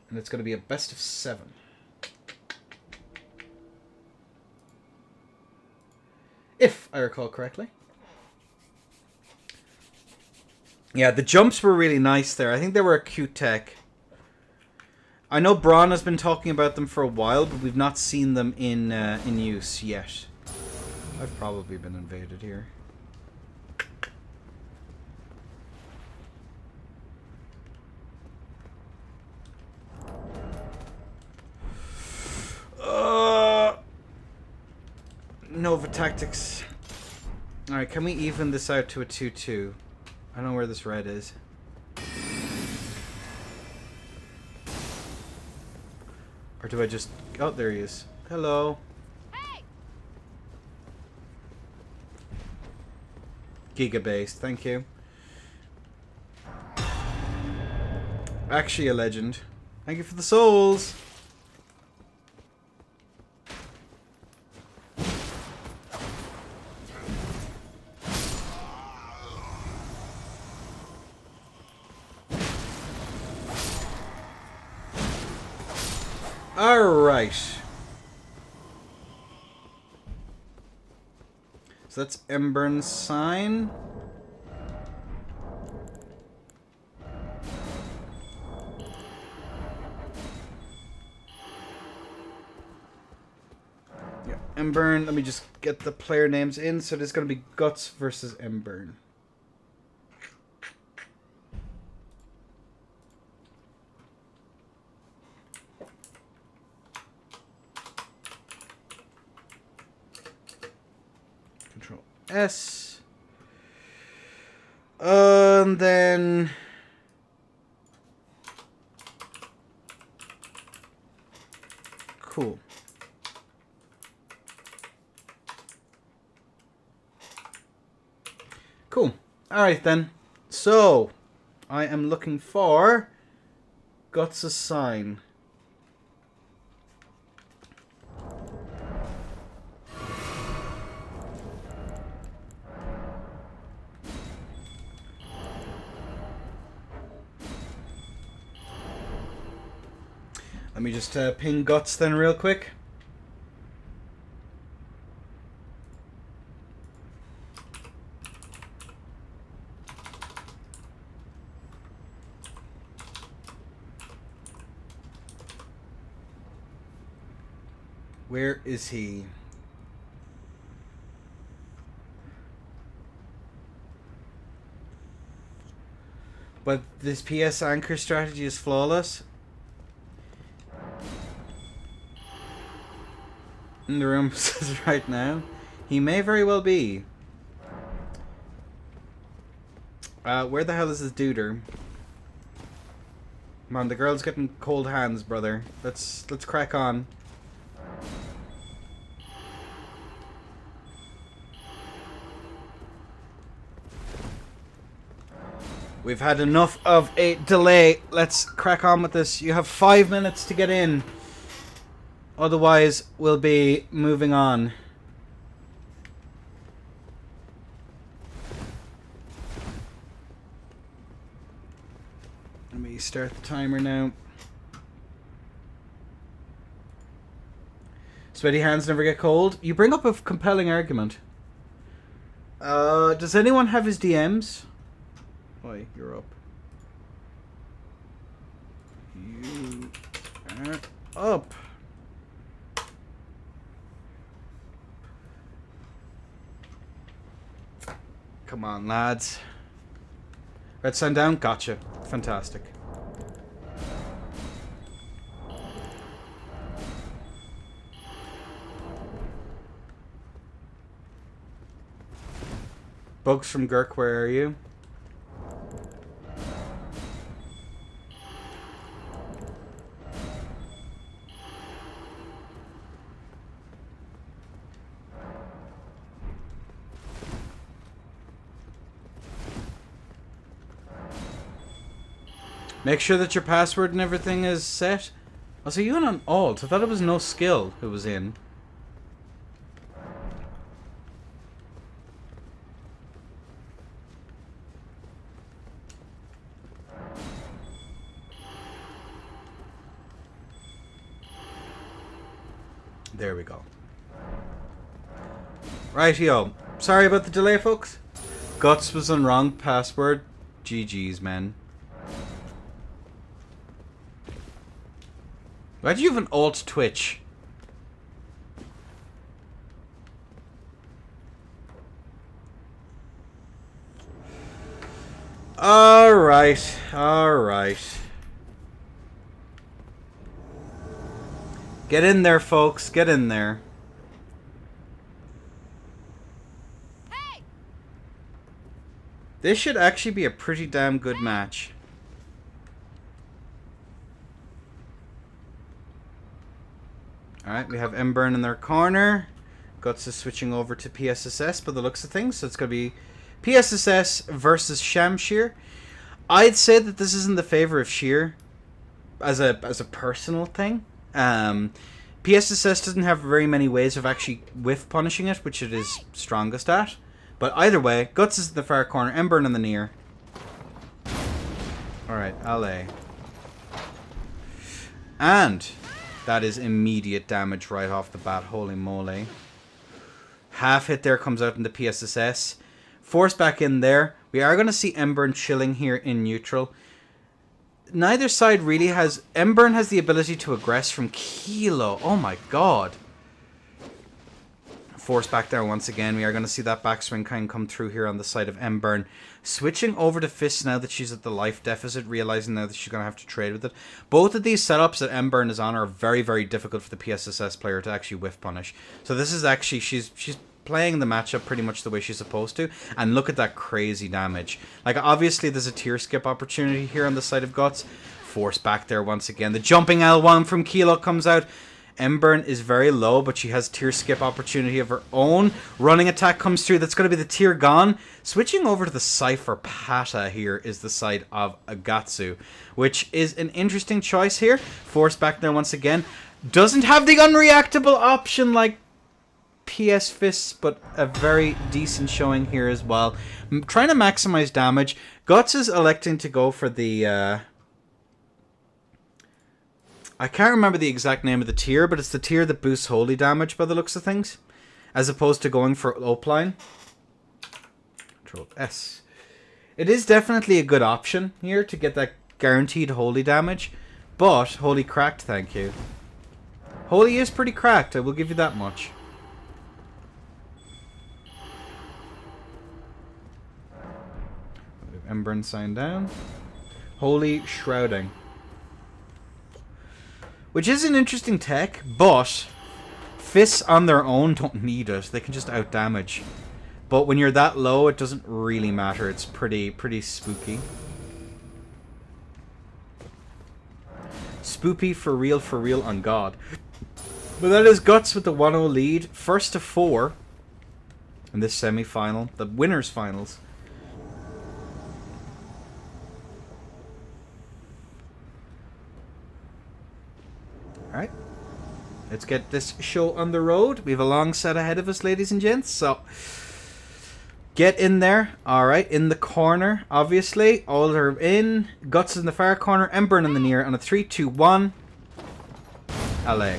And it's going to be a best of 7. If I recall correctly. Yeah, the jumps were really nice there. I think they were a cute tech. I know Braun has been talking about them for a while, but we've not seen them in use yet. I've probably been invaded here. Nova Tactics. Alright, can we even this out to a 2-2? I don't know where this red is. Or do I just... Oh, there he is. Hello. Hey. Giga-based, thank you. Actually a legend. Thank you for the souls. Alright. So that's Embern's sign. Yeah, Embern. Let me just get the player names in. So there's going to be Guts versus Embern. PSS. And then... Cool. Cool. Alright then. So, I am looking for Guts' sign. Let me just ping Guts then real quick. Where is he? But this PS anchor strategy is flawless. In the room says right now. He may very well be. Where the hell is this duder? Come on, the girl's getting cold hands, brother. Let's crack on. We've had enough of a delay. Let's crack on with this. You have 5 minutes to get in. Otherwise, we'll be moving on. Let me start the timer now. Sweaty hands never get cold. You bring up a compelling argument. Does anyone have his DMs? Oi, you're up. You are up. Come on, lads. Red sign down? Gotcha. Fantastic. Bugs from Gurk, where are you? Make sure that your password and everything is set. Oh, so you went on alt. I thought it was no skill who was in. There we go. Rightio. Sorry about the delay, folks. Guts was on wrong password. GG's, man. Why do you have an alt Twitch? Alright, alright. Get in there, folks. Get in there. Hey! This should actually be a pretty damn good match. Alright, we have Embern in their corner. Guts is switching over to PSSS by the looks of things. So it's going to be PSSS versus Shamshir. I'd say that this is in the favor of Sheer as a personal thing. PSSS doesn't have very many ways of actually whiff punishing it, which it is strongest at. But either way, Guts is in the far corner, Embern in the near. Alright, alley. And that is immediate damage right off the bat. Holy moly. Half hit there comes out in the PSSS. Force back in there. We are going to see Embern chilling here in neutral. Neither side really has... Embern has the ability to aggress from Kilo. Oh my god. Force back there once again. We are going to see that backswing kind of come through here on the side of Embern. Switching over to Fist now that she's at the life deficit, realizing now that she's going to have to trade with it. Both of these setups that Embern is on are very, very difficult for the PSSS player to actually whiff punish. So this is actually, she's playing the matchup pretty much the way she's supposed to. And look at that crazy damage. Like, obviously, there's a tier skip opportunity here on the side of Guts. Force back there once again. The jumping L1 from Kilo comes out. Embern is very low, but she has tier skip opportunity of her own. Running attack comes through. That's going to be the tier gone. Switching over to the Cypher Pata here is the side of Agatsu, which is an interesting choice here. Force back there once again. Doesn't have the unreactable option like PS Fists, but a very decent showing here as well. Trying to maximize damage. Guts is electing to go for the... I can't remember the exact name of the tier, but it's the tier that boosts holy damage by the looks of things, as opposed to going for Opline. Control S. It is definitely a good option here to get that guaranteed holy damage, but holy cracked, thank you. Holy is pretty cracked, I will give you that much. Embern sign down. Holy shrouding. Which is an interesting tech, but fists on their own don't need it. They can just out-damage. But when you're that low, it doesn't really matter. It's pretty spooky. Spoopy for real on God. But that is Guts with the 1-0 lead. First to 4 in this semi-final. The winners' finals. Alright, let's get this show on the road. We have a long set ahead of us, ladies and gents, so get in there. Alright, in the corner, obviously. All are in. Guts in the far corner, Embern in the near. On a 3, 2, 1. LA.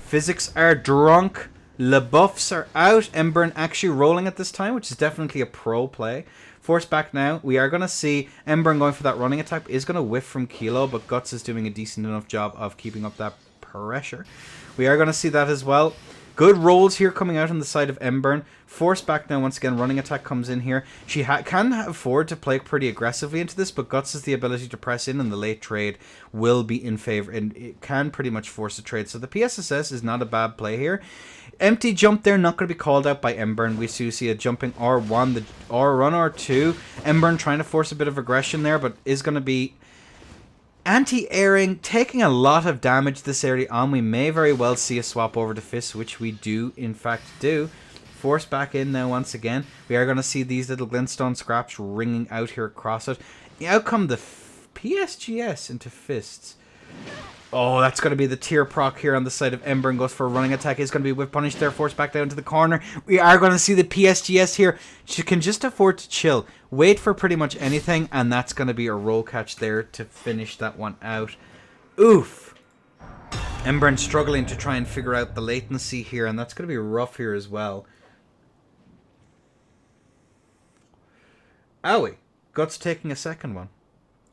Physics are drunk. LeBuffs are out. Embern actually rolling at this time, which is definitely a pro play. Force back now. We are going to see Embern going for that running attack. Is going to whiff from Kilo, but Guts is doing a decent enough job of keeping up that pressure. We are going to see that as well. Good rolls here coming out on the side of Embern. Force back now once again. Running attack comes in here. She can afford to play pretty aggressively into this, but Guts has the ability to press in, and the late trade will be in favor, and it can pretty much force a trade. So the PSSS is not a bad play here. Empty jump there, not going to be called out by Embern. We do see a jumping R1, the R1, R2. Embern trying to force a bit of aggression there, but is going to be anti-airing, taking a lot of damage this early on. We may very well see a swap over to Fist, which we do, in fact, do. Force back in now once again. We are going to see these little glintstone scraps ringing out here across it. Out come the PSGS into Fists. Oh, that's going to be the tier proc here on the side of Embern. Goes for a running attack. Is going to be whip punish there. Force back down to the corner. We are going to see the PSGS here. She can just afford to chill. Wait for pretty much anything. And that's going to be a roll catch there to finish that one out. Oof. Embern struggling to try and figure out the latency here. And that's going to be rough here as well. Owie. Guts taking a second one.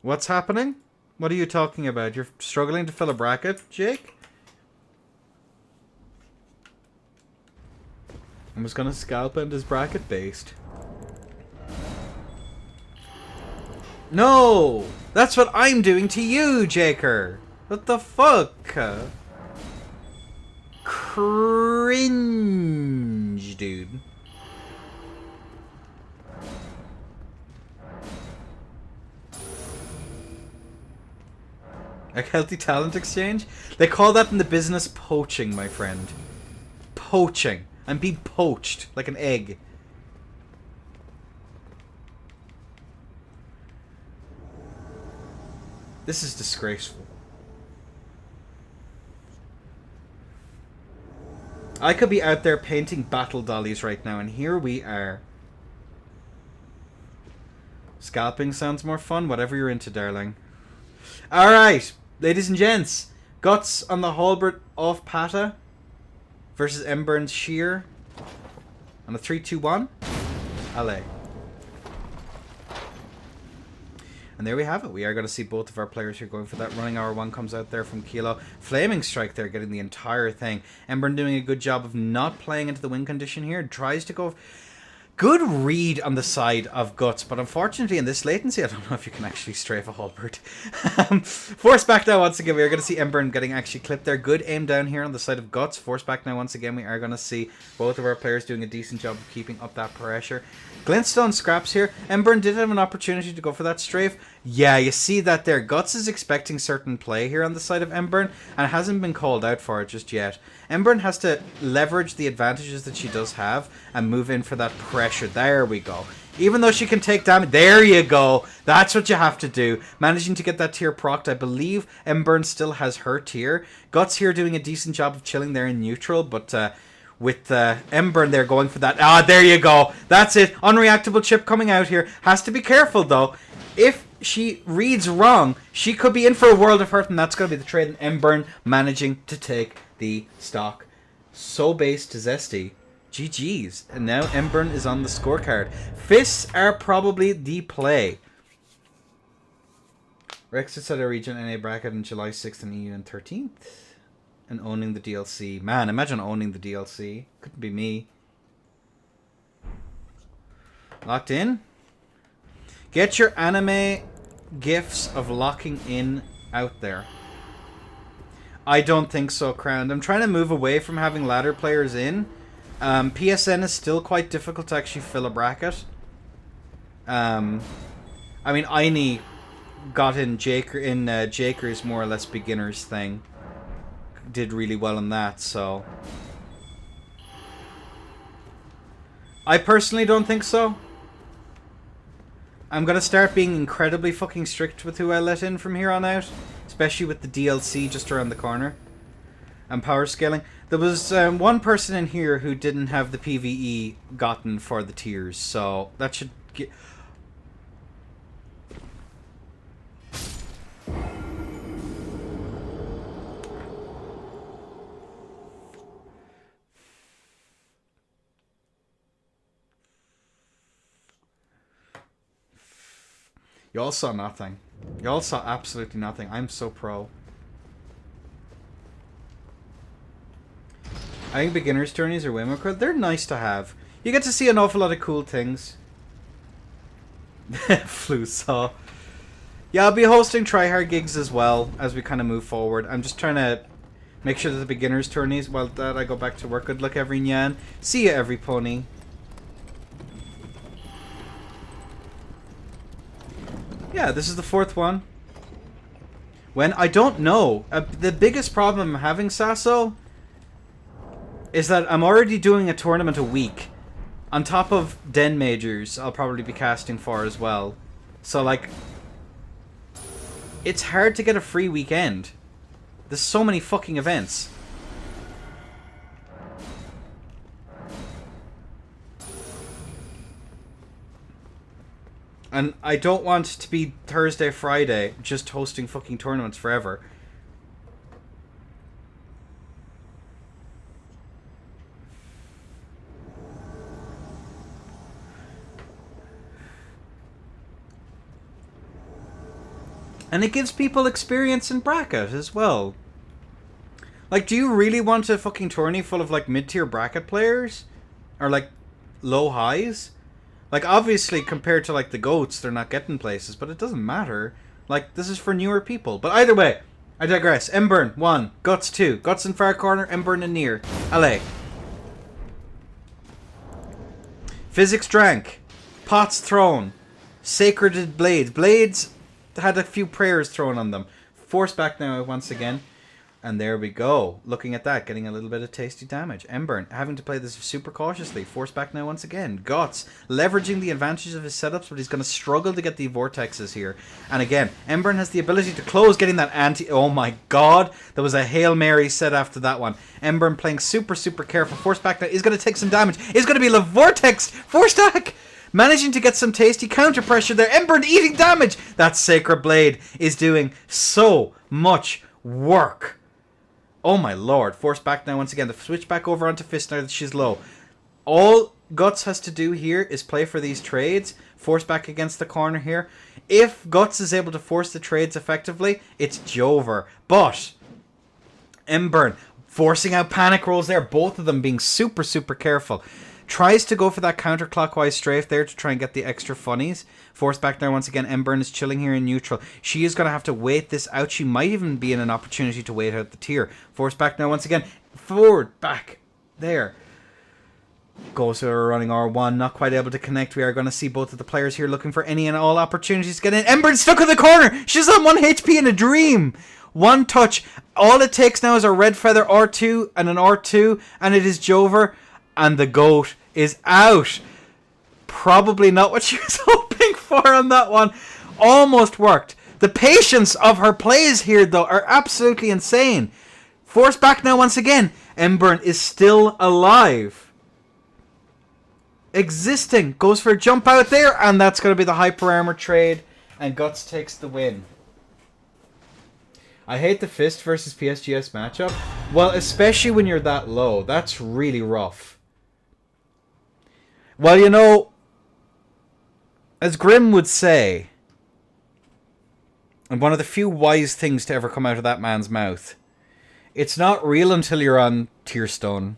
What's happening? What are you talking about? You're struggling to fill a bracket, Jake? I was gonna scalp end his bracket based. No! That's what I'm doing to you, Jaker! What the fuck? Cringe, dude. A healthy talent exchange? They call that in the business poaching, my friend. Poaching. I'm being poached like an egg. This is disgraceful. I could be out there painting battle dollies right now, and here we are. Scalping sounds more fun, whatever you're into, darling. Alright. Ladies and gents, Guts on the halberd off Pata versus Embern's Sheer on a 3-2-1. LA. And there we have it. We are going to see both of our players here going for that. Running R1 comes out there from Kilo. Flaming Strike there, getting the entire thing. Embern doing a good job of not playing into the win condition here. Tries to go Good read on the side of Guts, but unfortunately in this latency, I don't know if you can actually strafe a halberd. Force back now once again. We are going to see Ember getting actually clipped there. Good aim down here on the side of Guts. Force back now once again. We are going to see both of our players doing a decent job of keeping up that pressure. Glintstone scraps here. Ember did have an opportunity to go for that strafe. Yeah, you see that there. Guts is expecting certain play here on the side of Ember and hasn't been called out for it just yet. Ember has to leverage the advantages that she does have and move in for that pressure. There we go. Even though she can take damage. There you go. That's what you have to do. Managing to get that tier procced. I believe Ember still has her tier. Guts here doing a decent job of chilling there in neutral, but with Ember there going for that. Ah, there you go. That's it. Unreactable chip coming out here. Has to be careful though. If she reads wrong, she could be in for a world of hurt, and that's going to be the trade. And Ember managing to take the stock. So base to Zesty. GG's. And now Ember is on the scorecard. Fists are probably the play. Rex is at a region NA bracket on July 6th and EU on 13th. And owning the DLC. Man, imagine owning the DLC. Couldn't be me. Locked in. Get your anime gifs of locking in out there. I don't think so, Crowned. I'm trying to move away from having ladder players in. PSN is still quite difficult to actually fill a bracket. I mean, Aini got in Jaker's more or less beginners thing. Did really well in that, so I personally don't think so. I'm gonna start being incredibly fucking strict with who I let in from here on out, especially with the DLC just around the corner and power scaling. There was one person in here who didn't have the PvE gotten for the tiers, so that should get. Y'all saw nothing. Y'all saw absolutely nothing. I'm so pro. I think beginners tourneys are way more cool. They're nice to have. You get to see an awful lot of cool things. Flu saw. Yeah, I'll be hosting tryhard gigs as well as we kind of move forward. I'm just trying to make sure that the beginners tourneys, while that I go back to work. Good luck, every Nyan. See ya, every pony. Yeah, this is the fourth one. When? I don't know. The biggest problem I'm having, Sasso, is that I'm already doing a tournament a week. On top of Den Majors, I'll probably be casting for as well. So, like, it's hard to get a free weekend. There's so many fucking events. And I don't want to be Thursday, Friday, just hosting fucking tournaments forever. And it gives people experience in bracket as well. Like, do you really want a fucking tourney full of, like, mid-tier bracket players? Or, like, low highs? Like, obviously, compared to, like, the GOATs, they're not getting places, but it doesn't matter. Like, this is for newer people. But either way, I digress. Emburn, 1. Guts, 2. Guts in far corner, Emburn in near. Allez. Physics drank. Pots thrown. Sacred blades. Blades had a few prayers thrown on them. Force back now once again. And there we go. Looking at that, getting a little bit of tasty damage. Emburn having to play this super cautiously. Force back now once again. Guts leveraging the advantages of his setups, but he's going to struggle to get the vortexes here. And again, Emburn has the ability to close, getting that anti... Oh my god. There was a Hail Mary set after that one. Emburn playing super, super careful. Force back now. He's going to take some damage. He's going to be the vortex. Force stack. Managing to get some tasty counter pressure there. Emburn eating damage. That Sacred Blade is doing so much work. Oh my lord. Force back now once again. The switch back over onto Fist now that she's low. All Guts has to do here is play for these trades. Force back against the corner here. If Guts is able to force the trades effectively, it's Jover. But Emburn forcing out panic rolls there. Both of them being super, super careful. Tries to go for that counterclockwise strafe there to try and get the extra funnies. Force back there once again. Embern is chilling here in neutral. She is going to have to wait this out. She might even be in an opportunity to wait out the tier. Force back now once again. Forward, back, there. Goes to a running R1, not quite able to connect. We are going to see both of the players here looking for any and all opportunities to get in. Embern stuck in the corner. She's on 1 HP in a dream. One touch. All it takes now is a red feather R2 and an R2, and it is Jover, and the GOAT is out. Probably not what she was hoping for on that one. Almost worked. The patience of her plays here, though, are absolutely insane. Force back now once again. Embern is still alive. Existing. Goes for a jump out there, and that's going to be the hyper armor trade, and Guts takes the win. I hate the Fist versus PSGS matchup. Well, especially when you're that low. That's really rough. Well, you know, as Grimm would say, and one of the few wise things to ever come out of that man's mouth, it's not real until you're on Tier Stone.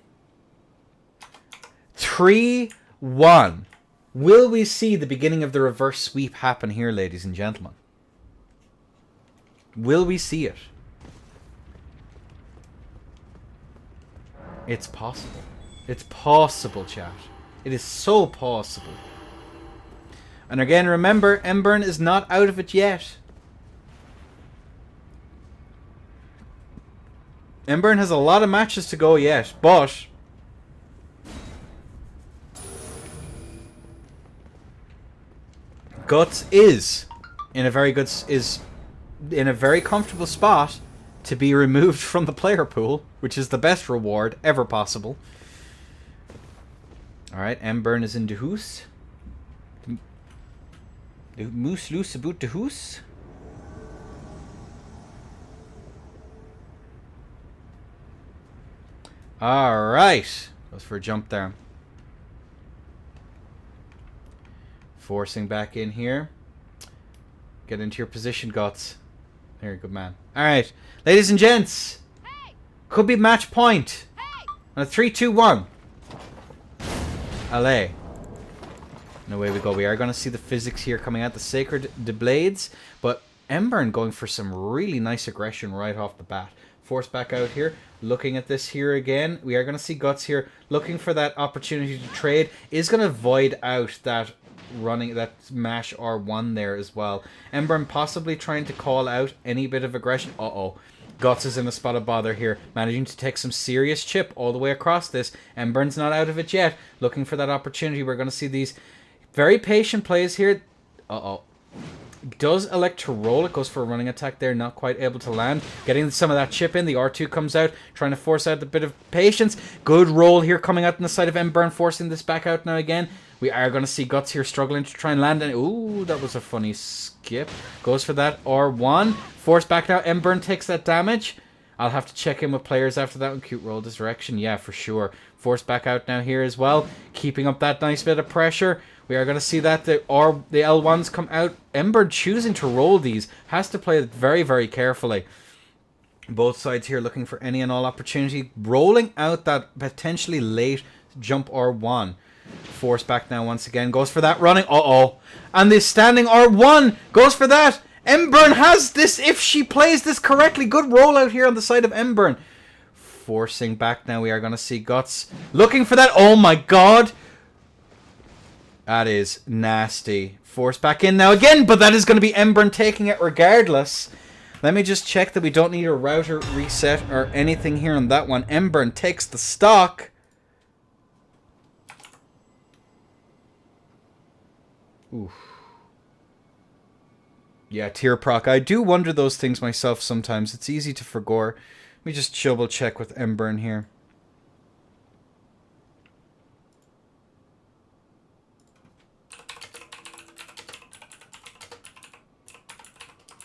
3-1. Will we see the beginning of the reverse sweep happen here, ladies and gentlemen? Will we see it? It's possible. It's possible, chat. It is so possible. And again, remember, Embern is not out of it yet. Embern has a lot of matches to go yet, but Guts is in a very comfortable spot to be removed from the player pool, which is the best reward ever possible. Alright, Embern is in de hoos. De moose loose about de hoos. Alright. Goes for a jump there. Forcing back in here. Get into your position, Guts. There, good man. Alright. Ladies and gents. Hey. Could be match point. Hey. On a 3-2-1. LA. And away we go. We are going to see the physics here coming out. The Sacred de Blades. But Embern going for some really nice aggression right off the bat. Force back out here. Looking at this here again. We are going to see Guts here looking for that opportunity to trade. Is going to void out that running, that mash R1 there as well. Embern possibly trying to call out any bit of aggression. Uh-oh. Guts is in a spot of bother here. Managing to take some serious chip all the way across this. Embern's not out of it yet. Looking for that opportunity. We're going to see these very patient plays here. Uh-oh. Does elect to roll. It goes for a running attack there. Not quite able to land. Getting some of that chip in. The R2 comes out. Trying to force out a bit of patience. Good roll here coming out on the side of Embern. Forcing this back out now again. We are going to see Guts here struggling to try and land. And ooh, that was a funny skip. Goes for that R1. Force back now. Embern takes that damage. I'll have to check in with players after that one. Cute roll this direction. Yeah, for sure. Force back out now here as well. Keeping up that nice bit of pressure. We are going to see that the L1s come out. Embern choosing to roll these. Has to play it very, very carefully. Both sides here looking for any and all opportunity. Rolling out that potentially late jump R1. Force back now once again. Goes for that running. Uh-oh. And the standing R1 goes for that. Embern has this if she plays this correctly. Good rollout here on the side of Embern. Forcing back now. We are going to see Guts looking for that. Oh my god. That is nasty. Force back in now again. But that is going to be Embern taking it regardless. Let me just check that we don't need a router reset or anything here on that one. Embern takes the stock. Oof. Yeah, tier proc. I do wonder those things myself sometimes. It's easy to forget. Let me just double check with Embern here.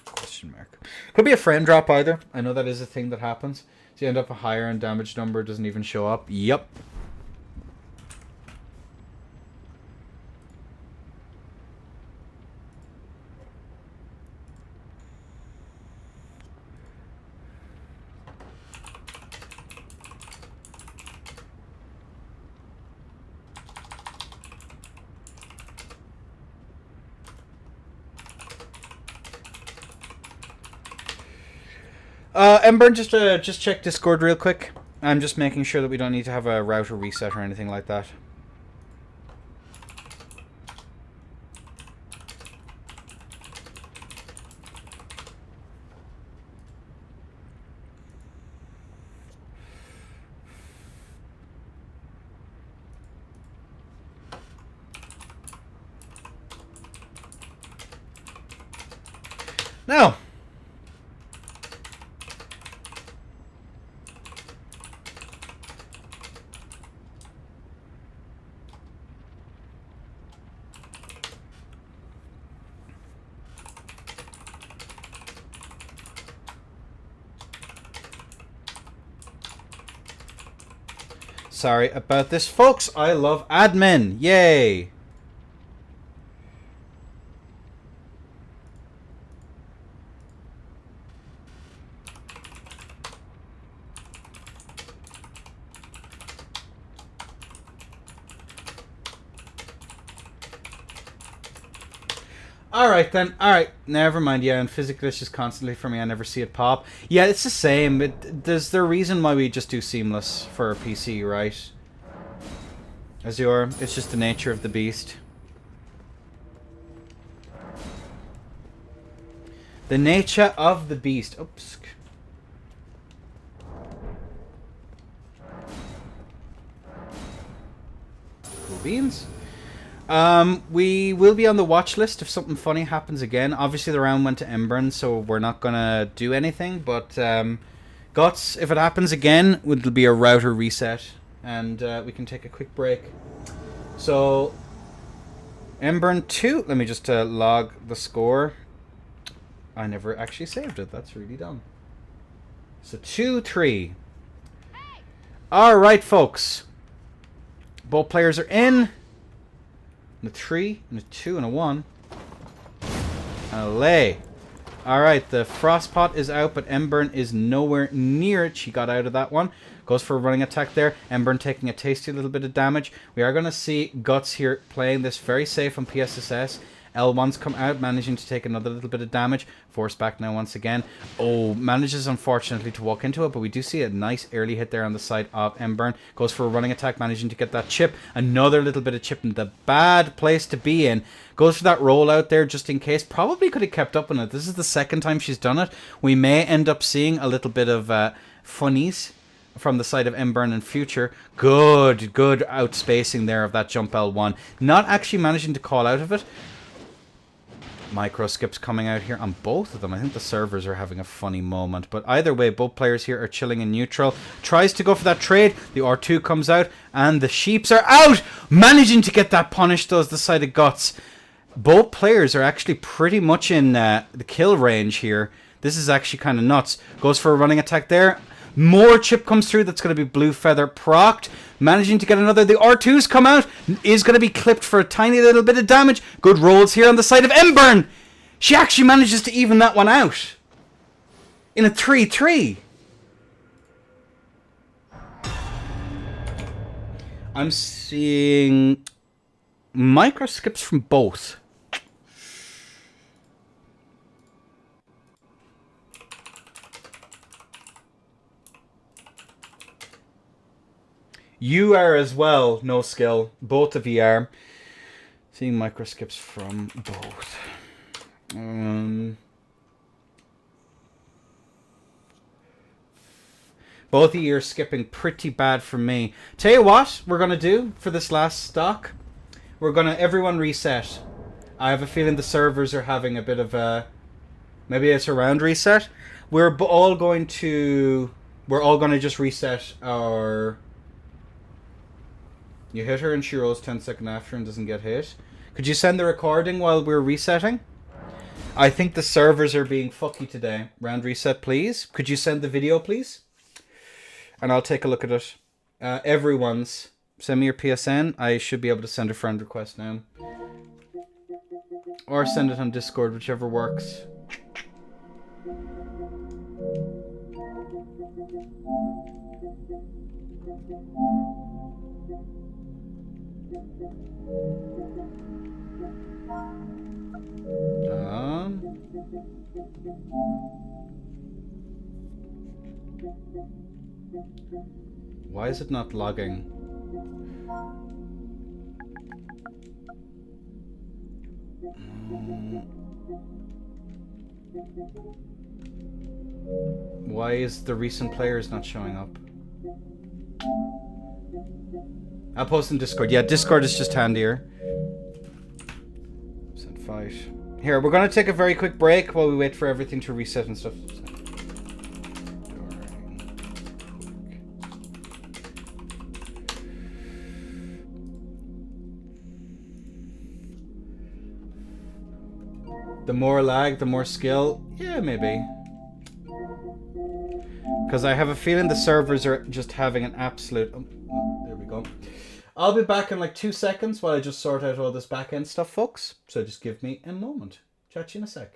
Question mark. Could be a frame drop either. I know that is a thing that happens. So you end up a higher and damage number doesn't even show up. Yep. Ember, just check Discord real quick. I'm just making sure that we don't need to have a router reset or anything like that. No. Sorry about this, folks. I love admin. Yay. Alright then, alright, never mind, yeah, and physically it's just constantly for me, I never see it pop. Yeah, it's the same, there's the reason why we just do seamless for a PC, right? Azure, it's just the nature of the beast. The nature of the beast. Oops. Cool beans. We will be on the watch list if something funny happens again. Obviously, the round went to Embern, so we're not gonna do anything. But Guts, if it happens again, it'll be a router reset, and we can take a quick break. So, Embern 2. Let me just log the score. I never actually saved it. That's really dumb. So 2-3. All right, folks. Both players are in. And a 3, and a 2, and a 1. And a lay. Alright, the Frostpot is out, but Embern is nowhere near it. She got out of that one. Goes for a running attack there. Embern taking a tasty little bit of damage. We are going to see Guts here playing this very safe on PSSS. L1's come out, managing to take another little bit of damage. Forced back now once again. Oh, manages unfortunately to walk into it, but we do see a nice early hit there on the side of Embern. Goes for a running attack, managing to get that chip. Another little bit of chip in the bad place to be in. Goes for that rollout there just in case. Probably could have kept up on it. This is the second time she's done it. We may end up seeing a little bit of funnies from the side of Embern in future. Good outspacing there of that jump L1. Not actually managing to call out of it. Micro skips coming out here on both of them. I think the servers are having a funny moment. But either way, both players here are chilling in neutral. Tries to go for that trade. The R2 comes out. And the sheeps are out! Managing to get that punish, though, is the side of Guts. Both players are actually pretty much in the kill range here. This is actually kind of nuts. Goes for a running attack there. More chip comes through. That's going to be Blue Feather procced. Managing to get another. The R2's come out. Is going to be clipped for a tiny little bit of damage. Good rolls here on the side of Embern. She actually manages to even that one out. In a 3-3. I'm seeing micro skips from both. You are as well, no skill. Both of you are. Seeing micro skips from both. Both of you are skipping pretty bad for me. Tell you what we're going to do for this last stock. We're going to everyone reset. I have a feeling the servers are having a bit of a... Maybe it's a round reset. We're all going to just reset our... You hit her and she rolls 10 seconds after and doesn't get hit. Could you send the recording while we're resetting? I think the servers are being fucky today. Round reset, please. Could you send the video, please? And I'll take a look at it. Everyone's. Send me your PSN. I should be able to send a friend request now. Or send it on Discord, whichever works. Why is it not logging? Why is the recent players not showing up? I'll post in Discord. Yeah, Discord is just handier. Fight. Here, we're gonna take a very quick break while we wait for everything to reset and stuff. The more lag, the more skill. Yeah, maybe. Because I have a feeling the servers are just having an absolute... Oh, there we go. I'll be back in like 2 seconds while I just sort out all this back-end stuff, folks. So just give me a moment. Chat to you in a sec.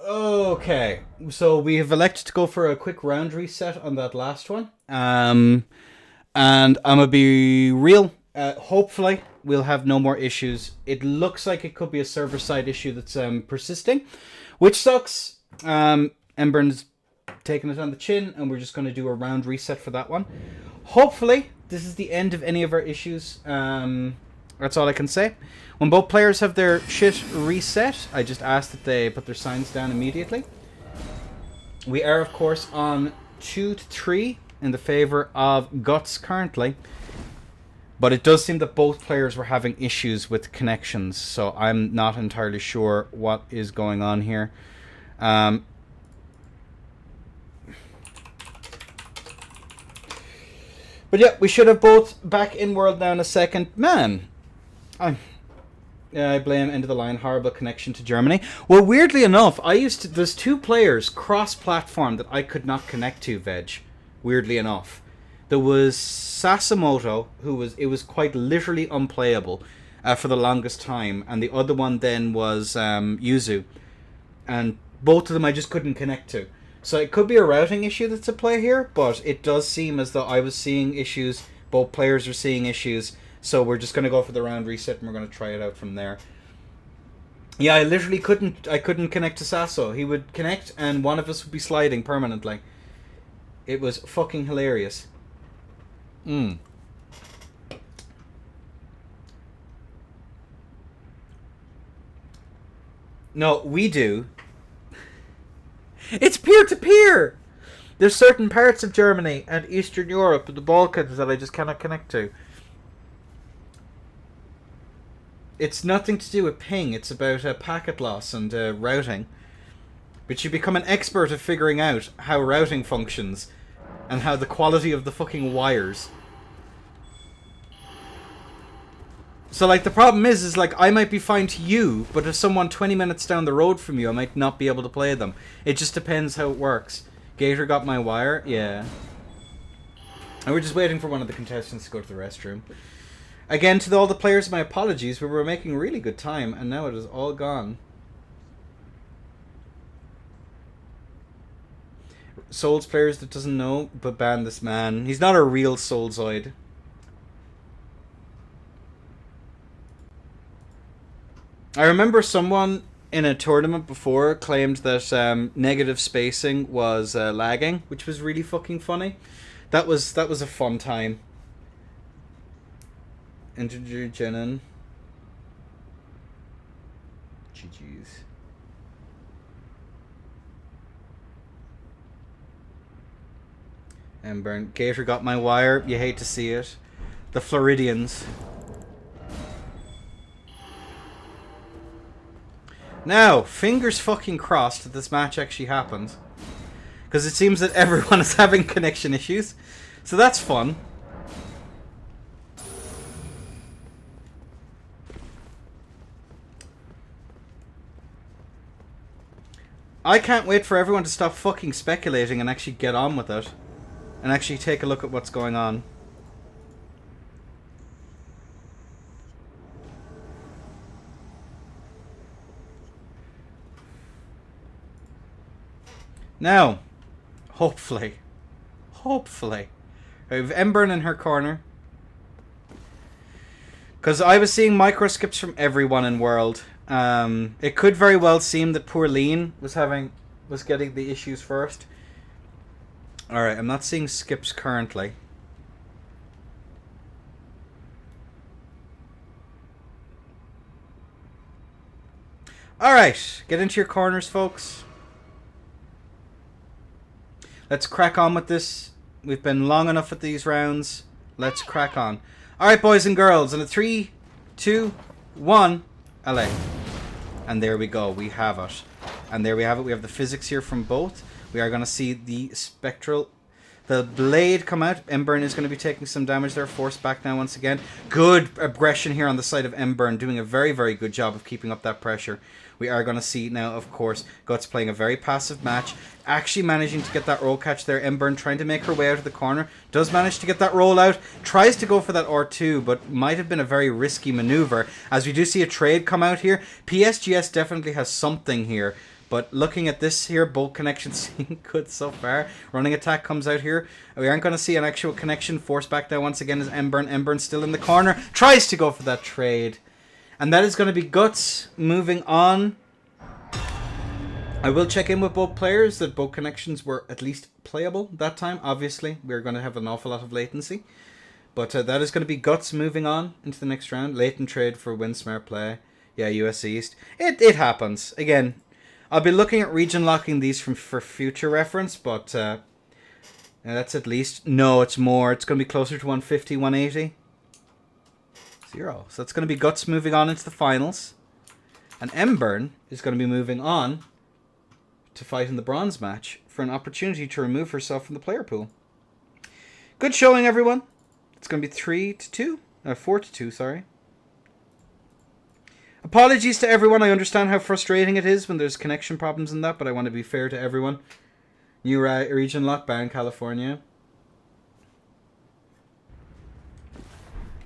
Okay, so we have elected to go for a quick round reset on that last one. And I'm gonna be real. Hopefully, we'll have no more issues. It looks like it could be a server side issue that's persisting, which sucks. Embern's taking it on the chin, and we're just going to do a round reset for that one. Hopefully, this is the end of any of our issues. That's all I can say. When both players have their shit reset, I just ask that they put their signs down immediately. We are, of course, on 2-3 in the favor of Guts currently. But it does seem that both players were having issues with connections, so I'm not entirely sure what is going on here. But yeah, we should have both back in world now in a second. Man, I blame end of the line, horrible connection to Germany. Well, weirdly enough, there's two players cross-platform that I could not connect to, Veg. Weirdly enough. There was Sasimoto, it was quite literally unplayable for the longest time, and the other one then was Yuzu, and both of them I just couldn't connect to. So it could be a routing issue that's at play here, but it does seem as though I was seeing issues, both players are seeing issues, so we're just going to go for the round reset and we're going to try it out from there. Yeah, I literally couldn't connect to Sasso. He would connect and one of us would be sliding permanently. It was fucking hilarious. No, we do. It's peer-to-peer! There's certain parts of Germany and Eastern Europe and the Balkans that I just cannot connect to. It's nothing to do with ping, it's about packet loss and routing. But you become an expert at figuring out how routing functions and how the quality of the fucking wires. So, like, the problem is like, I might be fine to you, but if someone 20 minutes down the road from you, I might not be able to play them. It just depends how it works. Gator got my wire? Yeah. And we're just waiting for one of the contestants to go to the restroom. Again, to all the players, my apologies. We were making really good time, and now it is all gone. Souls players that doesn't know, but ban this man. He's not a real Soulzoid. I remember someone in a tournament before claimed that negative spacing was lagging, which was really fucking funny. That was a fun time. Integer Jenin. GG's. Burn. Gator got my wire. You hate to see it. The Floridians. Now, fingers fucking crossed that this match actually happens. Because it seems that everyone is having connection issues. So that's fun. I can't wait for everyone to stop fucking speculating and actually get on with it. And actually take a look at what's going on. Now, hopefully, we have Embern in her corner. Because I was seeing micro skips from everyone in World. It could very well seem that poor Lean was getting the issues first. Alright, I'm not seeing skips currently. Alright, get into your corners, folks. Let's crack on with this. We've been long enough at these rounds. Let's crack on. Alright, boys and girls. In a 3, 2, 1, LA. And there we go. We have it. And there we have it. We have the physics here from both. We are going to see the the blade come out. Embern is going to be taking some damage there. Forced back now once again. Good aggression here on the side of Embern. Doing a very, very good job of keeping up that pressure. We are going to see now, of course, Guts playing a very passive match. Actually managing to get that roll catch there. Embern trying to make her way out of the corner. Does manage to get that roll out. Tries to go for that R2, but might have been a very risky maneuver. As we do see a trade come out here. PSGS definitely has something here. But looking at this here, both connections seem good so far. Running attack comes out here. We aren't going to see an actual connection. Forced back there once again is Embern. Embern still in the corner. Tries to go for that trade. And that is going to be Guts moving on. I will check in with both players that both connections were at least playable that time. Obviously, we're going to have an awful lot of latency. But that is going to be Guts moving on into the next round. Latent trade for win smart play. Yeah, US East. It happens. Again, I'll be looking at region locking these for future reference, but that's at least... No, it's more. It's going to be closer to 150, 180. 0. So that's going to be Guts moving on into the finals. And Embern is going to be moving on to fight in the bronze match for an opportunity to remove herself from the player pool. Good showing, everyone. It's going to be 3-2. 4-2, sorry. Apologies to everyone. I understand how frustrating it is when there's connection problems and that, but I want to be fair to everyone. New region lockdown, California.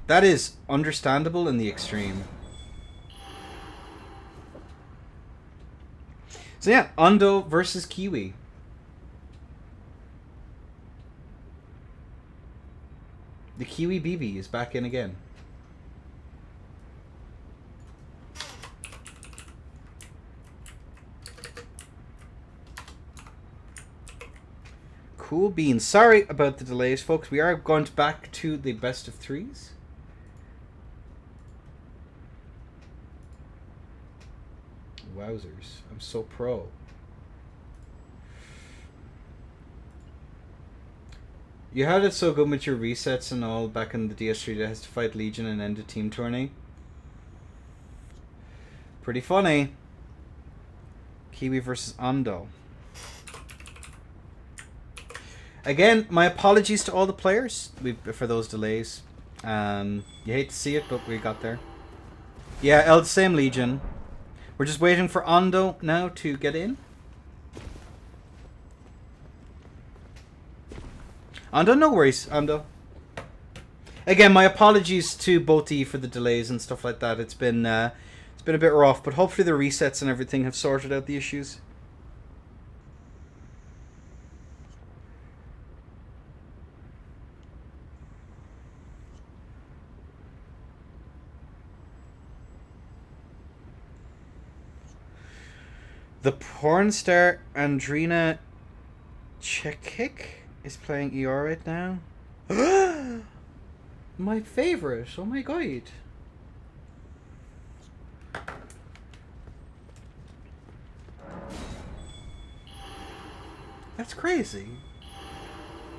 That is understandable in the extreme. So yeah, Ondo versus Kiwi. The Kiwi BB is back in again. Cool beans. Sorry about the delays, folks. We are going back to the best of threes. Wowzers. I'm so pro. You had it so good with your resets and all back in the DS3 that has to fight Legion and end a team tourney. Pretty funny. Kiwi versus Ondo. Again, my apologies to all the players for those delays. You hate to see it, but we got there. Yeah, same Legion. We're just waiting for Ondo now to get in. Ondo, no worries, Ondo. Again, my apologies to both of you for the delays and stuff like that. It's been a bit rough, but hopefully the resets and everything have sorted out the issues. The porn star Andrina Chekic is playing ER right now. My favorite. Oh my god. That's crazy.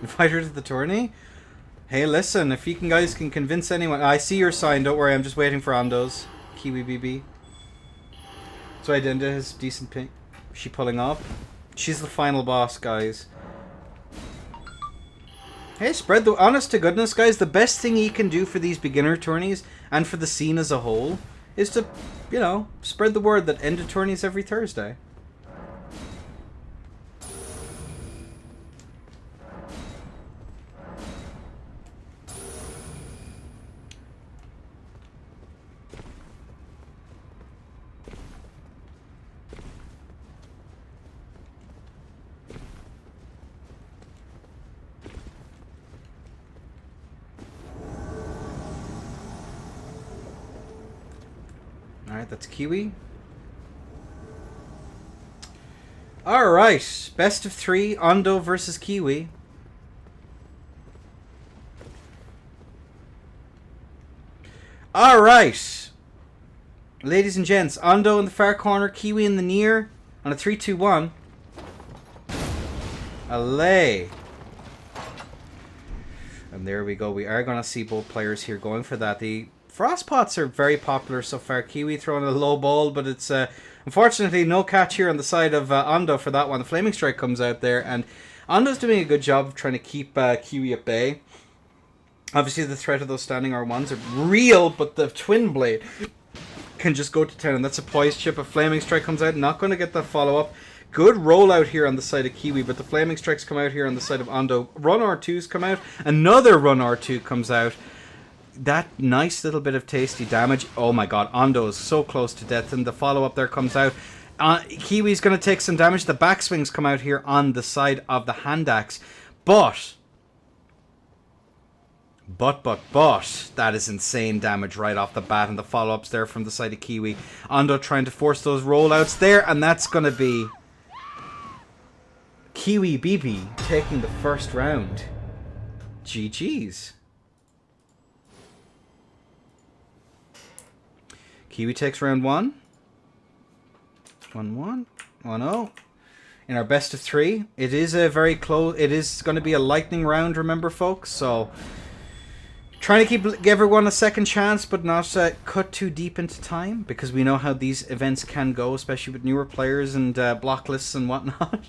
Invite her to the tourney? Hey, listen, if you guys can convince anyone... I see your sign, don't worry, I'm just waiting for Ondo's. Kiwi BB. So Idenda has decent ping. Is she pulling up? She's the final boss, guys. Hey, spread the... Honest to goodness, guys, the best thing you can do for these beginner tourneys, and for the scene as a whole, is to, you know, spread the word that end of tourneys every Thursday. Alright, that's Kiwi. Alright, best of 3, Ondo versus Kiwi. Alright. Ladies and gents, Ondo in the far corner, Kiwi in the near, on a 3-2-1. Allay. And there we go. We are going to see both players here going for that. The Frost Pots are very popular so far. Kiwi throwing a low ball, but it's unfortunately no catch here on the side of Ondo for that one. The Flaming Strike comes out there, and Ondo's doing a good job of trying to keep Kiwi at bay. Obviously, the threat of those standing R1s are real, but the Twin Blade can just go to 10, and that's a poised chip. A Flaming Strike comes out, not going to get that follow-up. Good rollout here on the side of Kiwi, but the Flaming Strikes come out here on the side of Ondo. Run R2s come out. Another Run R2 comes out. That nice little bit of tasty damage. Oh my god, Ondo is so close to death, and the follow-up there comes out. Kiwi's going to take some damage. The backswings come out here on the side of the hand axe. But, that is insane damage right off the bat, and the follow-ups there from the side of Kiwi. Ondo trying to force those rollouts there, and that's going to be Kiwi BB taking the first round. GG's. Kiwi takes round 1. 1-1. 1-0. In our best of 3. It is a very close... It is going to be a lightning round, remember, folks? So, trying to give everyone a second chance, but not cut too deep into time, because we know how these events can go, especially with newer players and block lists and whatnot.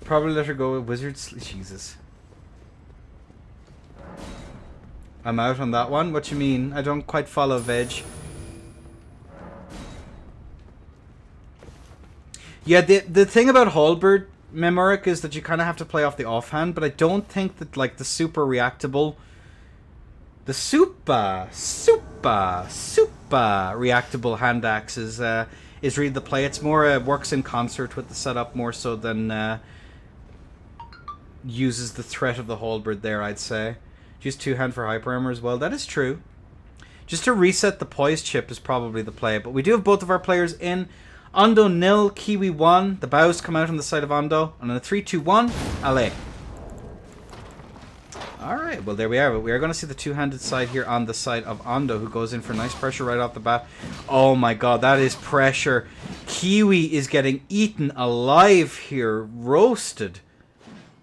Probably let her go with Wizards. Jesus. I'm out on that one. What you mean? I don't quite follow Veg. Yeah, the thing about Halberd, Memorik, is that you kind of have to play off the offhand, but I don't think that, like, the super reactable... The super reactable hand axe is really the play. It's more works in concert with the setup more so than uses the threat of the Halberd there, I'd say. Just 2-hand for hyper armor as well. That is true. Just to reset the poise chip is probably the play. But we do have both of our players in. Ondo 0, Kiwi 1. The bows come out on the side of Ondo. And on a 3-2-1, allez. Alright, well there we are. We are going to see the two-handed side here on the side of Ondo, who goes in for nice pressure right off the bat. Oh my god, that is pressure. Kiwi is getting eaten alive here. Roasted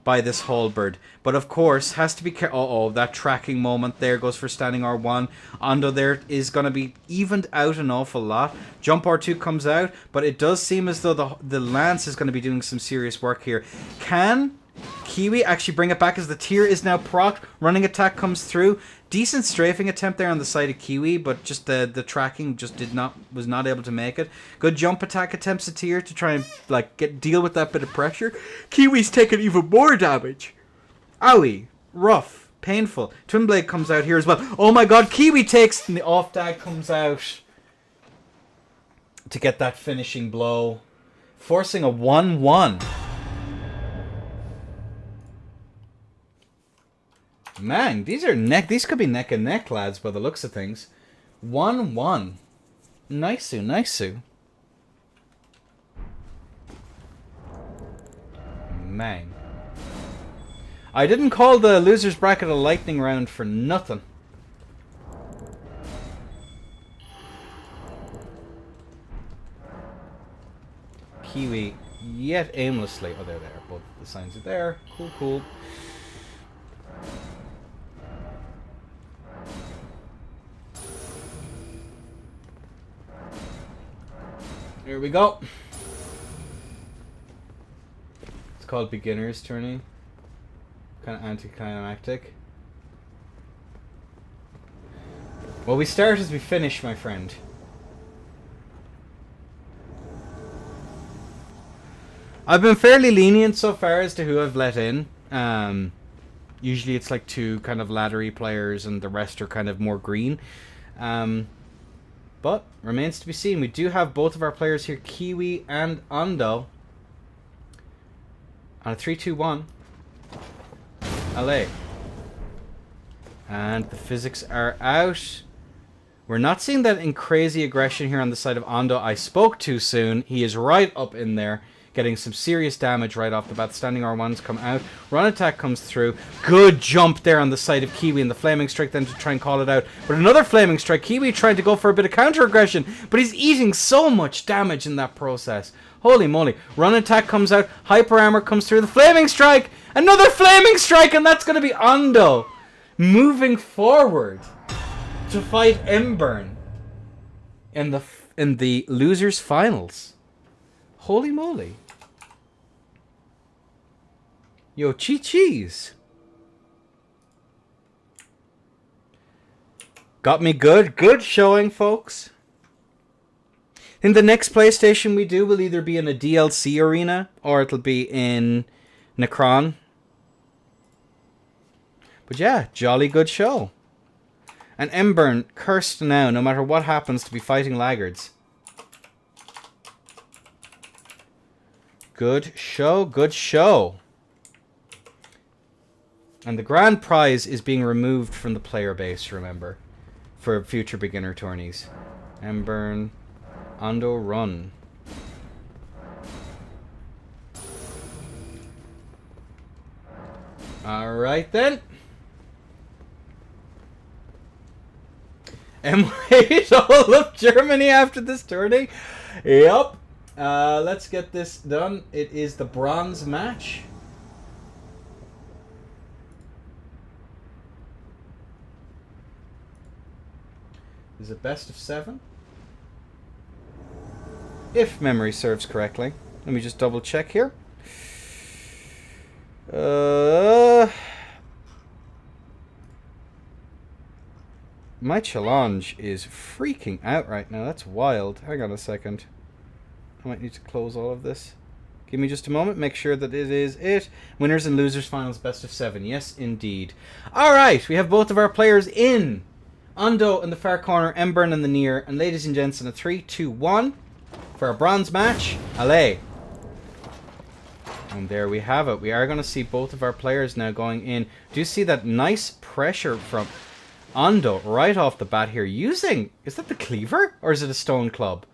by this Halberd. But of course, has to be careful. Uh-oh, that tracking moment there goes for standing R1. Ondo there is going to be evened out an awful lot. Jump R2 comes out, but it does seem as though the Lance is going to be doing some serious work here. Can Kiwi actually bring it back as the tier is now procced? Running attack comes through. Decent strafing attempt there on the side of Kiwi, but just the tracking just was not able to make it. Good jump attack attempts a tier to try and like deal with that bit of pressure. Kiwi's taking even more damage. Owie, rough, painful. Twin Blade comes out here as well. Oh my god, Kiwi takes, and the off dag comes out to get that finishing blow, forcing a 1-1. Man, these could be neck and neck, lads, by the looks of things. 1-1. Nice-oo. Man. I didn't call the losers bracket a lightning round for nothing. Kiwi yet aimlessly. Oh, they're there. Both the signs are there. Cool. Here we go. It's called beginner's tourney. Kind of anticlimactic. Well, we start as we finish, my friend. I've been fairly lenient so far as to who I've let in. Usually it's like 2 kind of laddery players and the rest are kind of more green. But remains to be seen. We do have both of our players here, Kiwi and Ondo, on a 3-2-1. LA. And the physics are out. We're not seeing that in crazy aggression here on the side of Ondo. I spoke too soon. He is right up in there, getting some serious damage right off the bat. Standing R1s come out. Run attack comes through. Good jump there on the side of Kiwi, and the Flaming Strike then to try and call it out. But another Flaming Strike. Kiwi trying to go for a bit of counter-aggression, but he's eating so much damage in that process. Holy moly. Run attack comes out. Hyper Armor comes through. The Flaming Strike! Another Flaming Strike, and that's going to be Ondo moving forward to fight Embern in the losers finals. Holy moly. Yo, cheese. Got me good. Good showing, folks. I think the next PlayStation we do will either be in a DLC arena or it'll be in Necron. But yeah, jolly good show. And Embern, cursed now, no matter what happens, to be fighting laggards. Good show. And the grand prize is being removed from the player base, remember, for future beginner tourneys. Embern, Ondo run. Alright then. M8 all of Germany after this tourney. Yup. Let's get this done. It is the bronze match. Is it best of 7? If memory serves correctly. Let me just double check here. My challenge is freaking out right now. That's wild. Hang on a second. I might need to close all of this. Give me just a moment. Make sure that it is it. Winners and losers finals best of 7. Yes, indeed. Alright, we have both of our players in. Undo in the far corner, Embern in the near. And ladies and gents, in a 3, 2, 1 for a bronze match. Allez. And there we have it. We are going to see both of our players now going in. Do you see that nice pressure from Undo right off the bat here? Using, is that the cleaver? Or is it a stone club?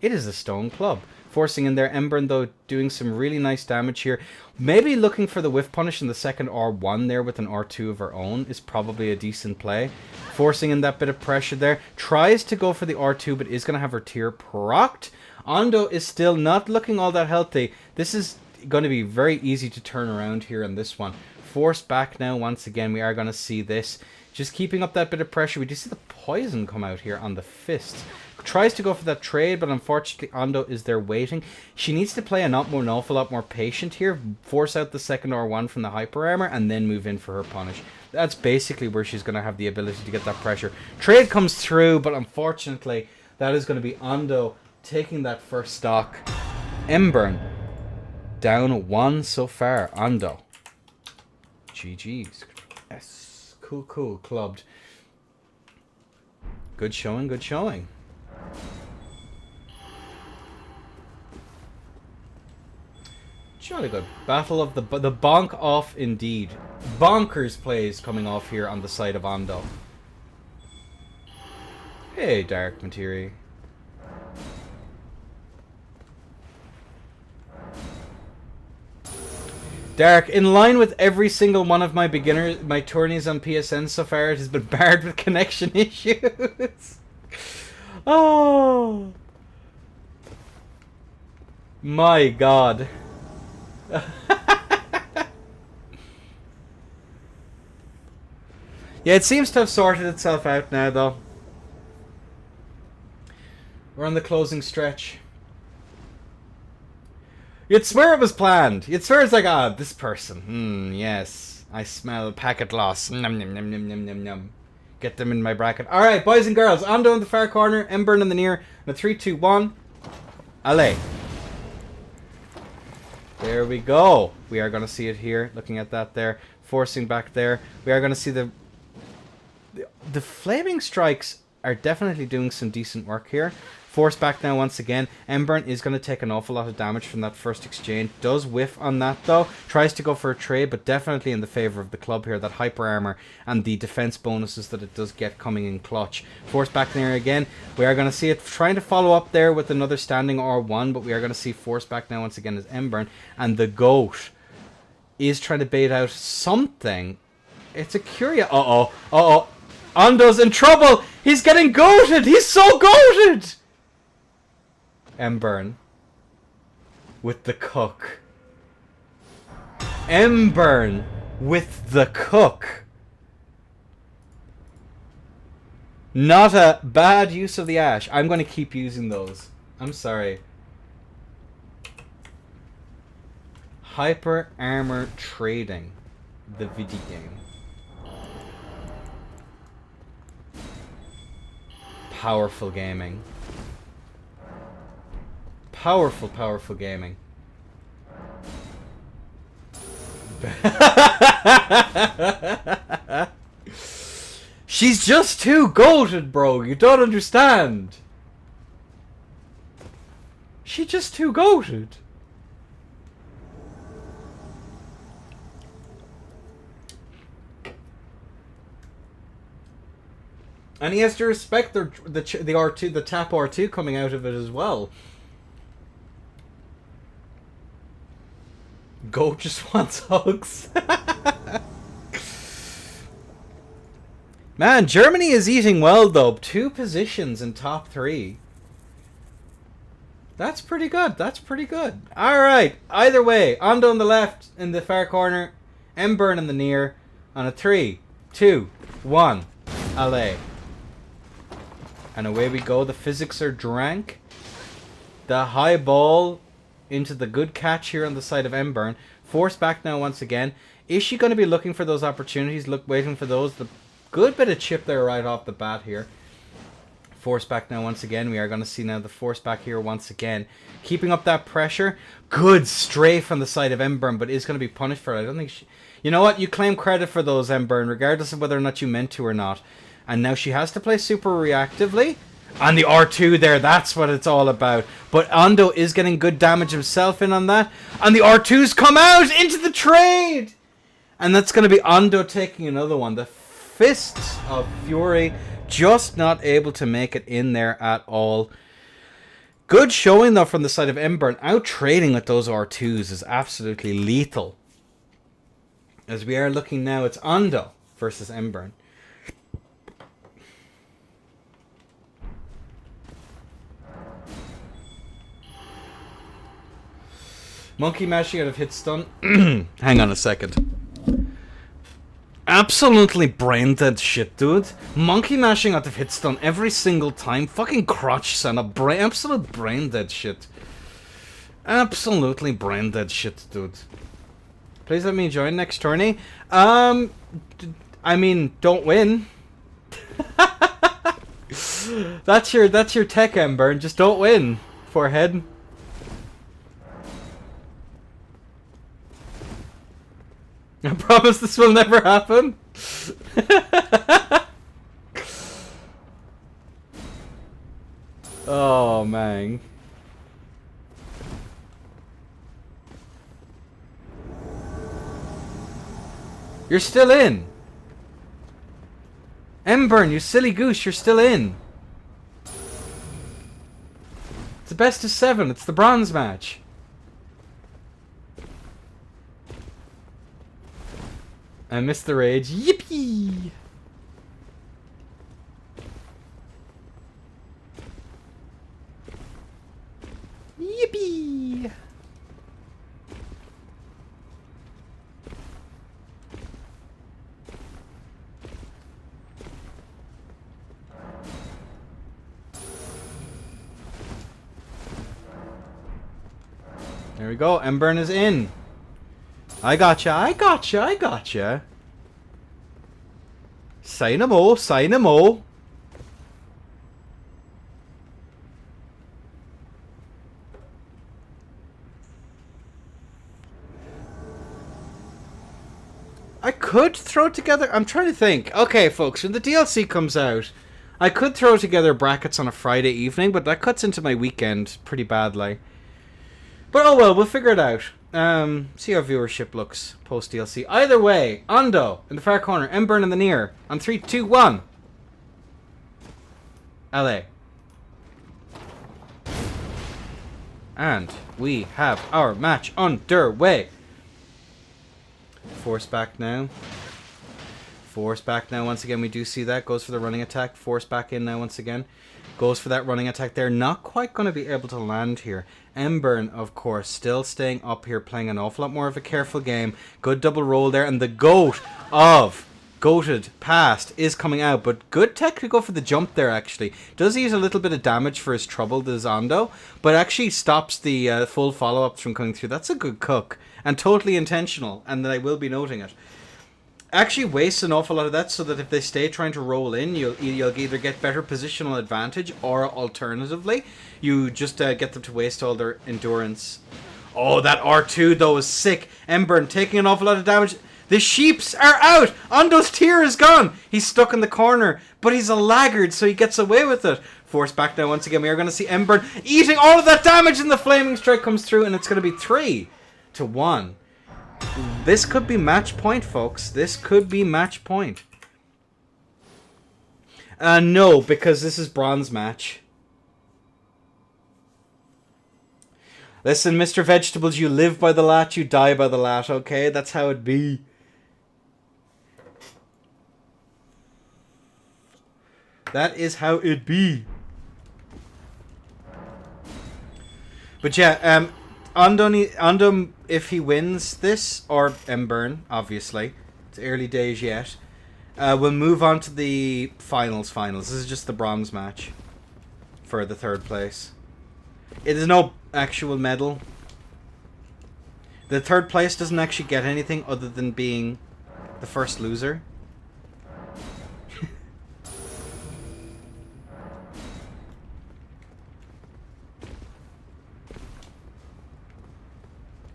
It is a stone club. Forcing in there. Embern, though, doing some really nice damage here. Maybe looking for the whiff punish in the second R1 there with an R2 of her own is probably a decent play. Forcing in that bit of pressure there. Tries to go for the R2, but is going to have her tier procced. Ando is still not looking all that healthy. This is going to be very easy to turn around here on this one. Forced back now once again. We are going to see this. Just keeping up that bit of pressure. We do see the poison come out here on the fist. Tries to go for that trade, but unfortunately Ando is there waiting. She needs to play an awful lot more patient here. Force out the second R1 from the hyper armor and then move in for her punish. That's basically where she's going to have the ability to get that pressure. Trade comes through, but unfortunately that is going to be Ando taking that first stock. Embern down 1 so far. Ando. GG's. Yes. Cool. Clubbed. Good showing. Jolly good. Battle of the bonk off indeed. Bonkers plays coming off here on the side of Ando. Hey, Dark Materia. Dark, in line with every single one of my tourneys on PSN so far, it has been barred with connection issues. Oh. My God. Yeah, it seems to have sorted itself out now, though. We're on the closing stretch. You'd swear it was planned. You'd swear it's like, ah, this person. Yes. I smell packet loss. Nom, nom, nom, nom, nom, nom, nom. Get them in my bracket. Alright, boys and girls. Ando in the far corner. Embern in the near. And a 3, 2, 1. Allez. There we go. We are going to see it here. Looking at that there. Forcing back there. We are going to see the flaming strikes are definitely doing some decent work here. Force back now once again. Embern is going to take an awful lot of damage from that first exchange. Does whiff on that though. Tries to go for a trade, but definitely in the favour of the club here. That hyper armor and the defense bonuses that it does get coming in clutch. Force back there again. We are going to see it trying to follow up there with another standing R1, but we are going to see force back now once again as Embern. And the goat is trying to bait out something. It's a curious... Uh-oh. Ando's in trouble. He's getting goated. He's so goated. Embern with the cook. Embern with the cook. Not a bad use of the ash. I'm going to keep using those. I'm sorry. Hyper Armor Trading. The video game. Powerful gaming. Powerful gaming. She's just too goated, bro. You don't understand. She's just too goated. And he has to respect the R2, the tap R2 coming out of it as well. Goat just wants hugs. Man, Germany is eating well, though. 2 positions in top 3. That's pretty good. That's pretty good. All right. Either way, Ando on the left in the far corner, Embern in the near. On a 3, 2, 1, allez. And away we go. The physics are drank. The high ball into the good catch here on the side of Embern. Forced back now once again. Is she going to be looking for those opportunities? Waiting for those. The good bit of chip there right off the bat here. Force back now once again. We are going to see now the force back here once again. Keeping up that pressure. Good strafe on the side of Embern, but is going to be punished for it. I don't think she... You know what? You claim credit for those, Embern, regardless of whether or not you meant to or not. And now she has to play super reactively. And the R2 there, that's what it's all about. But Ando is getting good damage himself in on that. And the R2's come out into the trade! And that's going to be Ando taking another one. The Fists of Fury just not able to make it in there at all. Good showing, though, from the side of Embern. Out trading with those R2s is absolutely lethal. As we are looking now, it's Ando versus Embern. Monkey mashing out of hit stun. Hang on a second. Absolutely brain dead shit, dude. Monkey mashing out of hit stun every single time. Fucking crotch son of absolute brain dead shit. Absolutely brain dead shit, dude. Please let me join next tourney. I mean, don't win. That's your tech, Ember. Just don't win, forehead. I promise this will never happen. Oh, man. You're still in. Embern, you silly goose, you're still in. It's the best of 7. It's the bronze match. I missed the rage. Yippee! Yippee! There we go. Embern is in. I gotcha, I gotcha, I gotcha. Say no more, say no more. I could throw together... I'm trying to think. Okay, folks, when the DLC comes out, I could throw together brackets on a Friday evening, but that cuts into my weekend pretty badly. But oh well, we'll figure it out. See how viewership looks post DLC. Either way, Ando in the far corner, Embern in the near. On 3, 2, 1. LA. And we have our match underway. Force back now. Force back now once again. We do see that. Goes for the running attack. Force back in now once again. Goes for that running attack there. Not quite going to be able to land here. Embern, of course, still staying up here, playing an awful lot more of a careful game. Good double roll there. And the goat of goated past is coming out. But good tech to go for the jump there, actually. Does use a little bit of damage for his trouble, the Zondo. But actually stops the full follow-ups from coming through. That's a good cook. And totally intentional. And that I will be noting it. Actually wastes an awful lot of that so that if they stay trying to roll in, you'll either get better positional advantage or alternatively, you just get them to waste all their endurance. Oh, that R2 though is sick. Embern taking an awful lot of damage. The sheeps are out. Ando's tier is gone. He's stuck in the corner, but he's a laggard, so he gets away with it. Force back now once again. We are going to see Embern eating all of that damage, and the flaming strike comes through, and it's going to be 3-1. This could be match point, folks. This could be match point. No, because this is bronze match. Listen, Mr. Vegetables, you live by the lat, you die by the lat, okay? That's how it be. That is how it be. But yeah, Ando, if he wins this, or Embern, obviously, it's early days yet, we'll move on to the finals. This is just the bronze match for the third place. It is no actual medal. The third place doesn't actually get anything other than being the first loser.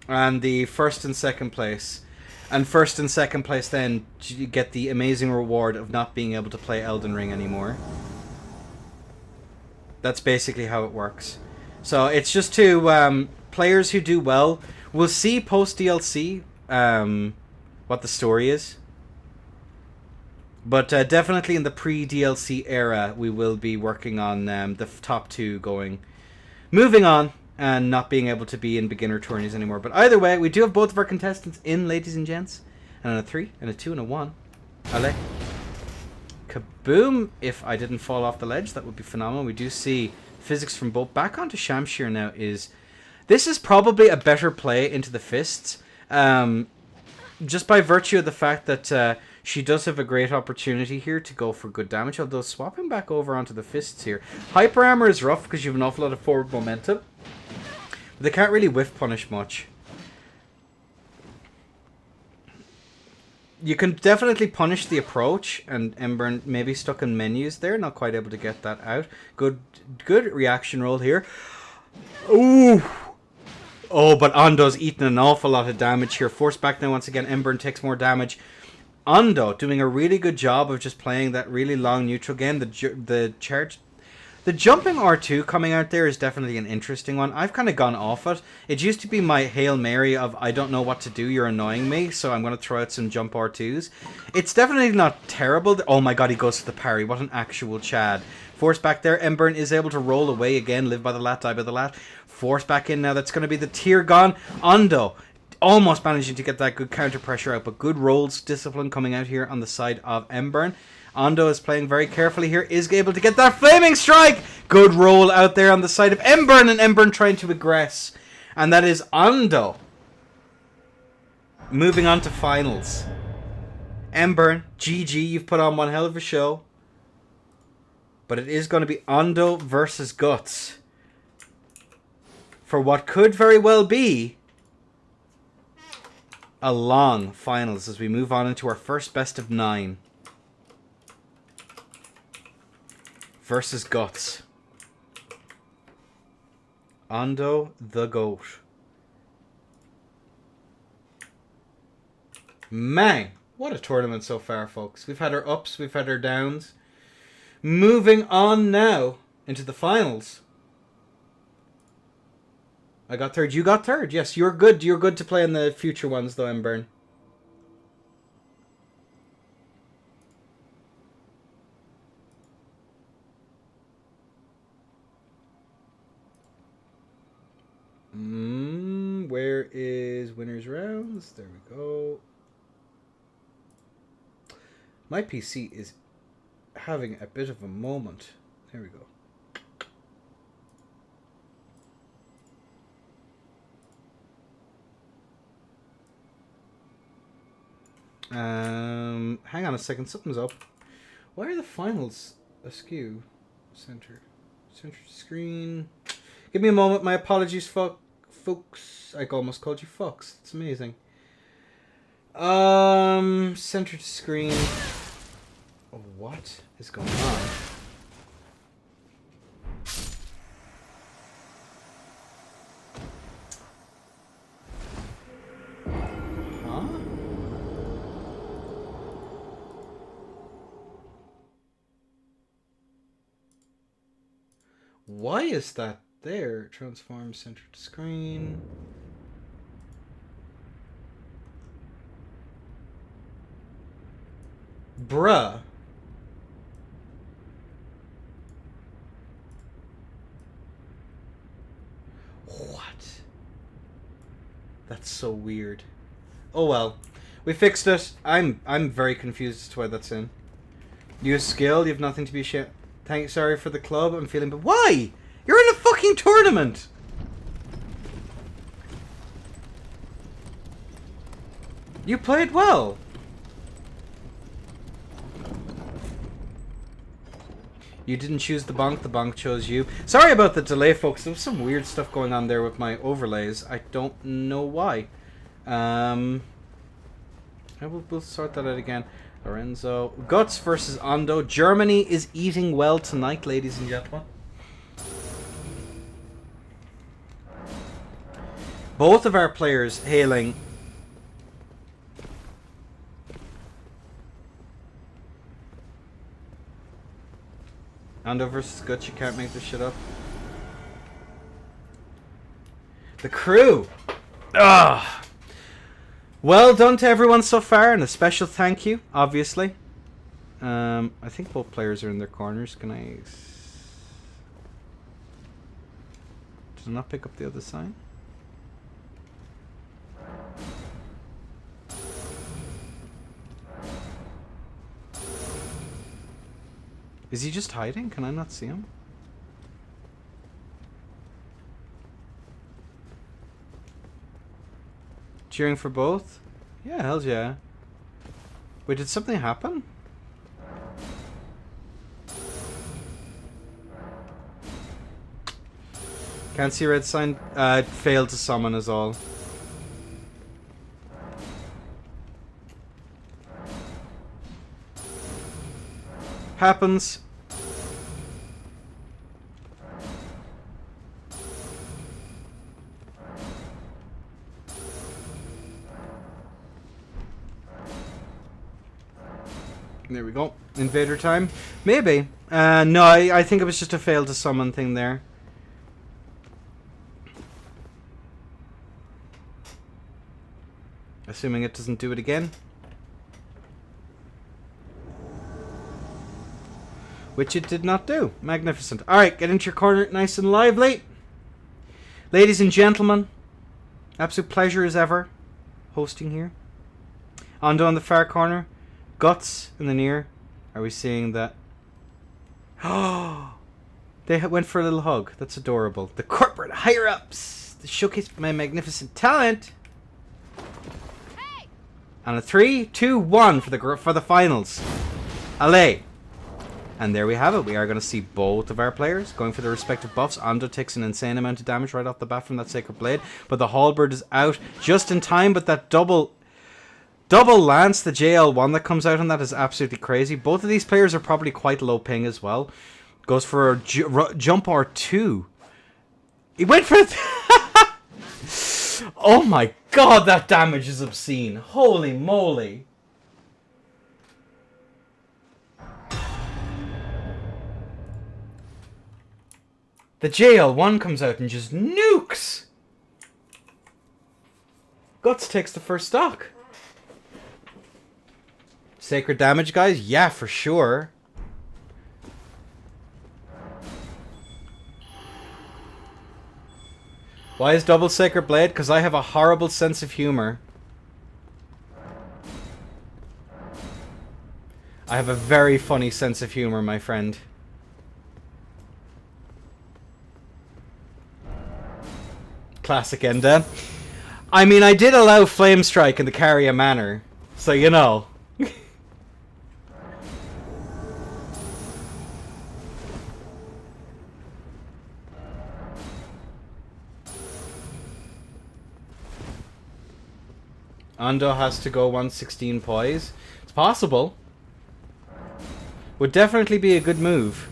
And the first and second place. And first and second place then you get the amazing reward of not being able to play Elden Ring anymore. That's basically how it works. So it's just to players who do well. We'll see post DLC what the story is. But definitely in the pre-DLC era, we will be working on the top two going. Moving on. And not being able to be in beginner tourneys anymore. But either way, we do have both of our contestants in, ladies and gents. And on a 3, and a 2, and a 1. Allez. Kaboom! If I didn't fall off the ledge, that would be phenomenal. We do see physics from both. Back onto Shamshir now is... This is probably a better play into the fists. Just by virtue of the fact that she does have a great opportunity here to go for good damage. Although swapping back over onto the fists here. Hyper Armor is rough because you have an awful lot of forward momentum. They can't really whiff punish much. You can definitely punish the approach, and Ember maybe stuck in menus there, not quite able to get that out. Good reaction roll here. Ooh! Oh, but Ando's eating an awful lot of damage here. Force back now once again. Ember takes more damage. Ando doing a really good job of just playing that really long neutral game. The charge... The jumping R2 coming out there is definitely an interesting one. I've kind of gone off it. It used to be my Hail Mary of, I don't know what to do, you're annoying me, so I'm going to throw out some jump R2s. It's definitely not terrible. Oh my god, he goes for the parry. What an actual Chad. Force back there. Embern is able to roll away again. Live by the lat, die by the lat. Force back in now. That's going to be the tier gone. Ando almost managing to get that good counter pressure out, but good rolls, discipline coming out here on the side of Embern. Ando is playing very carefully here, is able to get that flaming strike! Good roll out there on the side of Embern, and Embern trying to aggress. And that is Ando. Moving on to finals. Embern, GG, you've put on one hell of a show. But it is going to be Ando versus Guts. For what could very well be a long finals as we move on into our first best of 9. Versus Guts. Ando the GOAT. Man, what a tournament so far, folks. We've had our ups, we've had our downs. Moving on now into the finals. I got third, you got third. Yes, you're good. You're good to play in the future ones though, Embern. Where is winners rounds? There we go. My PC is having a bit of a moment. There we go. Hang on a second, something's up. Why are the finals askew? Center screen. Give me a moment. My apologies, folks. I almost called you Fox. It's amazing. Center to screen. What is going on? Huh? Why is that there? Transform center to screen. Bruh. What? so weird. Oh well. We fixed it. I'm very confused as to why that's in. Use skill, you have nothing to be ashamed. Sorry for the club, I'm feeling... But why? You're in a fucking tournament! You played well. You didn't choose the bonk chose you. Sorry about the delay, folks. There was some weird stuff going on there with my overlays. I don't know why. We'll sort that out again. Lorenzo. Guts versus Ando. Germany is eating well tonight, ladies and gentlemen. Both of our players hailing... Ando versus Guts, you can't make this shit up. The crew! Ugh! Well done to everyone so far, and a special thank you, obviously. I think both players are in their corners. Can I... Did I not pick up the other sign? Is he just hiding? Can I not see him? Cheering for both? Yeah, hell yeah. Wait, did something happen? Can't see red sign. Failed to summon is all. Happens. There we go. Invader time? Maybe. No, I think it was just a fail to summon thing there. Assuming it doesn't do it again. Which it did not do. Magnificent. Alright, get into your corner nice and lively. Ladies and gentlemen, absolute pleasure as ever hosting here. Ando in the far corner. Guts in the near. Are we seeing that? Oh, they went for a little hug. That's adorable. The corporate higher-ups. The showcase my magnificent talent. Hey! On a 3, 2, 1 for the finals. Allez. And there we have it. We are going to see both of our players going for their respective buffs. Ando takes an insane amount of damage right off the bat from that Sacred Blade. But the Halberd is out just in time. But that double lance, the JL1 that comes out on that is absolutely crazy. Both of these players are probably quite low ping as well. Goes for a jump R2. He went for it. Oh my god, that damage is obscene. Holy moly. The JL1 comes out and just nukes. Guts takes the first stock. Sacred damage, guys? Yeah, for sure. Why is double Sacred Blade? Because I have a horrible sense of humor. I have a very funny sense of humor, my friend. Classic Enda. I mean, I did allow Flame Strike in the Carrier Manor, so you know. Ando has to go 116 poise. It's possible. Would definitely be a good move.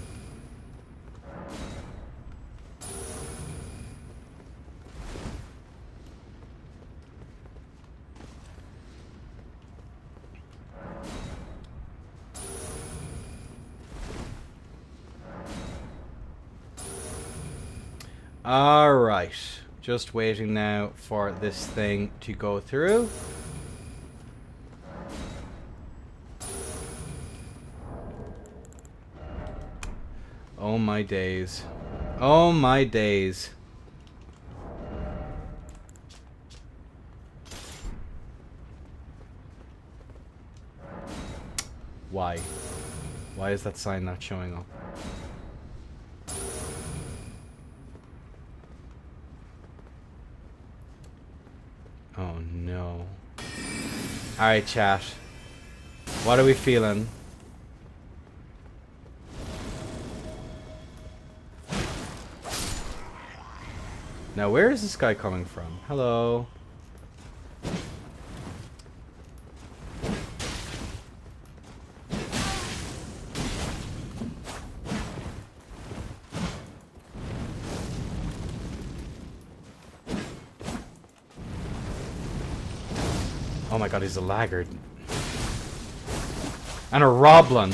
Alright. Just waiting now for this thing to go through. Oh my days. Oh my days. Why? Why is that sign not showing up? Oh no. Alright, chat. What are we feeling? Now, where is this guy coming from? Hello. Oh my god, he's a laggard. And a Roblin.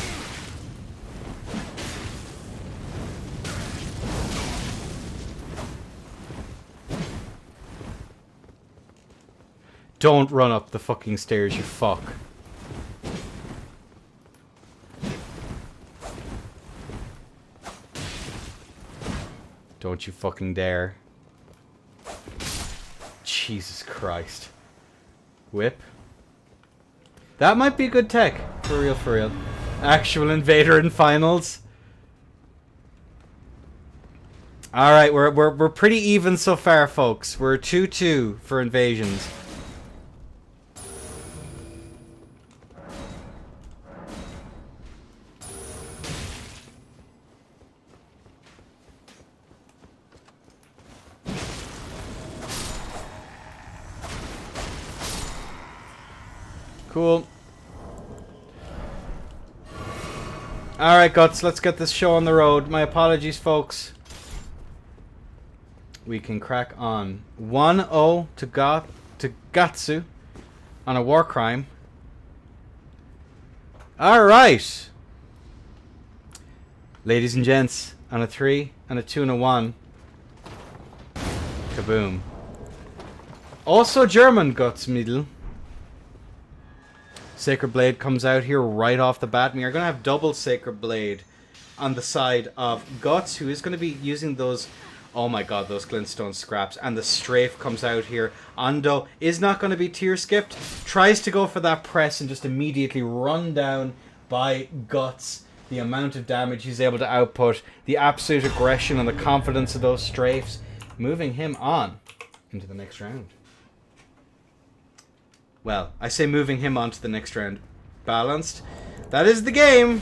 Don't run up the fucking stairs, you fuck. Don't you fucking dare. Jesus Christ. Whip. That might be a good tech. For real, for real. Actual invader in finals. Alright, we're pretty even so far, folks. We're 2-2 for invasions. Cool. Alright, Guts, let's get this show on the road. My apologies, folks. We can crack on. 1-0 to Gatsu on a war crime. Alright. Ladies and gents, on a 3 and a 2 and a 1. Kaboom. Also German, Guts Middle. Sacred Blade comes out here right off the bat. We are going to have double Sacred Blade on the side of Guts, who is going to be using those, oh my god, those glintstone scraps. And the strafe comes out here. Ando is not going to be tier skipped. Tries to go for that press and just immediately run down by Guts. The amount of damage he's able to output. The absolute aggression and the confidence of those strafes. Moving him on into the next round. Well, I say moving him on to the next round. Balanced. That is the game.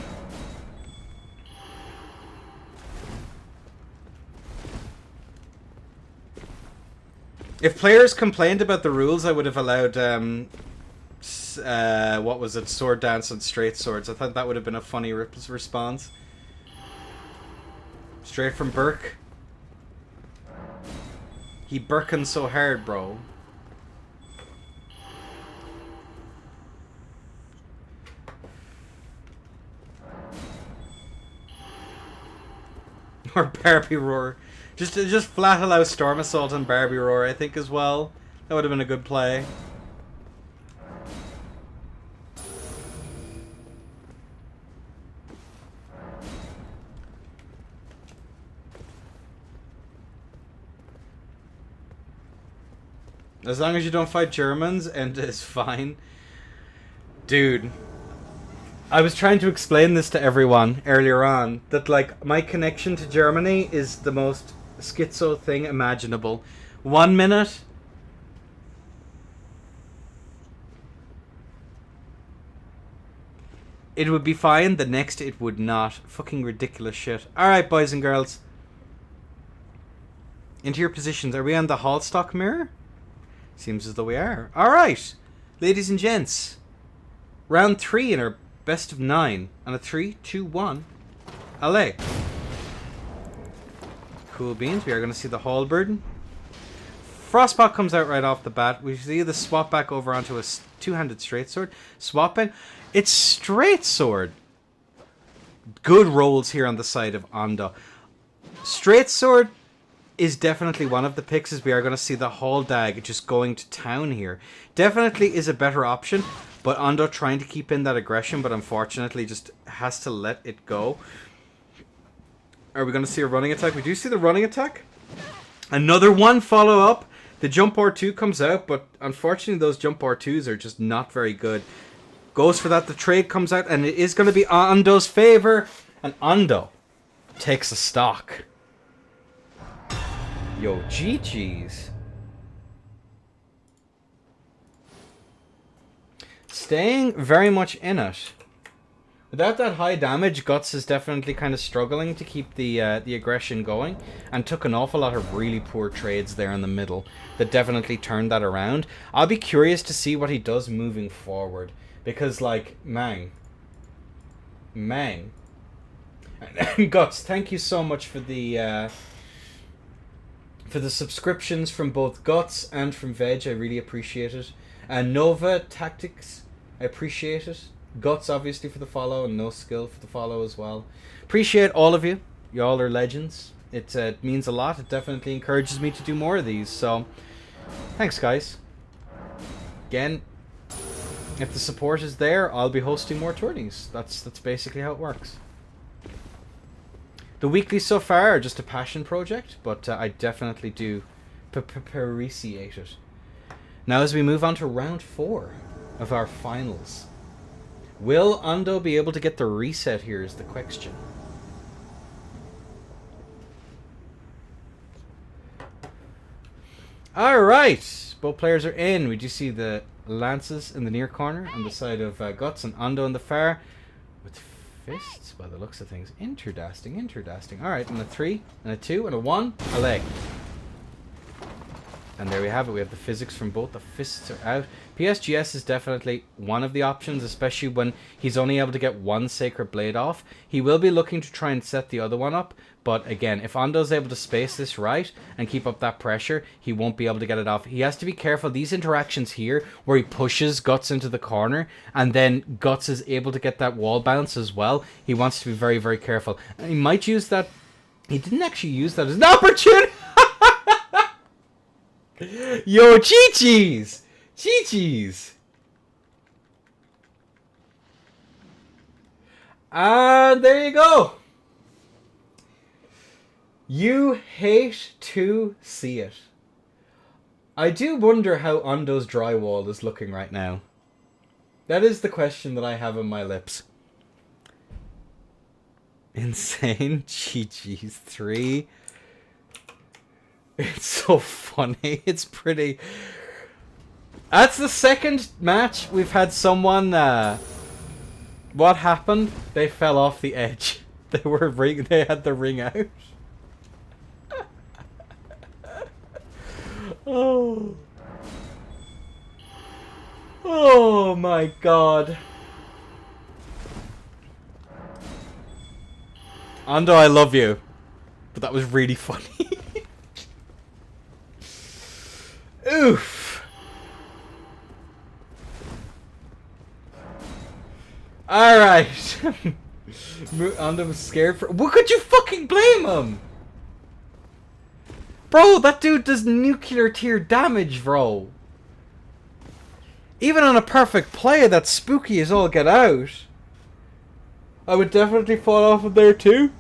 If players complained about the rules, I would have allowed, what was it? Sword dance and straight swords. I thought that would have been a funny response. Straight from Burke. He Burkin' so hard, bro. Or Barbie Roar. Just flat allow Storm Assault and Barbie Roar, I think, as well. That would have been a good play. As long as you don't fight Germans, and it's fine. Dude. I was trying to explain this to everyone earlier on, that like my connection to Germany is the most schizo thing imaginable. 1 minute it would be fine, the next it would not. Fucking ridiculous shit. Alright, boys and girls. Into your positions. Are we on the Hallstock mirror? Seems as though we are. Alright, ladies and gents. Round 3 in our best of 9 on a 3, 2, 1. Allez. Cool beans. We are going to see the halberd. Frostbot comes out right off the bat. We see the swap back over onto a two-handed straight sword. Swap in. It's straight sword. Good rolls here on the side of Ando. Straight sword is definitely one of the picks, as we are going to see the Haldag just going to town here. Definitely is a better option. But Ando trying to keep in that aggression, but unfortunately just has to let it go. Are we going to see a running attack? We do see the running attack. Another one follow-up. The jump R2 comes out, but unfortunately those jump R2s are just not very good. Goes for that. The trade comes out, and it is going to be Ando's favor. And Ando takes a stock. Yo, GG's. Staying very much in it. Without that high damage, Guts is definitely kind of struggling to keep the aggression going, and took an awful lot of really poor trades there in the middle that definitely turned that around. I'll be curious to see what he does moving forward, because like Mang. And Guts, thank you so much for the subscriptions from both Guts and from Veg. I really appreciate it. And Nova Tactics, I appreciate it. Guts, obviously, for the follow, and No Skill for the follow as well. Appreciate all of you. Y'all are legends. It means a lot. It definitely encourages me to do more of these. So, thanks, guys. Again, if the support is there, I'll be hosting more tourneys. That's basically how it works. The weeklies so far are just a passion project, but I definitely do appreciate it. Now, as we move on to round 4 of our finals. Will Ando be able to get the reset here is the question. Alright, both players are in. We do see the lances in the near corner on the side of Guts, and Ando in the far with fists by the looks of things. Interesting. Alright, and a 3, and a 2, and a 1, a leg. And there we have it. We have the physics from both. The fists are out. PSGS is definitely one of the options, especially when he's only able to get one Sacred Blade off. He will be looking to try and set the other one up. But again, if Ando's able to space this right and keep up that pressure, he won't be able to get it off. He has to be careful. These interactions here where he pushes Guts into the corner and then Guts is able to get that wall bounce as well. He wants to be very, very careful. And he might use that. He didn't actually use that as an opportunity. Yo, GG's! GG's! And there you go! You hate to see it. I do wonder how Ando's drywall is looking right now. That is the question that I have on my lips. Insane. GG's. 3. It's so funny. It's pretty... That's the second match we've had someone... What happened? They fell off the edge. They had the ring out. Oh. Oh my god. Ando, I love you. But that was really funny. Oof. Alright. Ando was scared for... What could you fucking blame him? Bro, that dude does nuclear tier damage, bro. Even on a perfect play, that's spooky as all get out. I would definitely fall off of there too.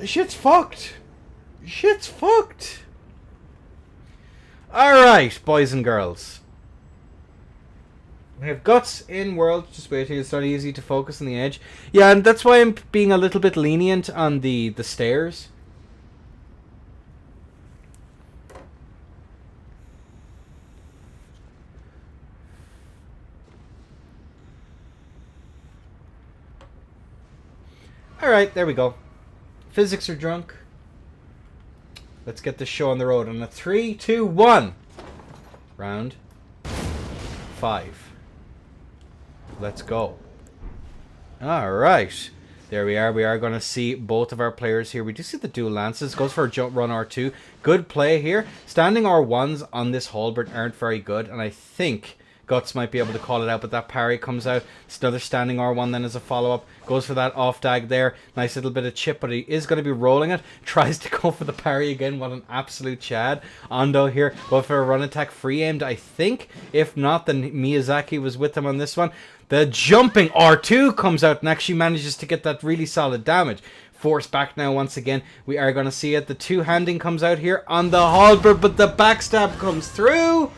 Shit's fucked. Shit's fucked. Alright, boys and girls. We have Guts in World. Just waiting. It's not easy to focus on the edge. Yeah, and that's why I'm being a little bit lenient on the stairs. Alright, there we go. Physics are drunk. Let's get this show on the road on a 3, 2, 1. Round 5. Let's go. Alright. There we are. We are going to see both of our players here. We do see the dual lances. Goes for a jump run R2. Good play here. Standing R1s on this halberd aren't very good. And I think Guts might be able to call it out. But that parry comes out. It's another standing R1 then as a follow-up. Goes for that off dag there. Nice little bit of chip. But he is going to be rolling it. Tries to go for the parry again. What an absolute Chad. Ando here. Go for a run attack. Free aimed, I think. If not, then Miyazaki was with him on this one. The jumping R2 comes out and actually manages to get that really solid damage. Force back now once again. We are going to see it. The two-handing comes out here on the halberd, but the backstab comes through.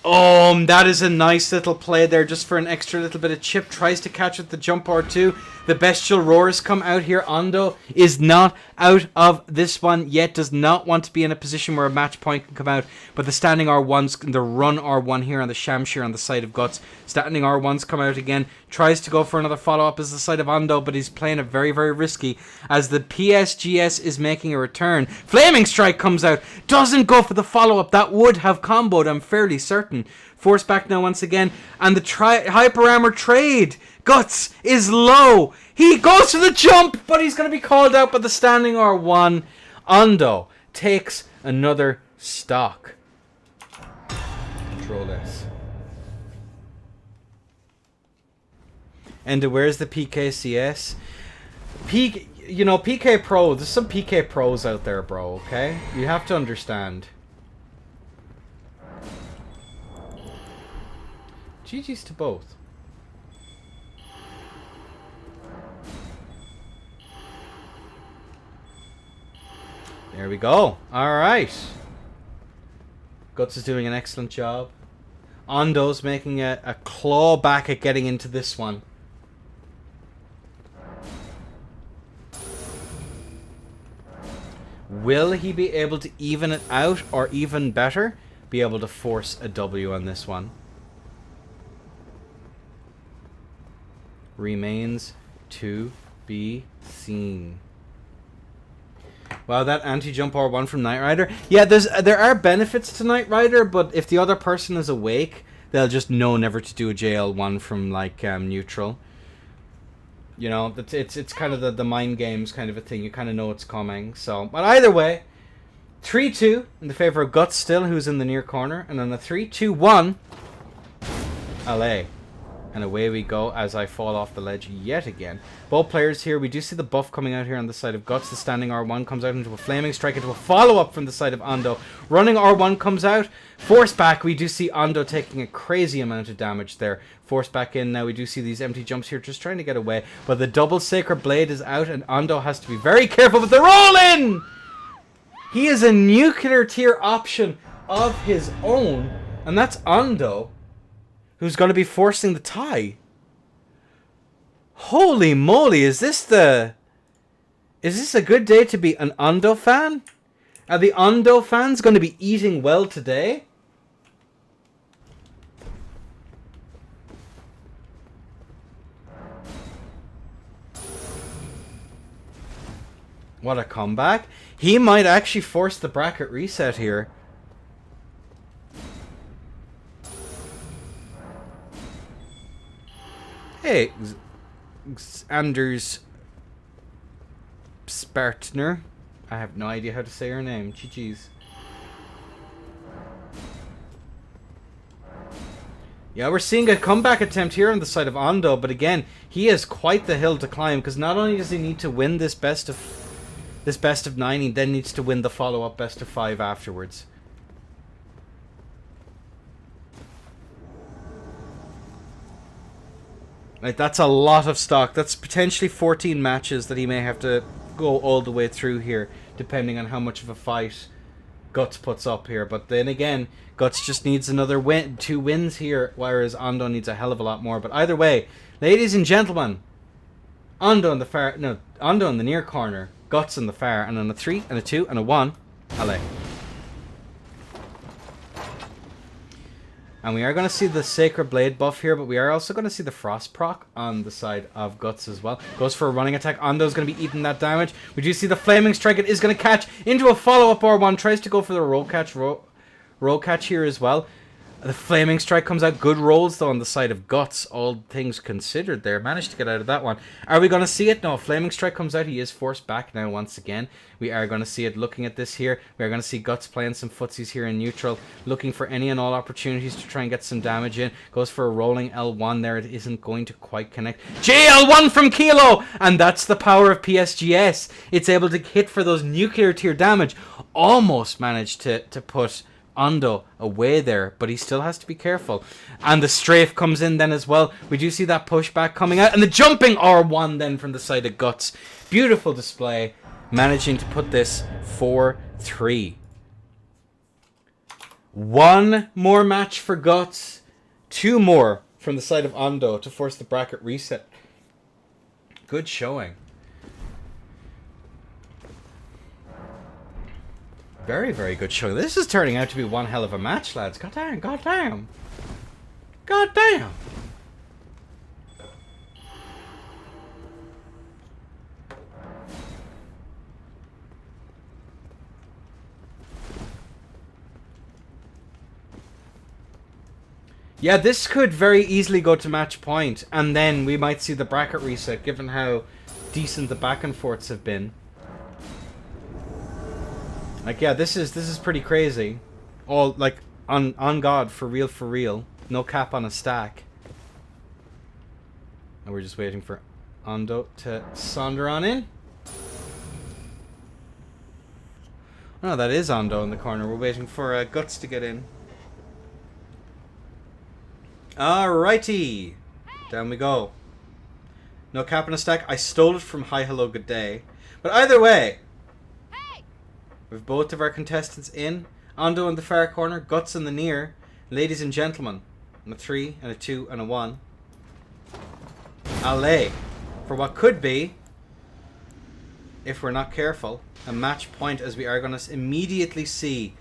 Oh, that is a nice little play there just for an extra little bit of chip. Tries to catch with the jump R2. The bestial roars come out here. Ando is not out of this one yet. Does not want to be in a position where a match point can come out. But the standing R1s, the run R1 here on the Shamshir on the side of Guts. Standing R1s come out again. Tries to go for another follow-up as the side of Ando, but he's playing it very, very risky as the PSGS is making a return. Flaming Strike comes out. Doesn't go for the follow-up. That would have comboed, I'm fairly certain. Force back now once again. And the Hyper Armor trade. Guts is low. He goes for the jump, but he's going to be called out by the standing R1. Ando takes another stock. Control S. And where's the PKCS? PK Pro. There's some PK Pros out there, bro, okay? You have to understand. GG's to both. There we go. Alright. Guts is doing an excellent job. Ando's making a claw back at getting into this one. Will he be able to even it out, or even better, be able to force a W on this one? Remains to be seen. Wow, that anti-jump R1 from Knight Rider. Yeah, there are benefits to Knight Rider, but if the other person is awake, they'll just know never to do a JL1 from like neutral. You know, it's kind of the mind games kind of a thing. You kind of know it's coming. So, but either way, 3-2 in the favor of Guts still, who's in the near corner, and then a 3-2-1 LA. And away we go as I fall off the ledge yet again. Both players here, we do see the buff coming out here on the side of Guts. The standing R1 comes out into a flaming strike, into a follow-up from the side of Ando. Running R1 comes out. Force back, we do see Ando taking a crazy amount of damage there. Force back in, now we do see these empty jumps here, just trying to get away. But the double Sacred Blade is out, and Ando has to be very careful with the roll-in! He is a nuclear tier option of his own, and that's Ando, who's going to be forcing the tie. Holy moly, is this a good day to be an Ando fan? Are the Ando fans going to be eating well today? What a comeback. He might actually force the bracket reset here. Hey, Anders Spartner. I have no idea how to say her name. GG's. Yeah, we're seeing a comeback attempt here on the side of Ando, but again, he has quite the hill to climb, because not only does he need to win this best of 9, he then needs to win the follow-up best of 5 afterwards. Like, that's a lot of stock. That's potentially 14 matches that he may have to go all the way through here, depending on how much of a fight Guts puts up here. But then again, Guts just needs another 2 wins here, whereas Ando needs a hell of a lot more. But either way, ladies and gentlemen, Ando in the near corner, Guts in the far, and on a 3 and a 2 and a 1, LA. And we are going to see the Sacred Blade buff here, but we are also going to see the Frost proc on the side of Guts as well. Goes for a running attack. Ando's going to be eating that damage. We do see the Flaming Strike. It is going to catch into a follow-up R1. Tries to go for the roll catch here as well. The Flaming Strike comes out. Good rolls, though, on the side of Guts, all things considered there. Managed to get out of that one. Are we going to see it? No, Flaming Strike comes out. He is forced back now once again. We are going to see it. Looking at this here, we are going to see Guts playing some footsies here in neutral, looking for any and all opportunities to try and get some damage in. Goes for a rolling L1 there. It isn't going to quite connect. JL1 from Kilo! And that's the power of PSGS. It's able to hit for those nuclear tier damage. Almost managed to put Ando away there, but he still has to be careful. And the strafe comes in then as well. We do see that pushback coming out. And the jumping R1 then from the side of Guts. Beautiful display. Managing to put this 4-3. One more match for Guts. Two more from the side of Ando to force the bracket reset. Good showing. Very, very good showing. This is turning out to be one hell of a match, lads. God damn, god damn. God damn. Yeah, this could very easily go to match point, and then we might see the bracket reset, given how decent the back and forths have been. Like, yeah, this is pretty crazy. All, like, on God, for real. No cap on a stack. And we're just waiting for Ando to saunter on in. Oh, that is Ando in the corner. We're waiting for Guts to get in. Alrighty. Down we go. No cap on a stack. I stole it from Hi Hello Good Day. But either way, with both of our contestants in, Ando in the far corner, Guts in the near. Ladies and gentlemen, on a 3 and a 2 and a 1. Allez, for what could be, if we're not careful, a match point, as we are going to immediately see.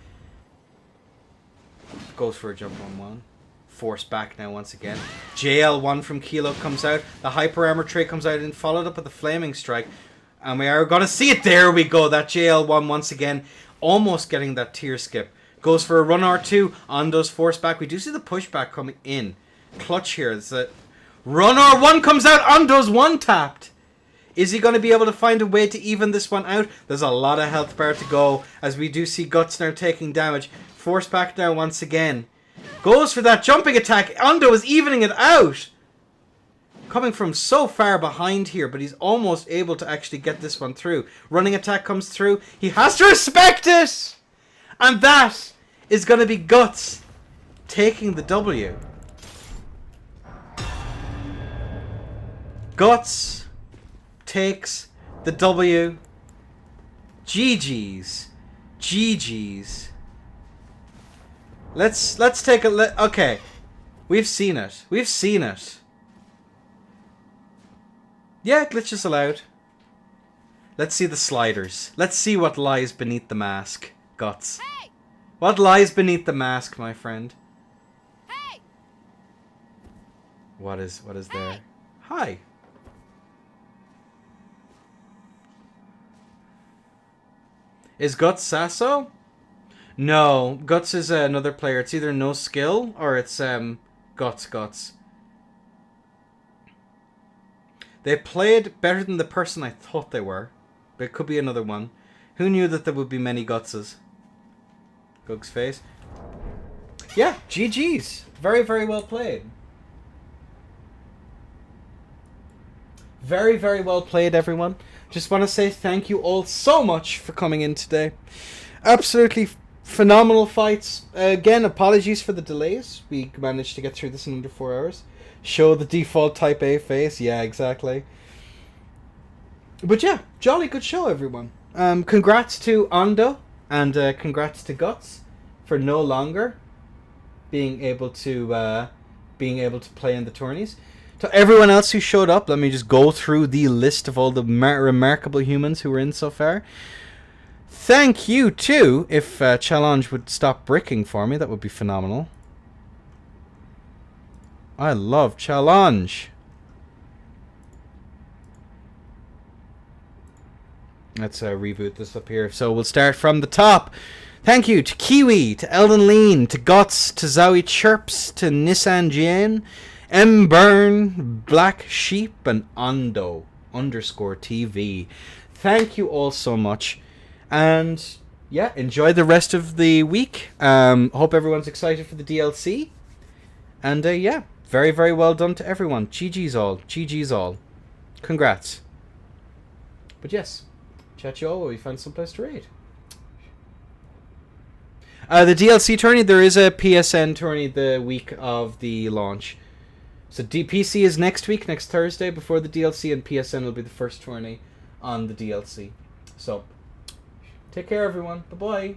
Goes for a jump on 1. Forced back now once again. JL1 from Kilo comes out. The hyper armor trait comes out and followed up with the flaming strike. And we are going to see it. There we go. That JL1 once again. Almost getting that tier skip. Goes for a run R2. Ando's forced back. We do see the pushback coming in. Clutch here. It's a run R1 comes out. Ando's one tapped. Is he going to be able to find a way to even this one out? There's a lot of health bar to go. As we do see Guts now taking damage. Forced back now once again. Goes for that jumping attack. Ando is evening it out. Coming from so far behind here, but he's almost able to actually get this one through. Running attack comes through. He has to respect it! And that is going to be Guts taking the W. Guts takes the W. GG's. GG's. Let's take a look. Okay. We've seen it. We've seen it. Yeah, glitches allowed. Let's see the sliders. Let's see what lies beneath the mask. Guts. Hey! What lies beneath the mask, my friend? Hey! What is there? Hi. Is Guts Sasso? No, Guts is another player. It's either no skill or it's Guts. They played better than the person I thought they were. But it could be another one. Who knew that there would be many Gutses? Gug's face. Yeah, GG's. Very, very well played. Very, very well played, everyone. Just want to say thank you all so much for coming in today. Absolutely phenomenal fights. Again, apologies for the delays. We managed to get through this in under 4 hours. Show the default Type A face. Yeah, exactly. But yeah, jolly good show, everyone. Congrats to Ando and congrats to Guts for no longer being able to play in the tourneys. To everyone else who showed up, let me just go through the list of all the remarkable humans who were in so far. Thank you too. If Challenge would stop bricking for me, that would be phenomenal. I love Challenge. Let's reboot this up here. So we'll start from the top. Thank you to Kiwi, to Elden Lean, to Guts, to Zowie Chirps, to Nissan Jane, M Burn, Black Sheep, and Ando _TV. Thank you all so much. And yeah, enjoy the rest of the week. Hope everyone's excited for the DLC. And yeah, very, very well done to everyone. GG's all. GG's all. Congrats. But yes, chat you all when we find someplace to raid. The DLC tourney, there is a PSN tourney the week of the launch. So PC is next week, next Thursday, before the DLC, and PSN will be the first tourney on the DLC. So, take care, everyone. Bye-bye.